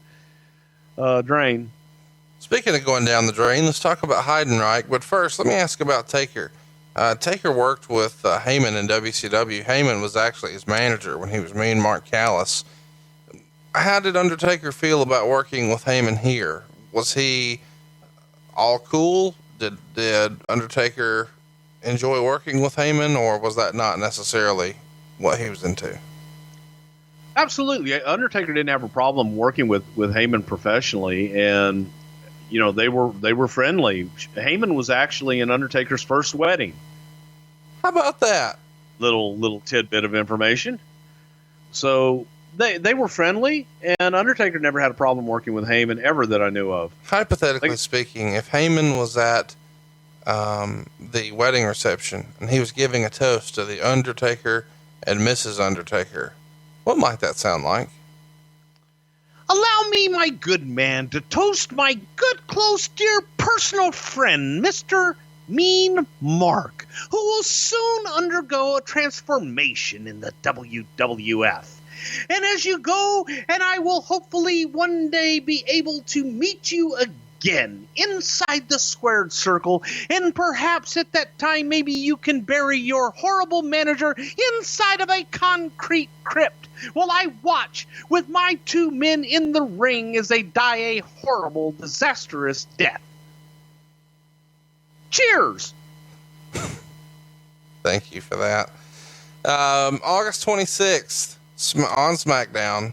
drain. Speaking of going down the drain, let's talk about Heidenreich. But first, let me ask about Taker. Taker worked with Heyman in WCW. Heyman was actually his manager when he was me and Mark Callis. How did Undertaker feel about working with Heyman here? Was he all cool? Did Undertaker enjoy working with Heyman, or was that not necessarily what he was into? Absolutely. Undertaker didn't have a problem working with Heyman professionally, and they were friendly. Heyman was actually in Undertaker's first wedding. How about that? Little tidbit of information. So they were friendly, and Undertaker never had a problem working with Heyman ever that I knew of. Hypothetically speaking, if Heyman was at the wedding reception and he was giving a toast to the Undertaker and Mrs. Undertaker, what might that sound like? Allow me, my good man, to toast my good, close, dear personal friend, Mr. Mean Mark, who will soon undergo a transformation in the WWF. And as you go, and I will hopefully one day be able to meet you again inside the squared circle, and perhaps at that time maybe you can bury your horrible manager inside of a concrete crypt while I watch with my two men in the ring as they die a horrible, disastrous death. Cheers! Thank you for that. August 26th on SmackDown,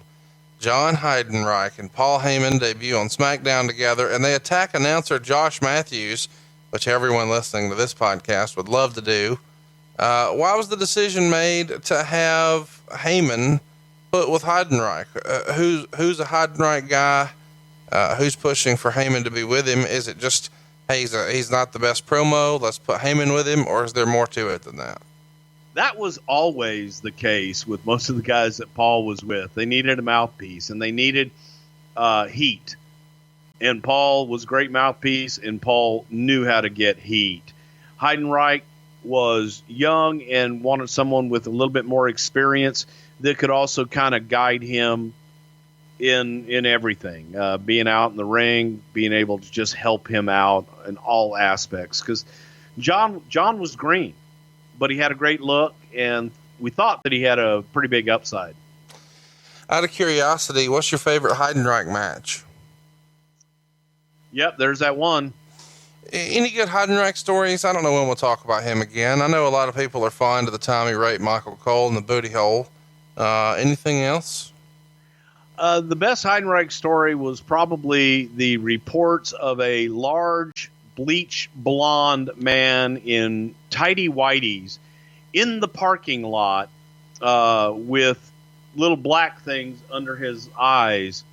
John Heidenreich and Paul Heyman debut on SmackDown together, and they attack announcer Josh Matthews, which everyone listening to this podcast would love to do. Why was the decision made to have Heyman put with Heidenreich? Who's a Heidenreich guy? Who's pushing for Heyman to be with him? Is it just hey, he's not the best promo, let's put Heyman with him, or is there more to it than that? That was always the case with most of the guys that Paul was with. They needed a mouthpiece, and they needed heat. And Paul was a great mouthpiece, and Paul knew how to get heat. Heidenreich was young and wanted someone with a little bit more experience that could also kind of guide him in everything, being out in the ring, being able to just help him out in all aspects. Because John was green, but he had a great look, and we thought that he had a pretty big upside. Out of curiosity, what's your favorite Heidenreich match? Yep, there's that one. Any good Heidenreich stories? I don't know when we'll talk about him again. I know a lot of people are fond of the time he raped Michael Cole in the booty hole. Anything else? The best Heidenreich story was probably the reports of a large, bleach blonde man in tidy whities in the parking lot with little black things under his eyes,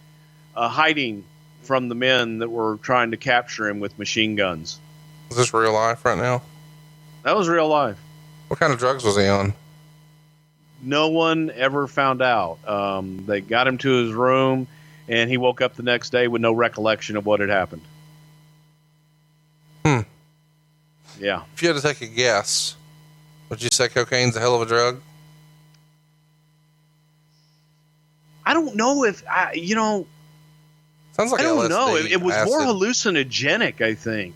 hiding from the men that were trying to capture him with machine guns. Is this real life right now? That was real life. What kind of drugs was he on? No one ever found out. They got him to his room, and he woke up the next day with no recollection of what had happened. Yeah. If you had to take a guess, would you say cocaine's a hell of a drug? I don't know if Sounds like I don't LSD know. It was acid. more hallucinogenic, I think.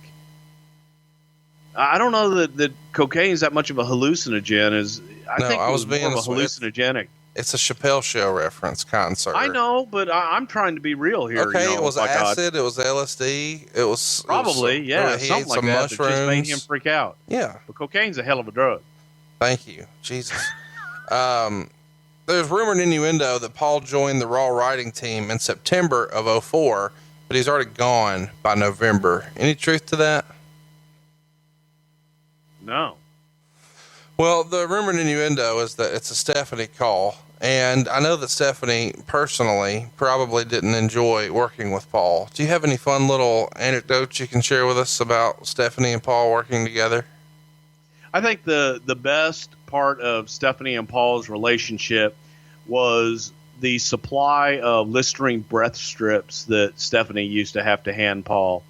I don't know that cocaine is that much of a hallucinogen. I think it was more of a hallucinogenic. It's a Chappelle Show reference, concert. I know, but I'm trying to be real here. Okay, it was acid. It was LSD. It was probably he ate something like some that mushrooms. that just made him freak out. Yeah, but cocaine's a hell of a drug. Thank you, Jesus. There's rumored innuendo that Paul joined the Raw writing team in September of 2004, but he's already gone by November. Any truth to that? No. Well, the rumored innuendo is that it's a Stephanie call, and I know that Stephanie personally probably didn't enjoy working with Paul. Do you have any fun little anecdotes you can share with us about Stephanie and Paul working together? I think the best part of Stephanie and Paul's relationship was the supply of Listerine breath strips that Stephanie used to have to hand Paul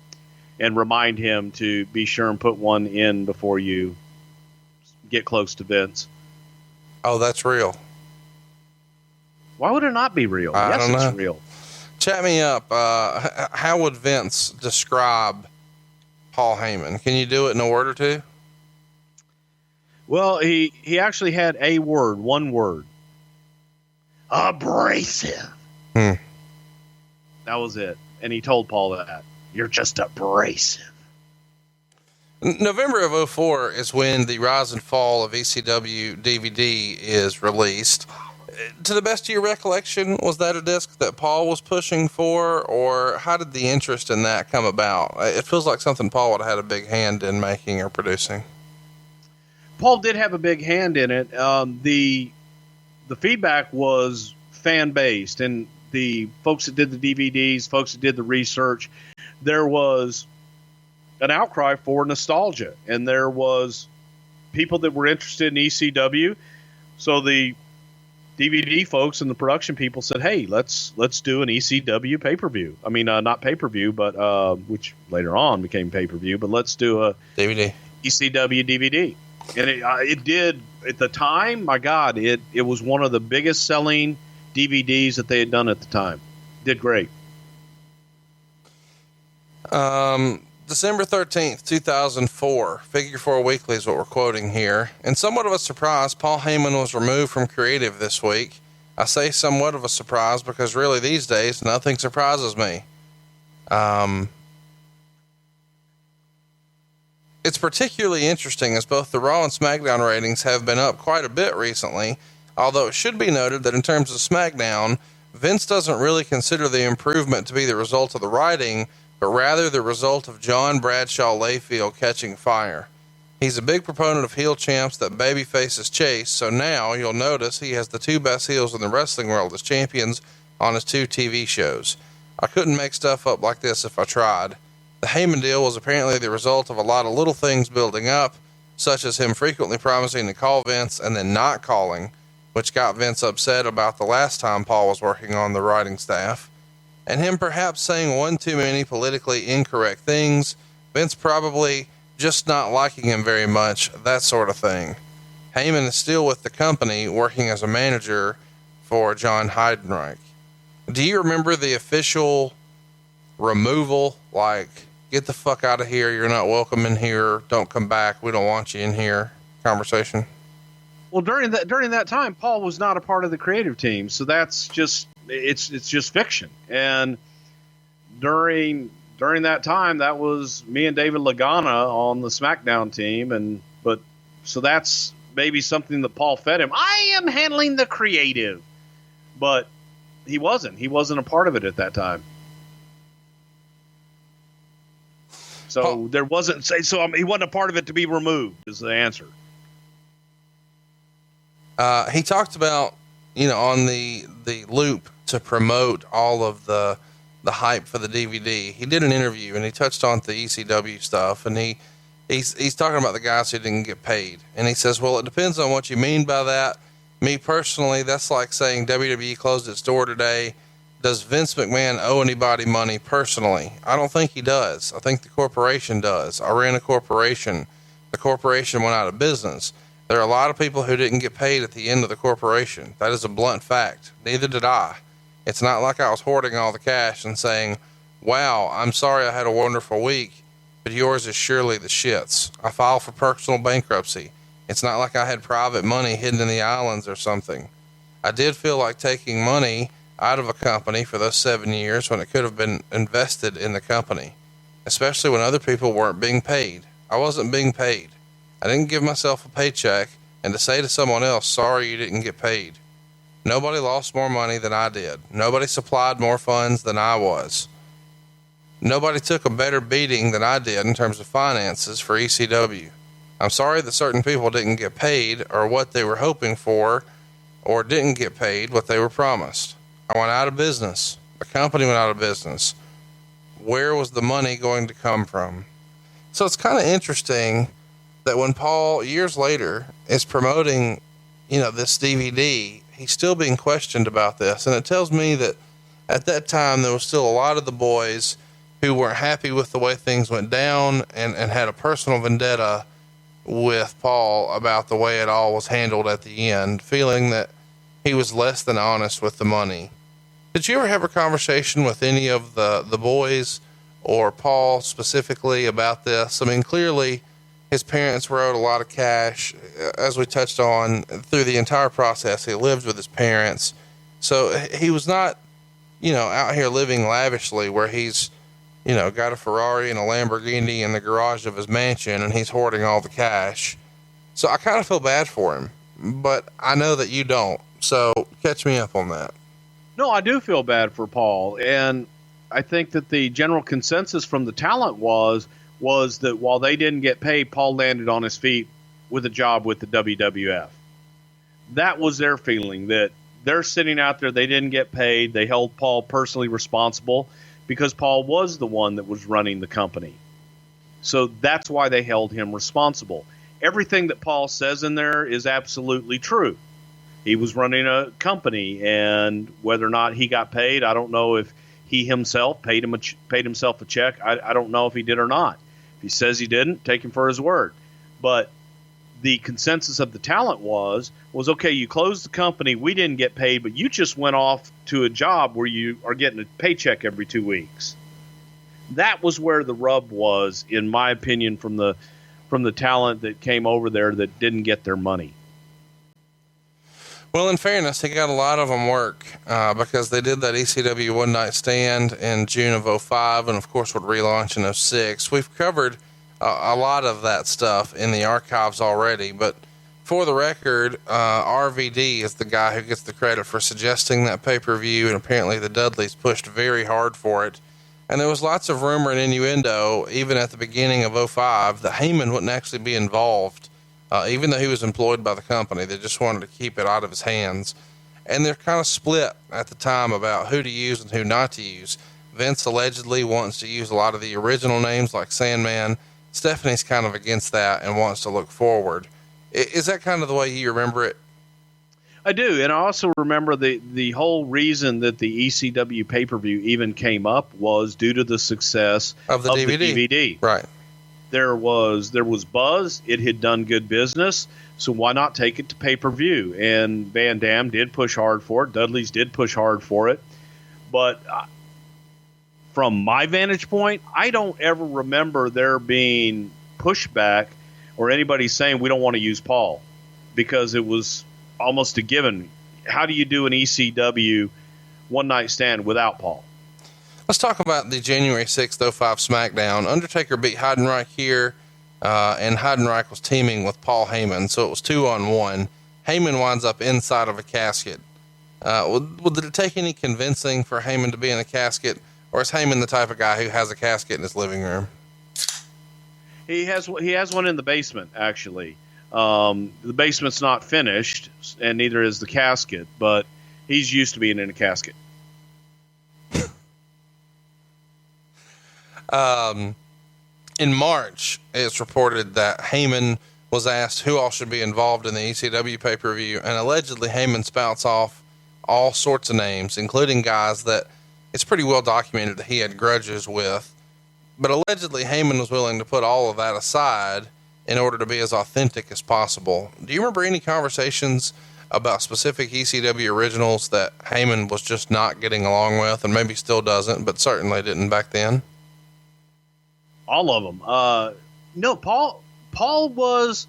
and remind him to be sure and put one in before you get close to Vince. Oh, that's real. Why would it not be real? I yes, don't know. It's real. Chat me up. How would Vince describe Paul Heyman? Can you do it in a word or two? Well, he actually had one word. Abrasive. That was it. And he told Paul that. You're just abrasive. November of 2004 is when the Rise and Fall of ECW DVD is released. To the best of your recollection, was that a disc that Paul was pushing for, or how did the interest in that come about? It feels like something Paul would have had a big hand in making or producing. Paul did have a big hand in it. The feedback was fan-based, and the folks that did the DVDs, folks that did the research, there was an outcry for nostalgia, and there was people that were interested in ECW. So the DVD folks and the production people said, "Hey, let's do an ECW pay-per-view. I mean, not pay-per-view, but which later on became pay-per-view. But let's do a DVD, ECW DVD." And it did at the time. My God, it was one of the biggest selling DVDs that they had done at the time. Did great. December 13th, 2004, Figure 4 Weekly is what we're quoting here. And somewhat of a surprise, Paul Heyman was removed from creative this week. I say somewhat of a surprise because really these days, nothing surprises me. It's particularly interesting as both the Raw and SmackDown ratings have been up quite a bit recently, although it should be noted that in terms of SmackDown, Vince doesn't really consider the improvement to be the result of the writing, but rather the result of John Bradshaw Layfield catching fire. He's a big proponent of heel champs that baby faces chase, so now you'll notice he has the two best heels in the wrestling world as champions on his two TV shows. I couldn't make stuff up like this if I tried. The Heyman deal was apparently the result of a lot of little things building up, such as him frequently promising to call Vince and then not calling, which got Vince upset about the last time Paul was working on the writing staff, and him perhaps saying one too many politically incorrect things, Vince probably just not liking him very much, that sort of thing. Heyman is still with the company working as a manager for John Heidenreich. Do you remember the official removal, like, get the fuck out of here, you're not welcome in here, don't come back, we don't want you in here conversation? Well, during that time, Paul was not a part of the creative team, so that's just it's just fiction. And during that time, that was me and David Lagana on the Smackdown team, so that's maybe something that Paul fed him. I am handling the creative, but he wasn't a part of it at that time. So there wasn't he wasn't a part of it to be removed is the answer. He talked about, on the loop to promote all of the hype for the DVD. He did an interview and he touched on the ECW stuff, and he's talking about the guys who didn't get paid. And he says, well, it depends on what you mean by that. Me personally, that's like saying WWE closed its door today. Does Vince McMahon owe anybody money personally? I don't think he does. I think the corporation does. I ran a corporation. The corporation went out of business. There are a lot of people who didn't get paid at the end of the corporation. That is a blunt fact. Neither did I. It's not like I was hoarding all the cash and saying, wow, I'm sorry I had a wonderful week, but yours is surely the shits. I filed for personal bankruptcy. It's not like I had private money hidden in the islands or something. I did feel like taking money out of a company for those 7 years when it could have been invested in the company, especially when other people weren't being paid. I wasn't being paid. I didn't give myself a paycheck and to say to someone else, sorry you didn't get paid. Nobody lost more money than I did. Nobody supplied more funds than I was. Nobody took a better beating than I did in terms of finances for ECW. I'm sorry that certain people didn't get paid or what they were hoping for, or didn't get paid what they were promised. I went out of business. The company went out of business. Where was the money going to come from? So it's kind of interesting that when Paul, years later, is promoting, this DVD, he's still being questioned about this. And it tells me that at that time, there was still a lot of the boys who weren't happy with the way things went down and had a personal vendetta with Paul about the way it all was handled at the end, feeling that he was less than honest with the money. Did you ever have a conversation with any of the boys or Paul specifically about this? I mean, clearly his parents were owed a lot of cash, as we touched on through the entire process. He lived with his parents. So he was not, out here living lavishly where he's, got a Ferrari and a Lamborghini in the garage of his mansion and he's hoarding all the cash. So I kind of feel bad for him, but I know that you don't. So catch me up on that. No, I do feel bad for Paul. And I think that the general consensus from the talent was that while they didn't get paid, Paul landed on his feet with a job with the WWF. That was their feeling, that they're sitting out there, they didn't get paid. They held Paul personally responsible because Paul was the one that was running the company. So that's why they held him responsible. Everything that Paul says in there is absolutely true. He was running a company, and whether or not he got paid, I don't know if he himself paid himself a check. I don't know if he did or not. If he says he didn't, take him for his word. But the consensus of the talent was okay, you closed the company, we didn't get paid, but you just went off to a job where you are getting a paycheck every 2 weeks. That was where the rub was, in my opinion, from the talent that came over there that didn't get their money. Well, in fairness, he got a lot of them work because they did that ECW One Night Stand in June of 2005 and, of course, would relaunch in 2006. We've covered a lot of that stuff in the archives already, but for the record, RVD is the guy who gets the credit for suggesting that pay-per-view, and apparently the Dudleys pushed very hard for it. And there was lots of rumor and innuendo, even at the beginning of 2005, that Heyman wouldn't actually be involved. Even though he was employed by the company, they just wanted to keep it out of his hands. And they're kind of split at the time about who to use and who not to use. Vince allegedly wants to use a lot of the original names like Sandman. Stephanie's kind of against that and wants to look forward. Is that kind of the way you remember it? I do. And I also remember the whole reason that the ECW pay-per-view even came up was due to the success of the DVD. Right. There was buzz. It had done good business. So why not take it to pay-per-view? And Van Dam did push hard for it. Dudley's did push hard for it. But from my vantage point, I don't ever remember there being pushback or anybody saying we don't want to use Paul, because it was almost a given. How do you do an ECW one night stand without Paul? Let's talk about the January 6th, 05 SmackDown. Undertaker beat Heidenreich here, and Heidenreich was teaming with Paul Heyman, so it was 2-on-1. Heyman winds up inside of a casket. Did it take any convincing for Heyman to be in a casket, or is Heyman the type of guy who has a casket in his living room? He has one in the basement, actually. The basement's not finished, and neither is the casket, but he's used to being in a casket. In March, it's reported that Heyman was asked who all should be involved in the ECW pay-per-view, and allegedly Heyman spouts off all sorts of names, including guys that it's pretty well documented that he had grudges with. But allegedly Heyman was willing to put all of that aside in order to be as authentic as possible. Do you remember any conversations about specific ECW originals that Heyman was just not getting along with, and maybe still doesn't, but certainly didn't back then? All of them. No, Paul was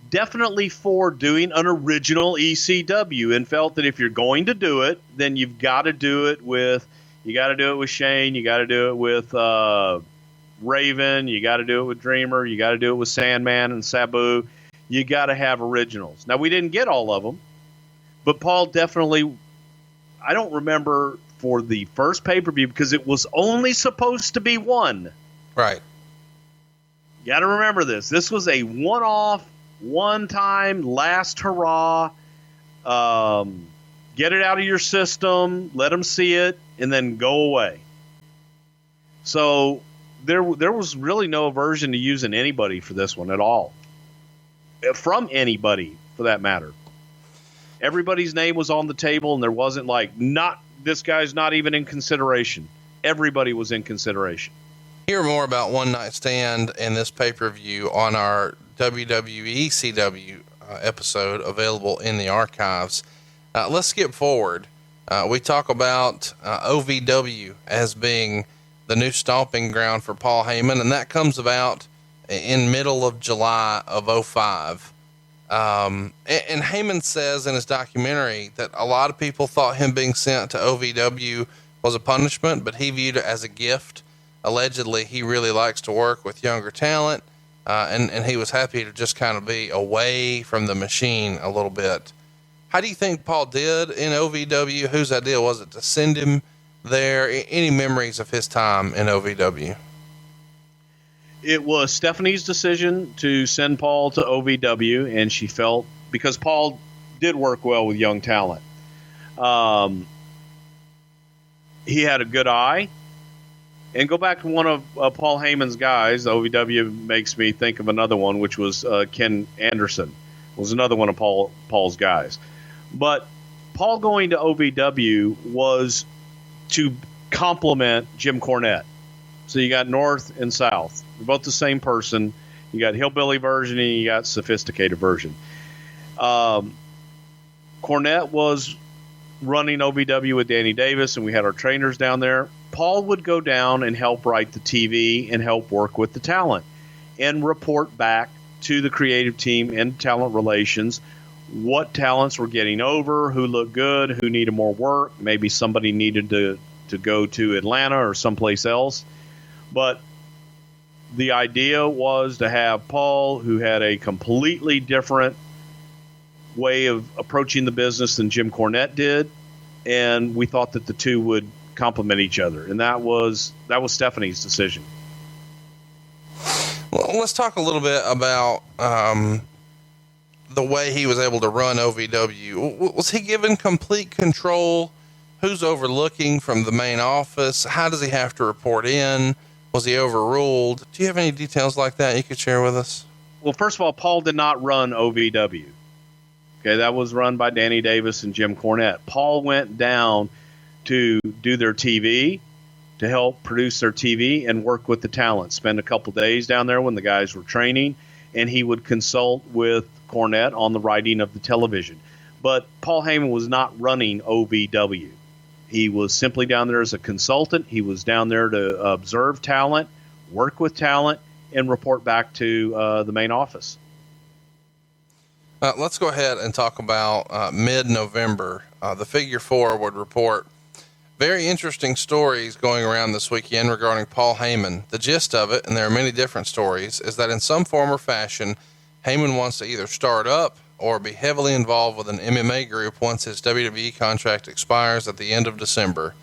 definitely for doing an original ECW, and felt that if you're going to do it, then you've got to do it with Shane. You got to do it with Raven. You got to do it with Dreamer. You got to do it with Sandman and Sabu. You got to have originals. Now, we didn't get all of them, but Paul definitely, I don't remember for the first pay-per-view, because it was only supposed to be one. Right. You got to remember this. This was a one-off, one-time, last hurrah. Get it out of your system, let them see it, and then go away. So there was really no aversion to using anybody for this one at all. From anybody, for that matter. Everybody's name was on the table, and there wasn't like, this guy's not even in consideration. Everybody was in consideration. Hear more about One Night Stand and this pay-per-view on our WWE CW episode available in the archives. Let's skip forward. We talk about OVW as being the new stomping ground for Paul Heyman, and that comes about in middle of July of 05. And Heyman says in his documentary that a lot of people thought him being sent to OVW was a punishment, but he viewed it as a gift. Allegedly, he really likes to work with younger talent, and he was happy to just kind of be away from the machine a little bit. How do you think Paul did in OVW? Whose idea was it to send him there? Any memories of his time in OVW? It was Stephanie's decision to send Paul to OVW, and she felt, because Paul did work well with young talent. He had a good eye. And go back to one of Paul Heyman's guys. OVW makes me think of another one, which was Ken Anderson, was another one of Paul's guys. But Paul going to OVW was to complement Jim Cornette. So you got North and South. They're both the same person. You got hillbilly version and you got sophisticated version. Cornette was running OVW with Danny Davis, and we had our trainers down there. Paul would go down and help write the TV and help work with the talent and report back to the creative team and talent relations what talents were getting over, who looked good, who needed more work. Maybe somebody needed to go to Atlanta or someplace else. But the idea was to have Paul, who had a completely different way of approaching the business than Jim Cornette did, and we thought that the two would complement each other, and that was Stephanie's decision. Well, let's talk a little bit about the way he was able to run OVW. Was he given complete control Who's overlooking from the main office? How does he have to report in? Was he overruled? Do you have any details like that you could share with us? Well, first of all, Paul did not run OVW. Okay, that was run by Danny Davis and Jim Cornette. Paul went down to do their TV, to help produce their TV and work with the talent. Spend a couple days down there when the guys were training, and he would consult with Cornette on the writing of the television. But Paul Heyman was not running OVW. He was simply down there as a consultant. He was down there to observe talent, work with talent, and report back to the main office. Let's go ahead and talk about mid-November. The Figure Four would report very interesting stories going around this weekend regarding Paul Heyman. The gist of it, and there are many different stories, is that in some form or fashion, Heyman wants to either start up or be heavily involved with an MMA group once his WWE contract expires at the end of December.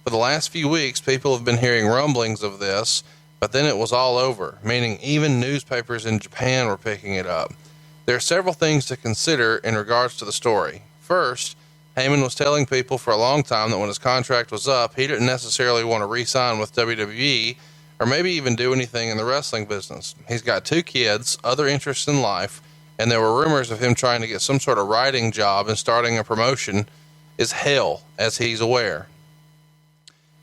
For the last few weeks, people have been hearing rumblings of this, but then it was all over, meaning even newspapers in Japan were picking it up. There are several things to consider in regards to the story. First, Heyman was telling people for a long time that when his contract was up, he didn't necessarily want to re-sign with WWE or maybe even do anything in the wrestling business. He's got 2 kids, other interests in life, and there were rumors of him trying to get some sort of writing job and starting a promotion is hell, as he's aware.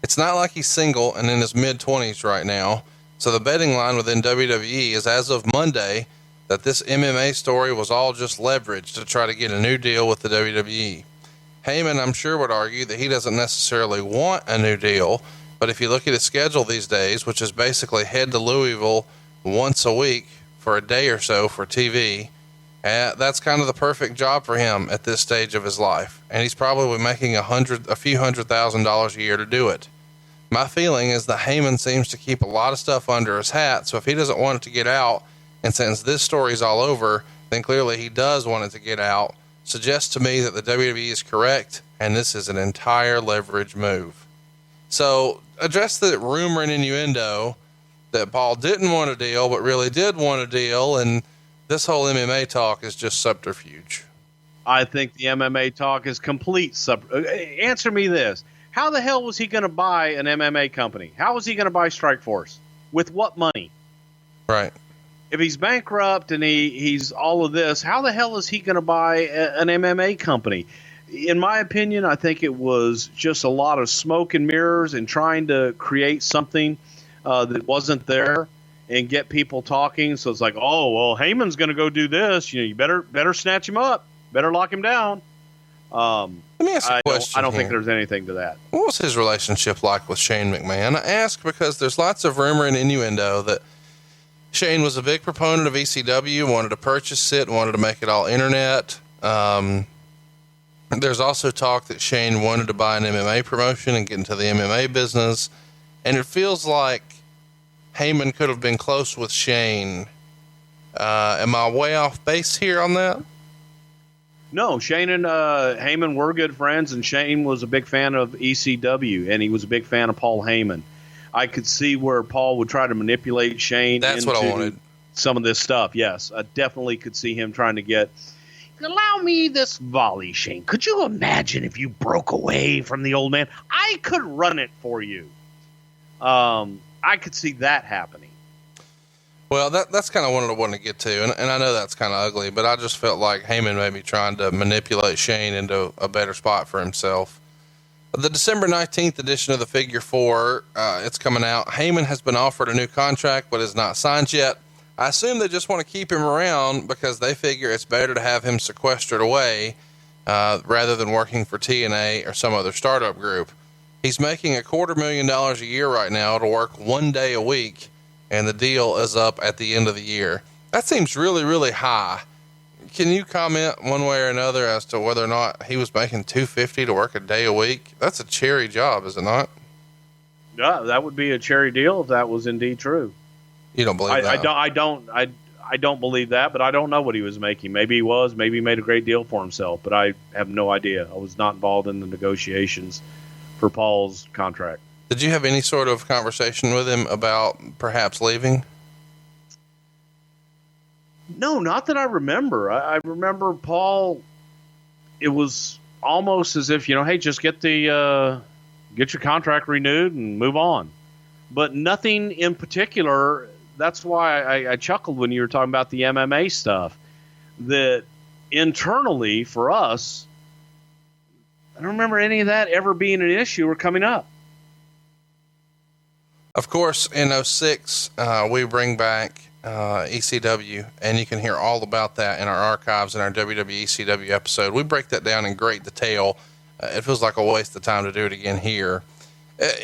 It's not like he's single and in his mid-20s right now, so the betting line within WWE is, as of Monday, that this MMA story was all just leverage to try to get a new deal with the WWE. Heyman, I'm sure, would argue that he doesn't necessarily want a new deal, but if you look at his schedule these days, which is basically head to Louisville once a week for a day or so for TV, that's kind of the perfect job for him at this stage of his life, and he's probably making a few $100,000 a year to do it. My feeling is that Heyman seems to keep a lot of stuff under his hat, so if he doesn't want it to get out, and since this story's all over, then clearly he does want it to get out, suggests to me that the WWE is correct, and this is an entire leverage move. So, address the rumor and innuendo that Paul didn't want a deal, but really did want a deal, and this whole MMA talk is just subterfuge. I think the MMA talk is complete. Answer me this. How the hell was he going to buy an MMA company? How was he going to buy Strikeforce? With what money? Right. If he's bankrupt and he's all of this, how the hell is he going to buy an MMA company? In my opinion, I think it was just a lot of smoke and mirrors and trying to create something that wasn't there and get people talking. So it's like, oh, well, Heyman's going to go do this. You better snatch him up. Better lock him down. Let me ask you a question. I don't think there's anything to that. What was his relationship like with Shane McMahon? I ask because there's lots of rumor and innuendo that Shane was a big proponent of ECW, wanted to purchase it, wanted to make it all internet. There's also talk that Shane wanted to buy an MMA promotion and get into the MMA business. And it feels like Heyman could have been close with Shane. Am I way off base here on that? No, Shane and Heyman were good friends, and Shane was a big fan of ECW, and he was a big fan of Paul Heyman. I could see where Paul would try to manipulate Shane. That's what I wanted. Some of this stuff, yes. I definitely could see him trying to get, allow me this volley, Shane. Could you imagine if you broke away from the old man? I could run it for you. I could see that happening. Well, that's kind of what I wanted to get to, and I know that's kind of ugly, but I just felt like Heyman may be trying to manipulate Shane into a better spot for himself. The December 19th edition of the Figure Four, it's coming out. Heyman has been offered a new contract, but is not signed yet. I assume they just want to keep him around because they figure it's better to have him sequestered away rather than working for TNA or some other startup group. He's making $250,000 a year right now to work 1 day a week, and the deal is up at the end of the year. That seems really, really high. Can you comment one way or another as to whether or not he was making $250 to work a day a week? That's a cherry job, is it not? Yeah, that would be a cherry deal if that was indeed true. You don't believe that? I don't believe that, but I don't know what he was making. Maybe he was. Maybe he made a great deal for himself, but I have no idea. I was not involved in the negotiations for Paul's contract. Did you have any sort of conversation with him about perhaps leaving? No, not that I remember. I remember Paul, it was almost as if, hey, just get your contract renewed and move on. But nothing in particular. That's why I chuckled when you were talking about the MMA stuff. That internally for us, I don't remember any of that ever being an issue or coming up. Of course, in 06, we bring back ECW, and you can hear all about that in our archives in our WWE ECW episode. We break that down in great detail. It feels like a waste of time to do it again here.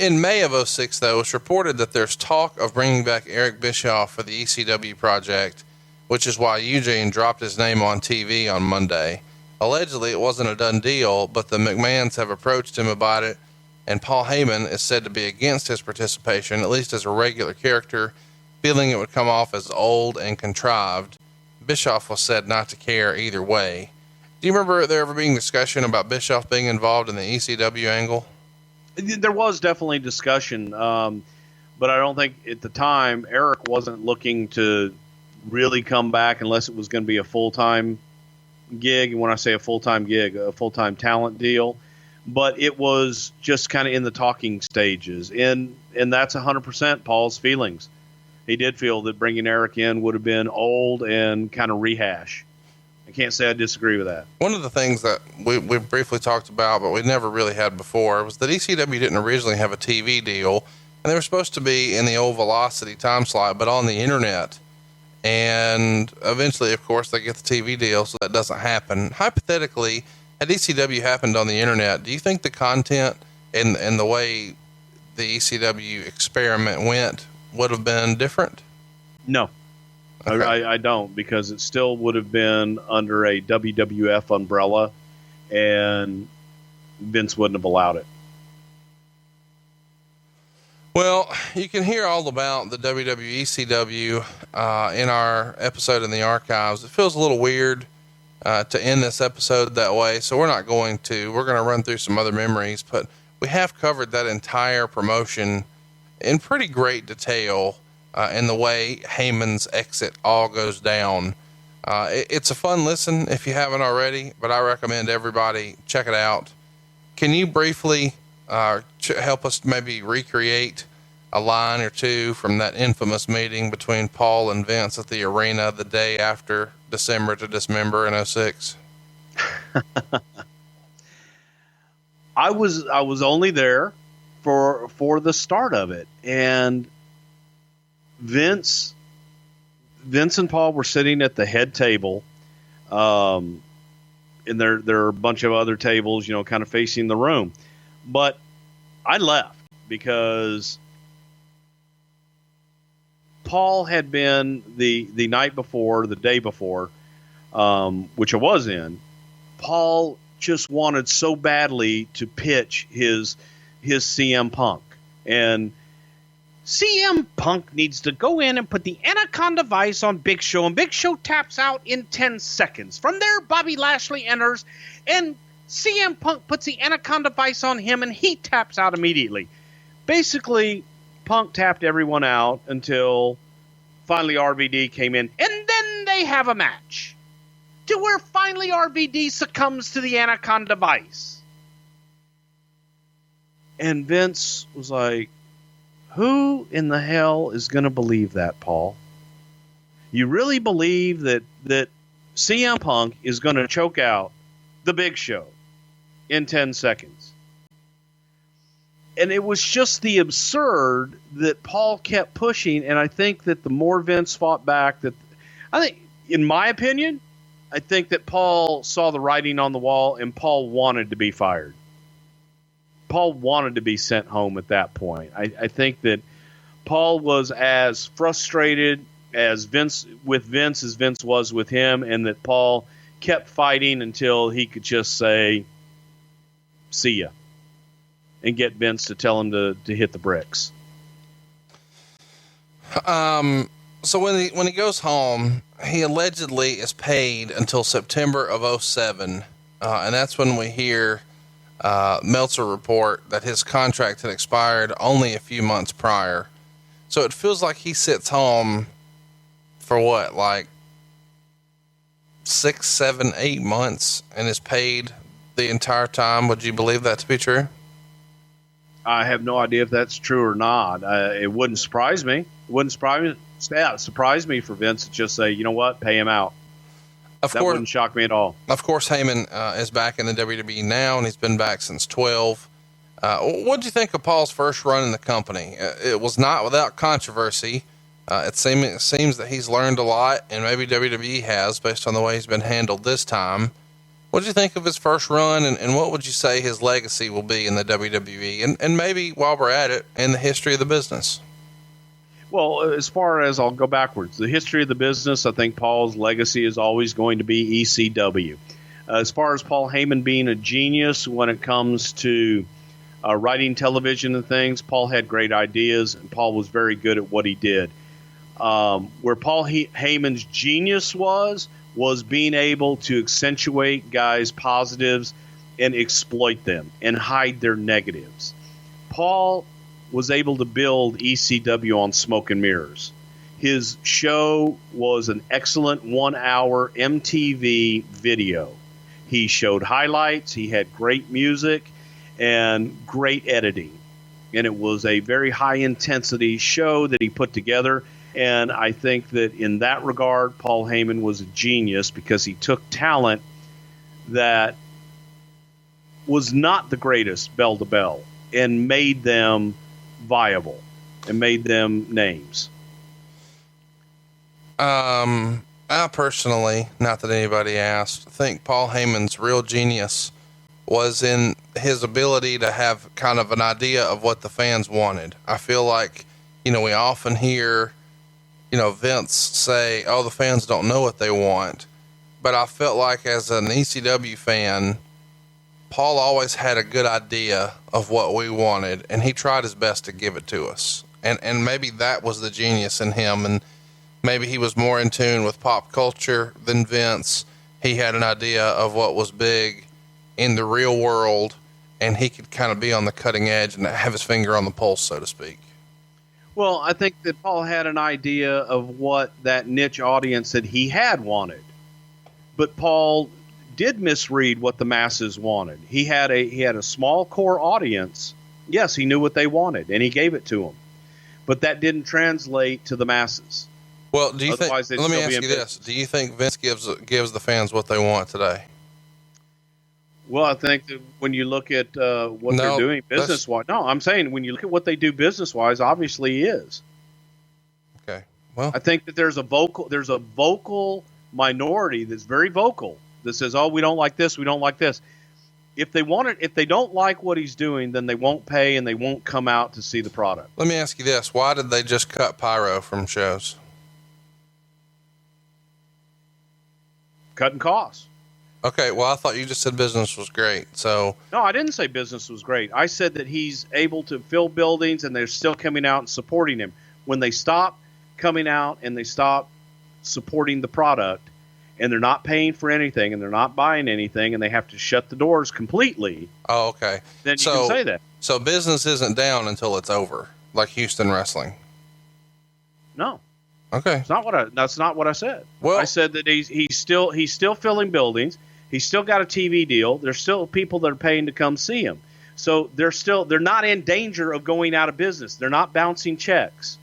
In May of 06, though, it's reported that there's talk of bringing back Eric Bischoff for the ECW project, which is why Eugene dropped his name on TV on Monday. Allegedly, it wasn't a done deal, but the McMahons have approached him about it, and Paul Heyman is said to be against his participation, at least as a regular character, feeling it would come off as old and contrived. Bischoff was said not to care either way. Do you remember there ever being discussion about Bischoff being involved in the ECW angle? There was definitely discussion, but I don't think at the time Eric wasn't looking to really come back unless it was going to be a full-time gig. And when I say a full-time gig, a full-time talent deal, but it was just kind of in the talking stages. And that's 100% Paul's feelings. He did feel that bringing Eric in would have been old and kind of rehash. I can't say I disagree with that. One of the things that we briefly talked about, but we never really had before, was that ECW didn't originally have a TV deal, and they were supposed to be in the old Velocity time slot, but on the internet. And eventually, of course, they get the TV deal, so that doesn't happen. Hypothetically, had ECW happened on the internet, do you think the content and the way the ECW experiment went would have been different? No. Okay. I don't, because it still would have been under a WWF umbrella, and Vince wouldn't have allowed it. Well, you can hear all about the WWE ECW in our episode in the archives. It feels a little weird to end this episode that way, so we're not going to. We're going to run through some other memories, but we have covered that entire promotion in pretty great detail. And the way Heyman's exit all goes down. It's a fun listen if you haven't already, but I recommend everybody check it out. Can you briefly help us maybe recreate a line or two from that infamous meeting between Paul and Vince at the arena the day after December to Dismember in 06? I was only there for the start of it, and Vince and Paul were sitting at the head table, and there are a bunch of other tables, kind of facing the room. But I left because Paul had been the night before, the day before, which I was in. Paul just wanted so badly to pitch his CM Punk, and CM Punk needs to go in and put the Anaconda Vice on Big Show, and Big Show taps out in 10 seconds. From there, Bobby Lashley enters, and CM Punk puts the Anaconda Vice on him, and he taps out immediately. Basically, Punk tapped everyone out until finally RVD came in, and then they have a match to where finally RVD succumbs to the Anaconda Vice. And Vince was like, who in the hell is going to believe that, Paul? You really believe that CM Punk is going to choke out the Big Show in 10 seconds? And it was just the absurd that Paul kept pushing, and I think that the more Vince fought back, in my opinion, I think that Paul saw the writing on the wall, and Paul wanted to be fired. Paul wanted to be sent home at that point. I think that Paul was as frustrated as Vince as Vince was with him, and that Paul kept fighting until he could just say, see ya, and get Vince to tell him to hit the bricks. So when he goes home, he allegedly is paid until September of 07. And that's when we hear Meltzer report that his contract had expired only a few months prior. So it feels like he sits home for what, like 6, 7, 8 months and is paid the entire time. Would you believe that to be true? I have no idea if that's true or not. It wouldn't surprise me. It wouldn't surprise me for Vince to just say, you know what, pay him out. That wouldn't shock me at all. Of course, Heyman is back in the WWE now, and he's been back since 12. What do you think of Paul's first run in the company? It was not without controversy. It seems that he's learned a lot, and maybe WWE has, based on the way he's been handled this time. What did you think of his first run, and what would you say his legacy will be in the WWE, and maybe, while we're at it, in the history of the business? Well, as far as I'll go backwards, the history of the business, I think Paul's legacy is always going to be ECW. As far as Paul Heyman being a genius when it comes to writing television and things, Paul had great ideas, and Paul was very good at what he did. Where Paul Heyman's genius was being able to accentuate guys' positives and exploit them and hide their negatives. Paul was able to build ECW on smoke and mirrors. His show was an excellent 1-hour MTV video. He showed highlights, he had great music, and great editing. And it was a very high-intensity show that he put together. And I think that in that regard, Paul Heyman was a genius because he took talent that was not the greatest bell to bell and made them viable and made them names. I personally, not that anybody asked, think Paul Heyman's real genius was in his ability to have kind of an idea of what the fans wanted. I feel like, we often hear, Vince say, oh, the fans don't know what they want. But I felt like as an ECW fan, Paul always had a good idea of what we wanted, and he tried his best to give it to us. And maybe that was the genius in him. And maybe he was more in tune with pop culture than Vince. He had an idea of what was big in the real world, and he could kind of be on the cutting edge and have his finger on the pulse, so to speak. Well, I think that Paul had an idea of what that niche audience that he had wanted. But Paul did misread what the masses wanted. He had a small core audience. Yes, he knew what they wanted, and he gave it to them. But that didn't translate to the masses. Well, do you think? Let me ask you this: do you think Vince gives the fans what they want today? Well, I think that when you look at what they're doing business-wise, I'm saying when you look at what they do business-wise, obviously he is. Okay. Well, I think that there's a vocal minority that's very vocal that says, "Oh, we don't like this, we don't like this." If they don't like what he's doing, then they won't pay and they won't come out to see the product. Let me ask you this: why did they just cut pyro from shows? Cutting costs. Okay, well, I thought you just said business was great. So no, I didn't say business was great. I said that he's able to fill buildings and they're still coming out and supporting him. When they stop coming out and they stop supporting the product and they're not paying for anything and they're not buying anything and they have to shut the doors completely. Oh, okay. Then you can say that. So business isn't down until it's over, like Houston wrestling. No. Okay. That's not what I said. Well, I said that he's still filling buildings. He's still got a TV deal. There's still people that are paying to come see him. So they're not in danger of going out of business. They're not bouncing checks.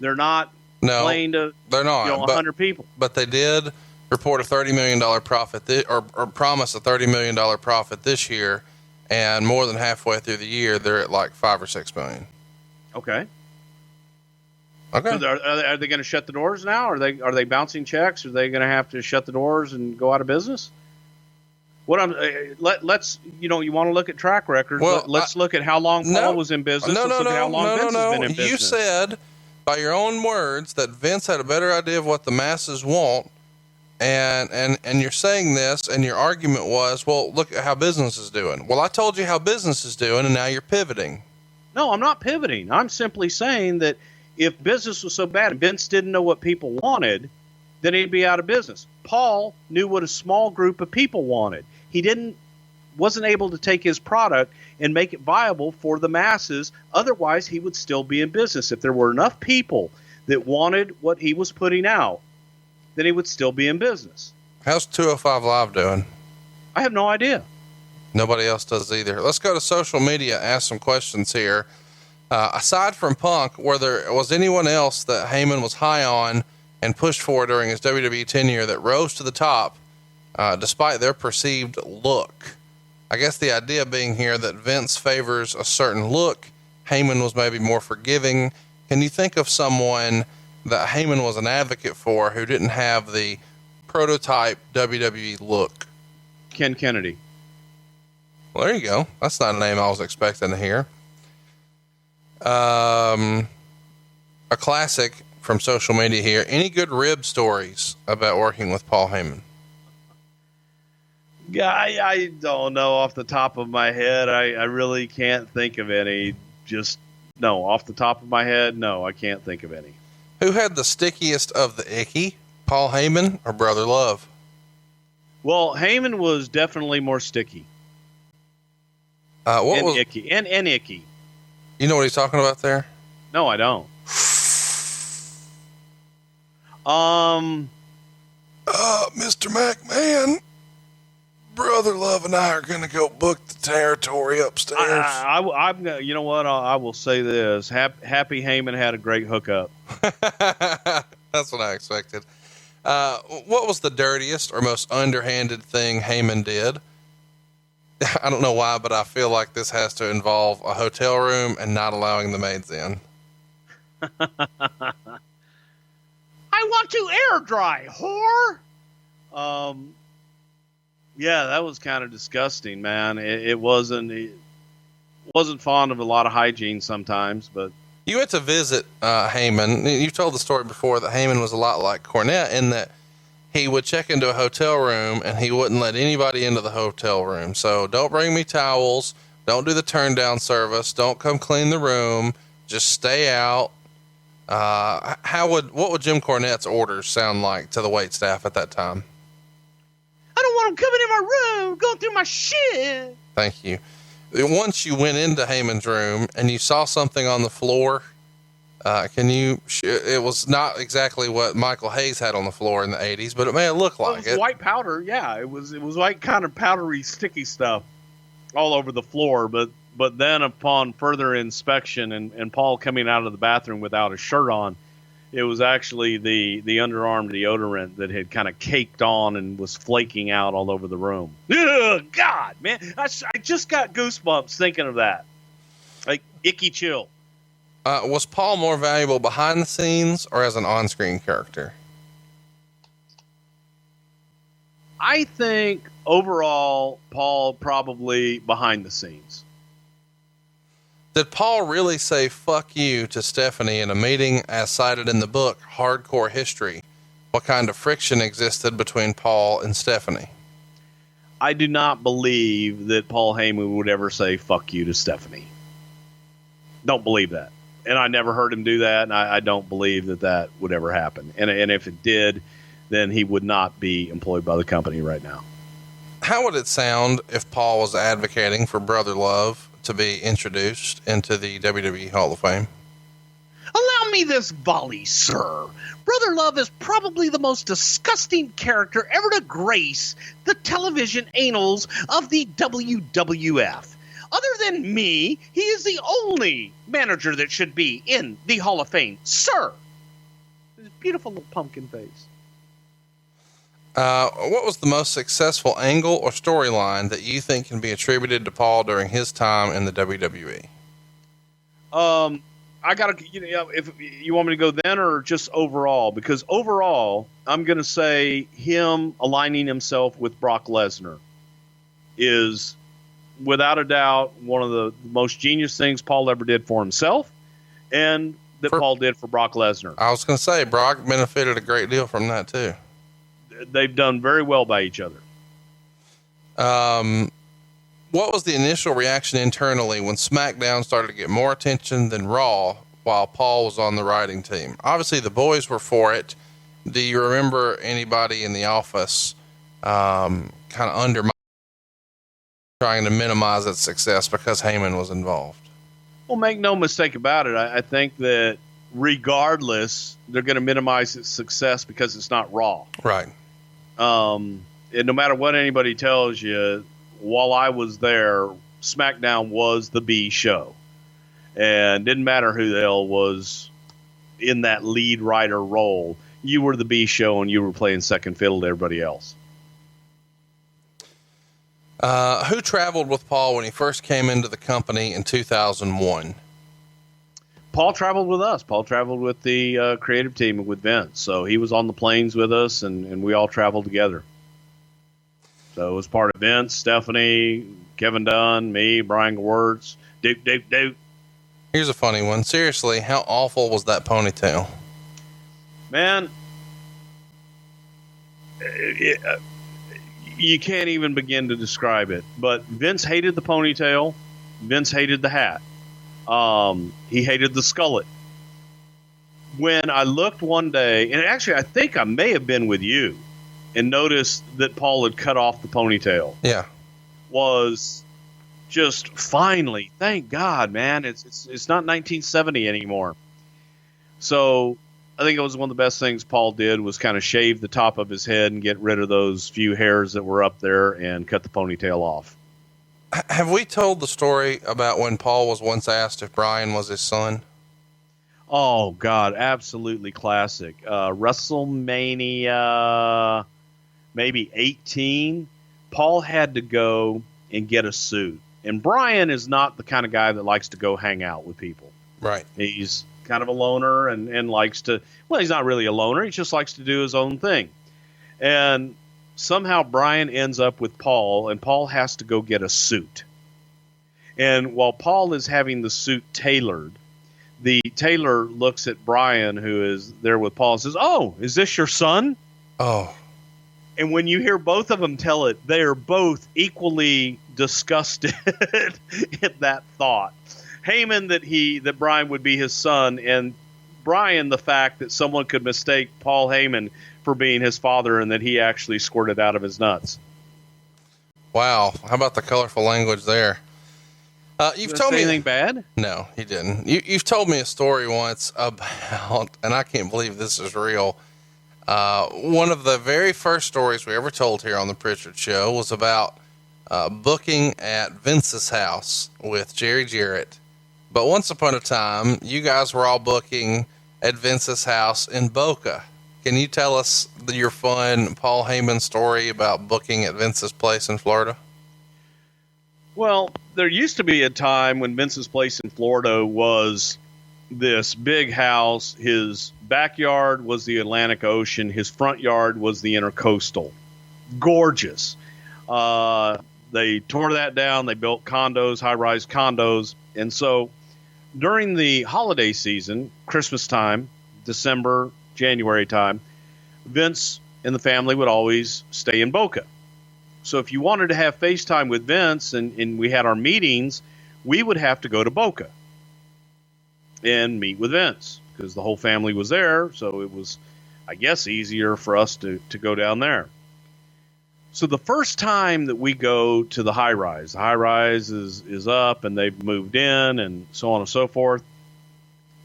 They're not playing to they're not 100 people. But they did report a $30 million profit or promise a $30 million profit this year, and more than halfway through the year they're at like $5 or $6 million. Okay. Okay. So are they going to shut the doors now? Are they bouncing checks? Are they going to have to shut the doors and go out of business? Let's you want to look at track records. Well, let's look at how long Paul was in business. Let's look at how long Vince has been in business. You said by your own words that Vince had a better idea of what the masses want, and you're saying this, and your argument was, well, look at how business is doing. Well, I told you how business is doing, and now you're pivoting. No, I'm not pivoting. I'm simply saying that if business was so bad and Vince didn't know what people wanted, then he'd be out of business. Paul knew what a small group of people wanted. He wasn't able to take his product and make it viable for the masses. Otherwise, he would still be in business. If there were enough people that wanted what he was putting out, then he would still be in business. How's 205 Live doing? I have no idea. Nobody else does either. Let's go to social media, ask some questions here. Aside from Punk, were there was anyone else that Heyman was high on and pushed for during his WWE tenure that rose to the top, despite their perceived look? I guess the idea being here that Vince favors a certain look. Heyman was maybe more forgiving. Can you think of someone that Heyman was an advocate for who didn't have the prototype WWE look? Ken Kennedy. Well, there you go. That's not a name I was expecting to hear. A classic from social media here. Any good rib stories about working with Paul Heyman? Yeah, I don't know off the top of my head. I really can't think of any. No, off the top of my head, no, I can't think of any. Who had the stickiest of the icky, Paul Heyman or Brother Love? Well, Heyman was definitely more sticky. Icky. And icky. You know what he's talking about there? No, I don't. Mr. McMahon, Brother Love and I are going to go book the territory upstairs. I'm gonna, you know what? I will say this. Happy Heyman had a great hookup. That's what I expected. What was the dirtiest or most underhanded thing Heyman did? I don't know why, but I feel like this has to involve a hotel room and not allowing the maids in. I want to air dry, whore. Yeah, that was kind of disgusting, man. It wasn't fond of a lot of hygiene sometimes, but you went to visit Heyman. You've told the story before that Heyman was a lot like Cornette in that he would check into a hotel room and he wouldn't let anybody into the hotel room. So don't bring me towels. Don't do the turn down service. Don't come clean the room. Just stay out. What would Jim Cornette's orders sound like to the wait staff at that time? I don't want him coming in my room, going through my shit. Thank you. Once you went into Heyman's room and you saw something on the floor, it was not exactly what Michael Hayes had on the floor in the 80s, but it may have looked like it. White powder. Yeah. It was like kind of powdery, sticky stuff all over the floor. But then upon further inspection and Paul coming out of the bathroom without a shirt on, it was actually the underarm deodorant that had kind of caked on and was flaking out all over the room. Ugh, God, man. I just got goosebumps thinking of that. Like icky chill. Was Paul more valuable behind the scenes or as an on-screen character? I think overall, Paul probably behind the scenes. Did Paul really say fuck you to Stephanie in a meeting as cited in the book Hardcore History? What kind of friction existed between Paul and Stephanie? I do not believe that Paul Heyman would ever say fuck you to Stephanie. Don't believe that. And I never heard him do that, and I don't believe that would ever happen. And if it did, then he would not be employed by the company right now. How would it sound if Paul was advocating for Brother Love to be introduced into the WWE Hall of Fame? Allow me this volley, sir. Brother Love is probably the most disgusting character ever to grace the television annals of the WWF. Other than me, he is the only manager that should be in the Hall of Fame, sir. His beautiful little pumpkin face. What was the most successful angle or storyline that you think can be attributed to Paul during his time in the WWE? I gotta, if you want me to go then or just overall, because overall, I'm going to say him aligning himself with Brock Lesnar is without a doubt one of the most genius things Paul ever did for himself and that Paul did for Brock Lesnar. I was going to say Brock benefited a great deal from that too. They've done very well by each other. What was the initial reaction internally when SmackDown started to get more attention than Raw while Paul was on the writing team? Obviously the boys were for it. Do you remember anybody in the office, kind of undermining, trying to minimize its success because Heyman was involved? Well, make no mistake about it. I think that regardless, they're going to minimize its success because it's not Raw. Right. And no matter what anybody tells you, while I was there, SmackDown was the B show. And didn't matter who the hell was in that lead writer role. You were the B show and you were playing second fiddle to everybody else. Who traveled with Paul when he first came into the company in 2001? Paul traveled with us. Paul traveled with the creative team with Vince. So he was on the planes with us, and we all traveled together. So it was part of Vince, Stephanie, Kevin Dunn, me, Brian Gewirtz, Duke. Here's a funny one. Seriously, how awful was that ponytail? Man, you can't even begin to describe it. But Vince hated the ponytail. Vince hated the hat. He hated the skullet. When I looked one day, and actually I think I may have been with you, and noticed that Paul had cut off the ponytail. Yeah. Was just finally, thank God, man. It's not 1970 anymore. So I think it was one of the best things Paul did was kind of shave the top of his head and get rid of those few hairs that were up there and cut the ponytail off. Have we told the story about when Paul was once asked if Brian was his son? Oh God, absolutely classic. WrestleMania, maybe 18. Paul had to go and get a suit. And Brian is not the kind of guy that likes to go hang out with people. Right. He's kind of a loner and likes to, well, he's not really a loner. He just likes to do his own thing. And somehow Brian ends up with Paul, and Paul has to go get a suit. And while Paul is having the suit tailored, the tailor looks at Brian, who is there with Paul, and says, "Oh, is this your son?" Oh. And when you hear both of them tell it, they are both equally disgusted at that thought. Heyman that Brian would be his son, and Brian the fact that someone could mistake Paul Heyman for being his father and that he actually squirted out of his nuts. Wow. How about the colorful language there? You've told me anything bad? No, he didn't. You've told me a story once about, and I can't believe this is real. One of the very first stories we ever told here on the Prichard Show was about booking at Vince's house with Jerry Jarrett. But once upon a time, you guys were all booking at Vince's house in Boca. Can you tell us your fun Paul Heyman story about booking at Vince's place in Florida? Well, there used to be a time when Vince's place in Florida was this big house. His backyard was the Atlantic Ocean. His front yard was the Intercoastal. Gorgeous. They tore that down. They built condos, high-rise condos. And so during the holiday season, Christmas time, December, January time, Vince and the family would always stay in Boca. So if you wanted to have FaceTime with Vince and we had our meetings, we would have to go to Boca and meet with Vince because the whole family was there. So it was, I guess, easier for us to go down there. So the first time that we go to the high rise is up and they've moved in and so on and so forth.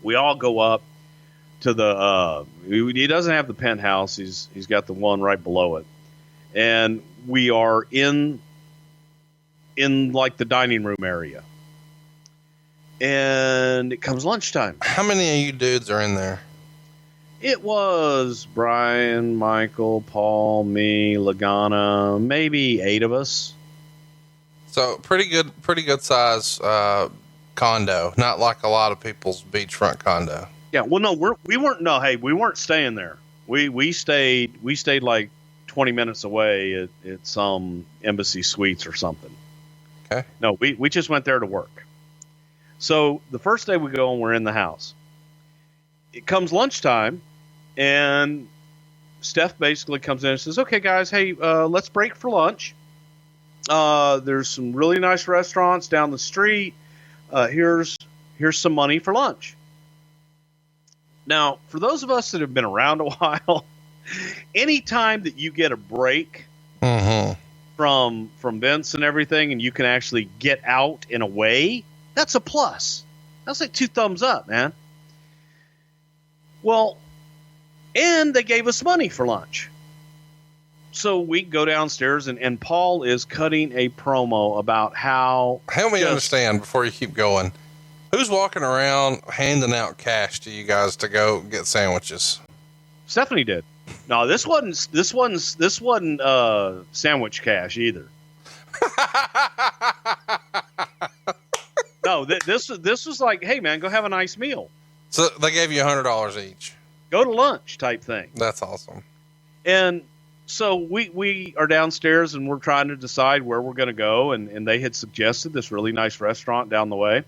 We all go up to the, he doesn't have the penthouse. He's got the one right below it. And we are in like the dining room area. And it comes lunchtime. How many of you dudes are in there? It was Brian, Michael, Paul, me, Lagana, maybe 8 of us. So pretty good size condo, not like a lot of people's beachfront condo. Yeah, well, no, we weren't staying there. We stayed like 20 minutes away at some embassy suites or something. Okay. No, we just went there to work. So the first day we go and we're in the house. It comes lunchtime, and Steph basically comes in and says, "Okay, guys, hey, let's break for lunch. There's some really nice restaurants down the street. Here's some money for lunch." Now, for those of us that have been around a while, anytime that you get a break from Vince and everything, and you can actually get out in a way, that's a plus. That's like 2 thumbs up, man. Well, and they gave us money for lunch. so we go downstairs, and Paul is cutting a promo about how. Help me understand before you keep going. Who's walking around handing out cash to you guys to go get sandwiches? Stephanie did. No, this wasn't sandwich cash either. No, this was like, hey man, go have a nice meal. So they gave you $100 each. Go to lunch type thing. That's awesome. And so we are downstairs and we're trying to decide where we're going to go. And they had suggested this really nice restaurant down the way.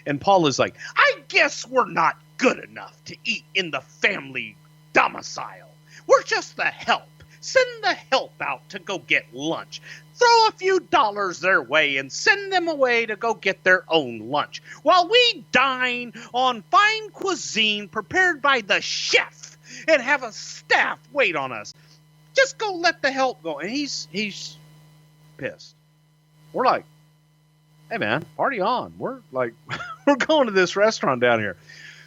And Paul is like, I guess we're not good enough to eat in the family domicile. We're just the help. Send the help out to go get lunch. Throw a few dollars their way and send them away to go get their own lunch while we dine on fine cuisine prepared by the chef and have a staff wait on us. Just go let the help go. And he's pissed. We're like, hey man, party on. We're like, we're going to this restaurant down here.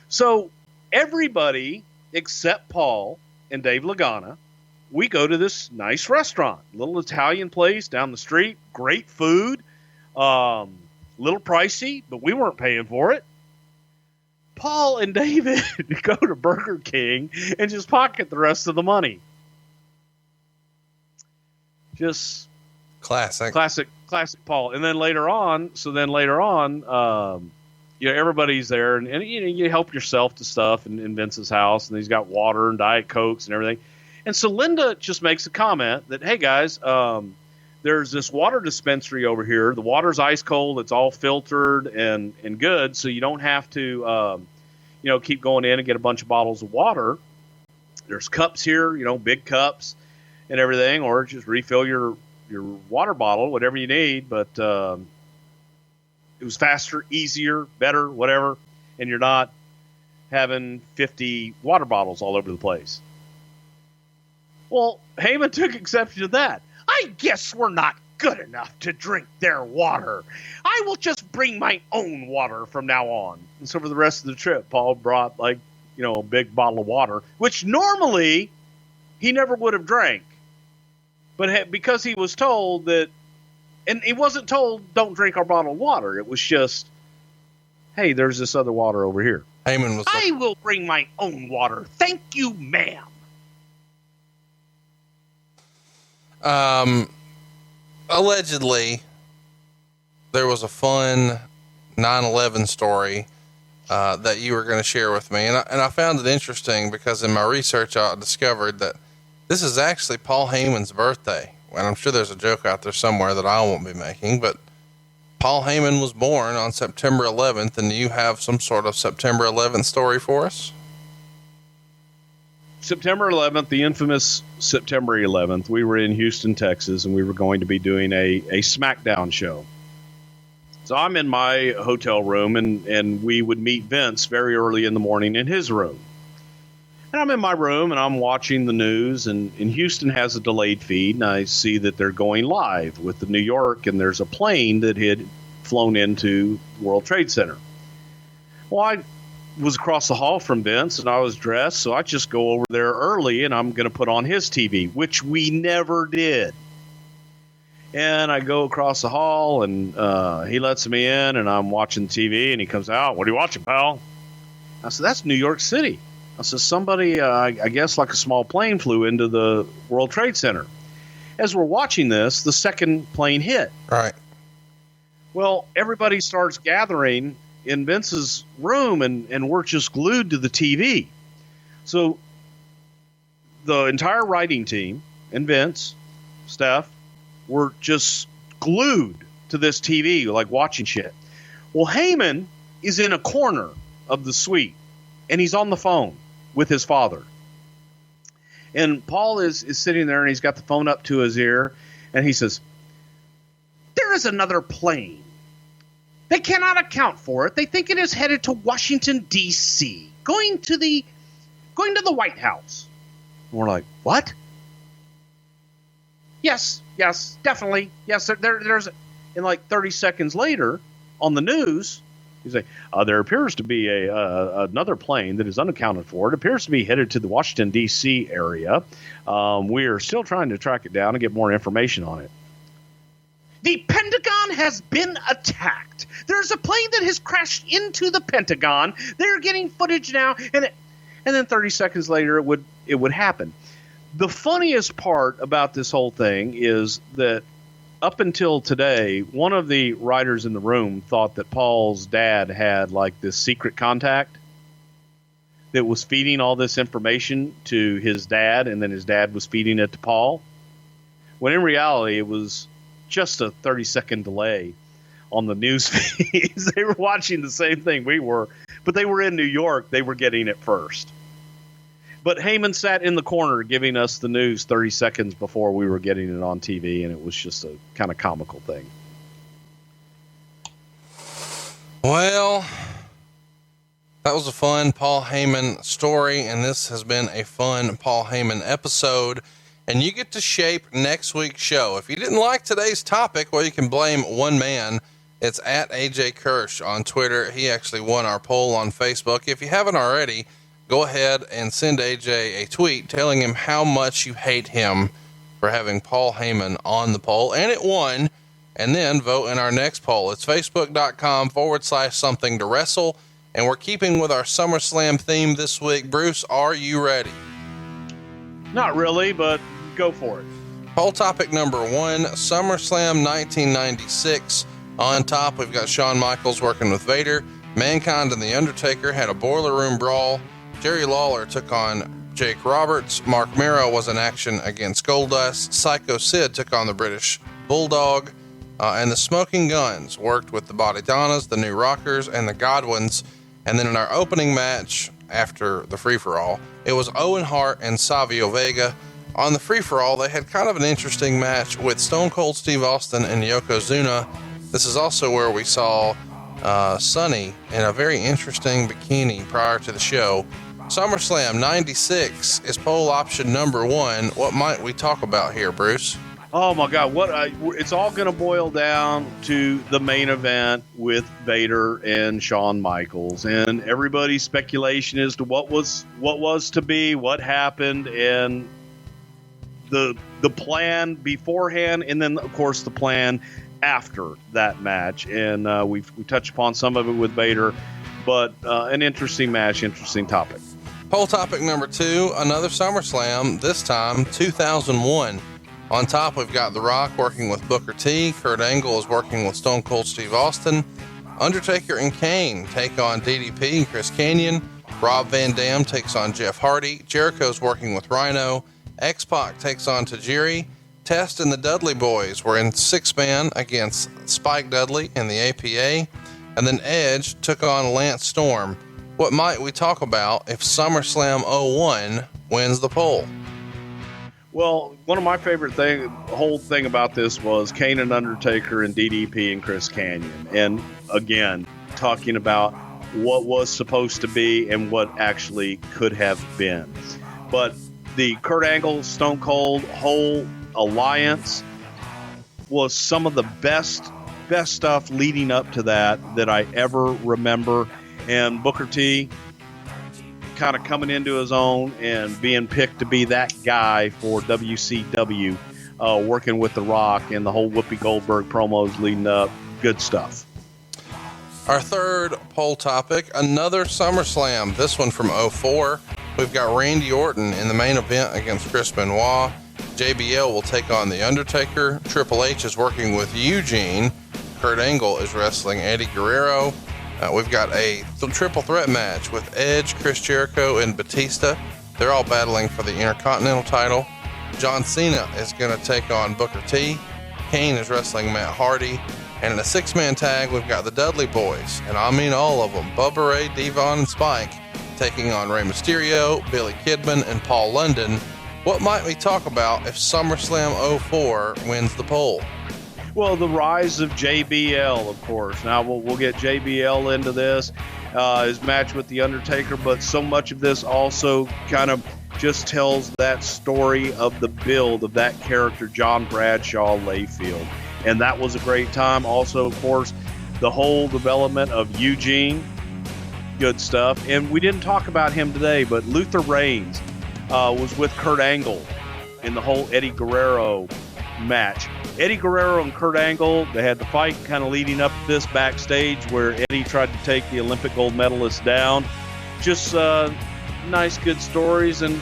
So everybody except Paul and Dave Lagana, we go to this nice restaurant, little Italian place down the street, great food, little pricey, but we weren't paying for it. Paul and David go to Burger King and just pocket the rest of the money. Just classic Paul. And then later on, everybody's there and you help yourself to stuff in Vince's house, and he's got water and Diet Cokes and everything. And so Linda just makes a comment that, hey guys, there's this water dispensary over here. The water's ice cold. It's all filtered and good. So you don't have to, keep going in and get a bunch of bottles of water. There's cups here, big cups and everything, or just refill your water bottle, whatever you need. But it was faster, easier, better, whatever. And you're not having 50 water bottles all over the place. Well, Heyman took exception to that. I guess we're not good enough to drink their water. I will just bring my own water from now on. And so for the rest of the trip, Paul brought a big bottle of water, which normally he never would have drank. But because he was told that, and he wasn't told, don't drink our bottle of water. It was just, hey, there's this other water over here. Heyman was I will bring my own water. Thank you, ma'am. Allegedly, there was a fun 9/11 story that you were going to share with me, and I found it interesting because in my research I discovered that this is actually Paul Heyman's birthday. And I'm sure there's a joke out there somewhere that I won't be making, but Paul Heyman was born on September 11th, and you have some sort of September 11th story for us? September 11th, the infamous September 11th, we were in Houston, Texas, and we were going to be doing a Smackdown show. So I'm in my hotel room, and we would meet Vince very early in the morning in his room. And I'm in my room, and I'm watching the news, and Houston has a delayed feed, and I see that they're going live with the New York, and there's a plane that had flown into World Trade Center. Well, I was across the hall from Vince, and I was dressed, so I just go over there early, and I'm going to put on his TV, which we never did. And I go across the hall, and he lets me in, and I'm watching TV, and he comes out, "What are you watching, pal?" I said, "That's New York City." I said, "Somebody, I guess like a small plane flew into the World Trade Center." As we're watching this, the second plane hit. Right. Well, everybody starts gathering in Vince's room, and we're just glued to the TV. So the entire writing team and Vince, Steph, were just glued to this TV, like watching shit. Well, Heyman is in a corner of the suite, and he's on the phone with his father. And Paul is sitting there, and he's got the phone up to his ear, and he says, "There is another plane. They cannot account for it. They think it is headed to Washington, D.C., going to the White House." And we're like, "What?" Yes, definitely. Yes, there's. And like 30 seconds later, on the news, He's like, there appears to be another plane that is unaccounted for. It appears to be headed to the Washington, D.C. area. We are still trying to track it down and get more information on it. The Pentagon has been attacked. There's a plane that has crashed into the Pentagon. They're getting footage now, and then 30 seconds later, it would happen. The funniest part about this whole thing is that up until today, one of the writers in the room thought that Paul's dad had like this secret contact that was feeding all this information to his dad, and then his dad was feeding it to Paul. When in reality, it was just a 30-second delay on the news feeds. They were watching the same thing we were, but they were in New York. They were getting it first. But Heyman sat in the corner giving us the news 30 seconds before we were getting it on TV, and it was just a kind of comical thing. Well, that was a fun Paul Heyman story, and this has been a fun Paul Heyman episode. And you get to shape next week's show. If you didn't like today's topic, well, you can blame one man. It's at AJ Kirsch on Twitter. He actually won our poll on Facebook. If you haven't already, go ahead and send AJ a tweet telling him how much you hate him for having Paul Heyman on the poll. And it won. And then vote in our next poll. It's facebook.com/something to wrestle. And we're keeping with our SummerSlam theme this week. Bruce, are you ready? Not really, but go for it. Poll topic number 1, SummerSlam 1996. On top, we've got Shawn Michaels working with Vader. Mankind and The Undertaker had a boiler room brawl. Jerry Lawler took on Jake Roberts. Mark Mero was in action against Goldust. Psycho Sid took on the British Bulldog. And the Smoking Guns worked with the Body Donnas, the New Rockers, and the Godwins. And then in our opening match after the free-for-all, it was Owen Hart and Savio Vega. On the free-for-all, they had kind of an interesting match with Stone Cold Steve Austin and Yokozuna. This is also where we saw Sonny in a very interesting bikini prior to the show. SummerSlam 96 is poll option number 1. What might we talk about here, Bruce? Oh my God! It's all going to boil down to the main event with Vader and Shawn Michaels, and everybody's speculation as to what was to be, what happened, and the plan beforehand, and then of course the plan after that match. And we touched upon some of it with Vader, but an interesting match, interesting topic. Poll topic number 2, another SummerSlam, this time 2001. On top, we've got The Rock working with Booker T. Kurt Angle is working with Stone Cold Steve Austin. Undertaker and Kane take on DDP and Chris Kanyon. Rob Van Dam takes on Jeff Hardy. Jericho's working with Rhino. X-Pac takes on Tajiri. Test and the Dudley Boys were in 6-man against Spike Dudley and the APA. And then Edge took on Lance Storm. What might we talk about if SummerSlam 01 wins the poll? Well, one of my favorite whole thing about this was Kane and Undertaker and DDP and Chris Kanyon. And again, talking about what was supposed to be and what actually could have been. But the Kurt Angle, Stone Cold whole alliance was some of the best stuff leading up to that I ever remember. And Booker T kind of coming into his own and being picked to be that guy for WCW, working with The Rock and the whole Whoopi Goldberg promos leading up. Good stuff. Our third poll topic, another SummerSlam, this one from 04. We've got Randy Orton in the main event against Chris Benoit. JBL will take on The Undertaker. Triple H is working with Eugene. Kurt Angle is wrestling Eddie Guerrero. We've got a triple threat match with Edge, Chris Jericho, and Batista. They're all battling for the Intercontinental title. John Cena is going to take on Booker T. Kane is wrestling Matt Hardy. And in a 6-man tag, we've got the Dudley Boys, and I mean all of them, Bubba Ray, Devon, and Spike, taking on Rey Mysterio, Billy Kidman, and Paul London. What might we talk about if SummerSlam 04 wins the poll? Well, the rise of JBL, of course. Now we'll get JBL into this, his match with The Undertaker, but so much of this also kind of just tells that story of the build of that character, John Bradshaw Layfield. And that was a great time. Also, of course, the whole development of Eugene, good stuff. And we didn't talk about him today, but Luther Reigns was with Kurt Angle in the whole Eddie Guerrero match. Eddie Guerrero and Kurt Angle, they had the fight kind of leading up to this backstage where Eddie tried to take the Olympic gold medalist down. Just nice, good stories, and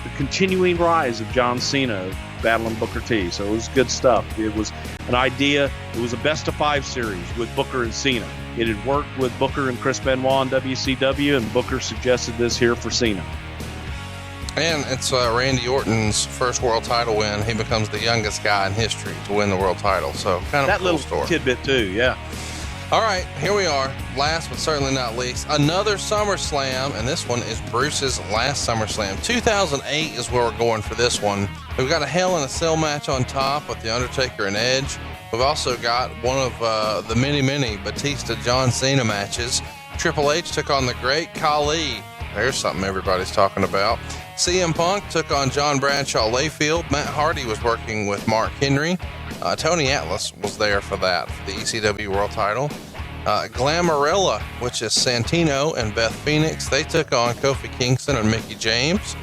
the continuing rise of John Cena battling Booker T. So it was good stuff. It was an idea. It was a best-of-5 series with Booker and Cena. It had worked with Booker and Chris Benoit in WCW, and Booker suggested this here for Cena. And it's Randy Orton's first world title win. He becomes the youngest guy in history to win the world title. So kind of that a cool little story. Tidbit too, yeah. All right, here we are. Last but certainly not least, another SummerSlam, and this one is Bruce's last SummerSlam. 2008 is where we're going for this one. We've got a Hell in a Cell match on top with The Undertaker and Edge. We've also got one of the many Batista-John Cena matches. Triple H took on the Great Khali. There's something everybody's talking about. CM Punk took on John Bradshaw Layfield. Matt Hardy was working with Mark Henry. Tony Atlas was there for that, for the ECW World title. Glamorella, which is Santino and Beth Phoenix, they took on Kofi Kingston and Mickie James.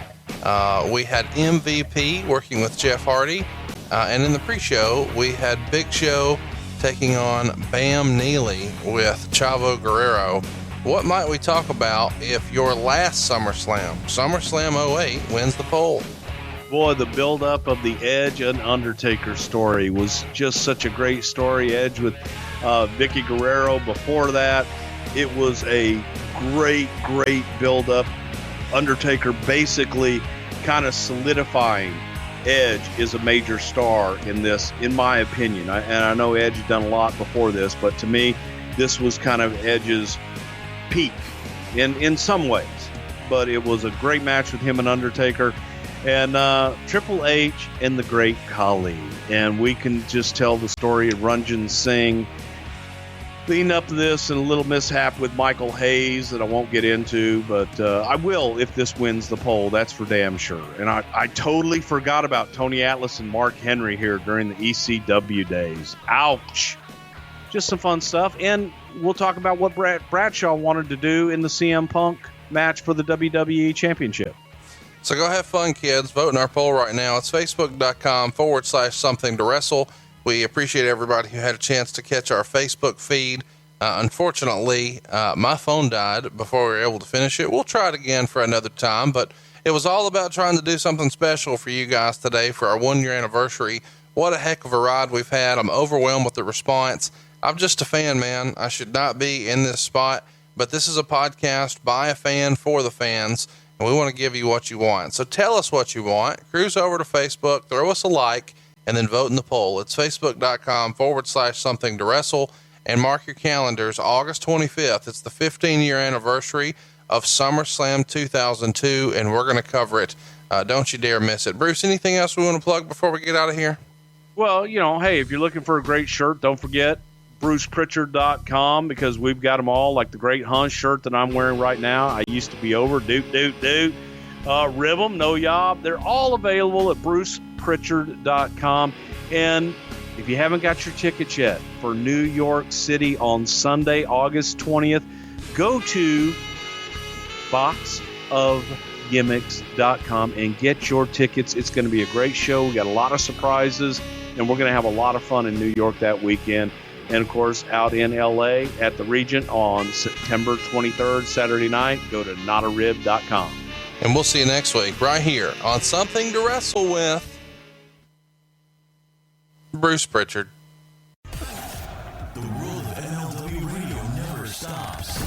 We had MVP working with Jeff Hardy. And in the pre-show, we had Big Show taking on Bam Neely with Chavo Guerrero. What might we talk about if your last SummerSlam 08, wins the poll? Boy, the build-up of the Edge and Undertaker story was just such a great story. Edge with Vicky Guerrero before that. It was a great build-up. Undertaker basically kind of solidifying Edge is a major star in this, in my opinion. And I know Edge had done a lot before this, but to me, this was kind of Edge's peak in some ways. But it was a great match with him and Undertaker. And Triple H and the Great Khali. And we can just tell the story of Ranjin Singh leading up to this, and a little mishap with Michael Hayes that I won't get into, but I will if this wins the poll. That's for damn sure. And I totally forgot about Tony Atlas and Mark Henry here during the ECW days. Ouch. Just some fun stuff. And we'll talk about what Bradshaw wanted to do in the CM Punk match for the WWE Championship. So go have fun, kids. Vote in our poll right now. It's facebook.com/something to wrestle. We appreciate everybody who had a chance to catch our Facebook feed. Unfortunately, my phone died before we were able to finish it. We'll try it again for another time, but it was all about trying to do something special for you guys today for our 1-year anniversary. What a heck of a ride we've had. I'm overwhelmed with the response. I'm just a fan, man. I should not be in this spot, but this is a podcast by a fan for the fans, and we want to give you what you want. So tell us what you want. Cruise over to Facebook, throw us a like, and then vote in the poll. It's facebook.com/something to wrestle, and mark your calendars. August 25th. It's the 15-year anniversary of SummerSlam 2002, and we're going to cover it. Don't you dare miss it. Bruce, anything else we want to plug before we get out of here? Well, hey, if you're looking for a great shirt, don't forget BrucePrichard.com, because we've got them all, like the Great Hun shirt that I'm wearing right now. I used to be over. Doot. Rib'em, No Yob. They're all available at BrucePrichard.com. And if you haven't got your tickets yet for New York City on Sunday, August 20th, go to boxofgimmicks.com and get your tickets. It's going to be a great show. We got a lot of surprises, and we're going to have a lot of fun in New York that weekend. And, of course, out in L.A. at the Regent on September 23rd, Saturday night, go to notarib.com. And we'll see you next week right here on Something to Wrestle With. Bruce Prichard. The world of MLW radio never stops.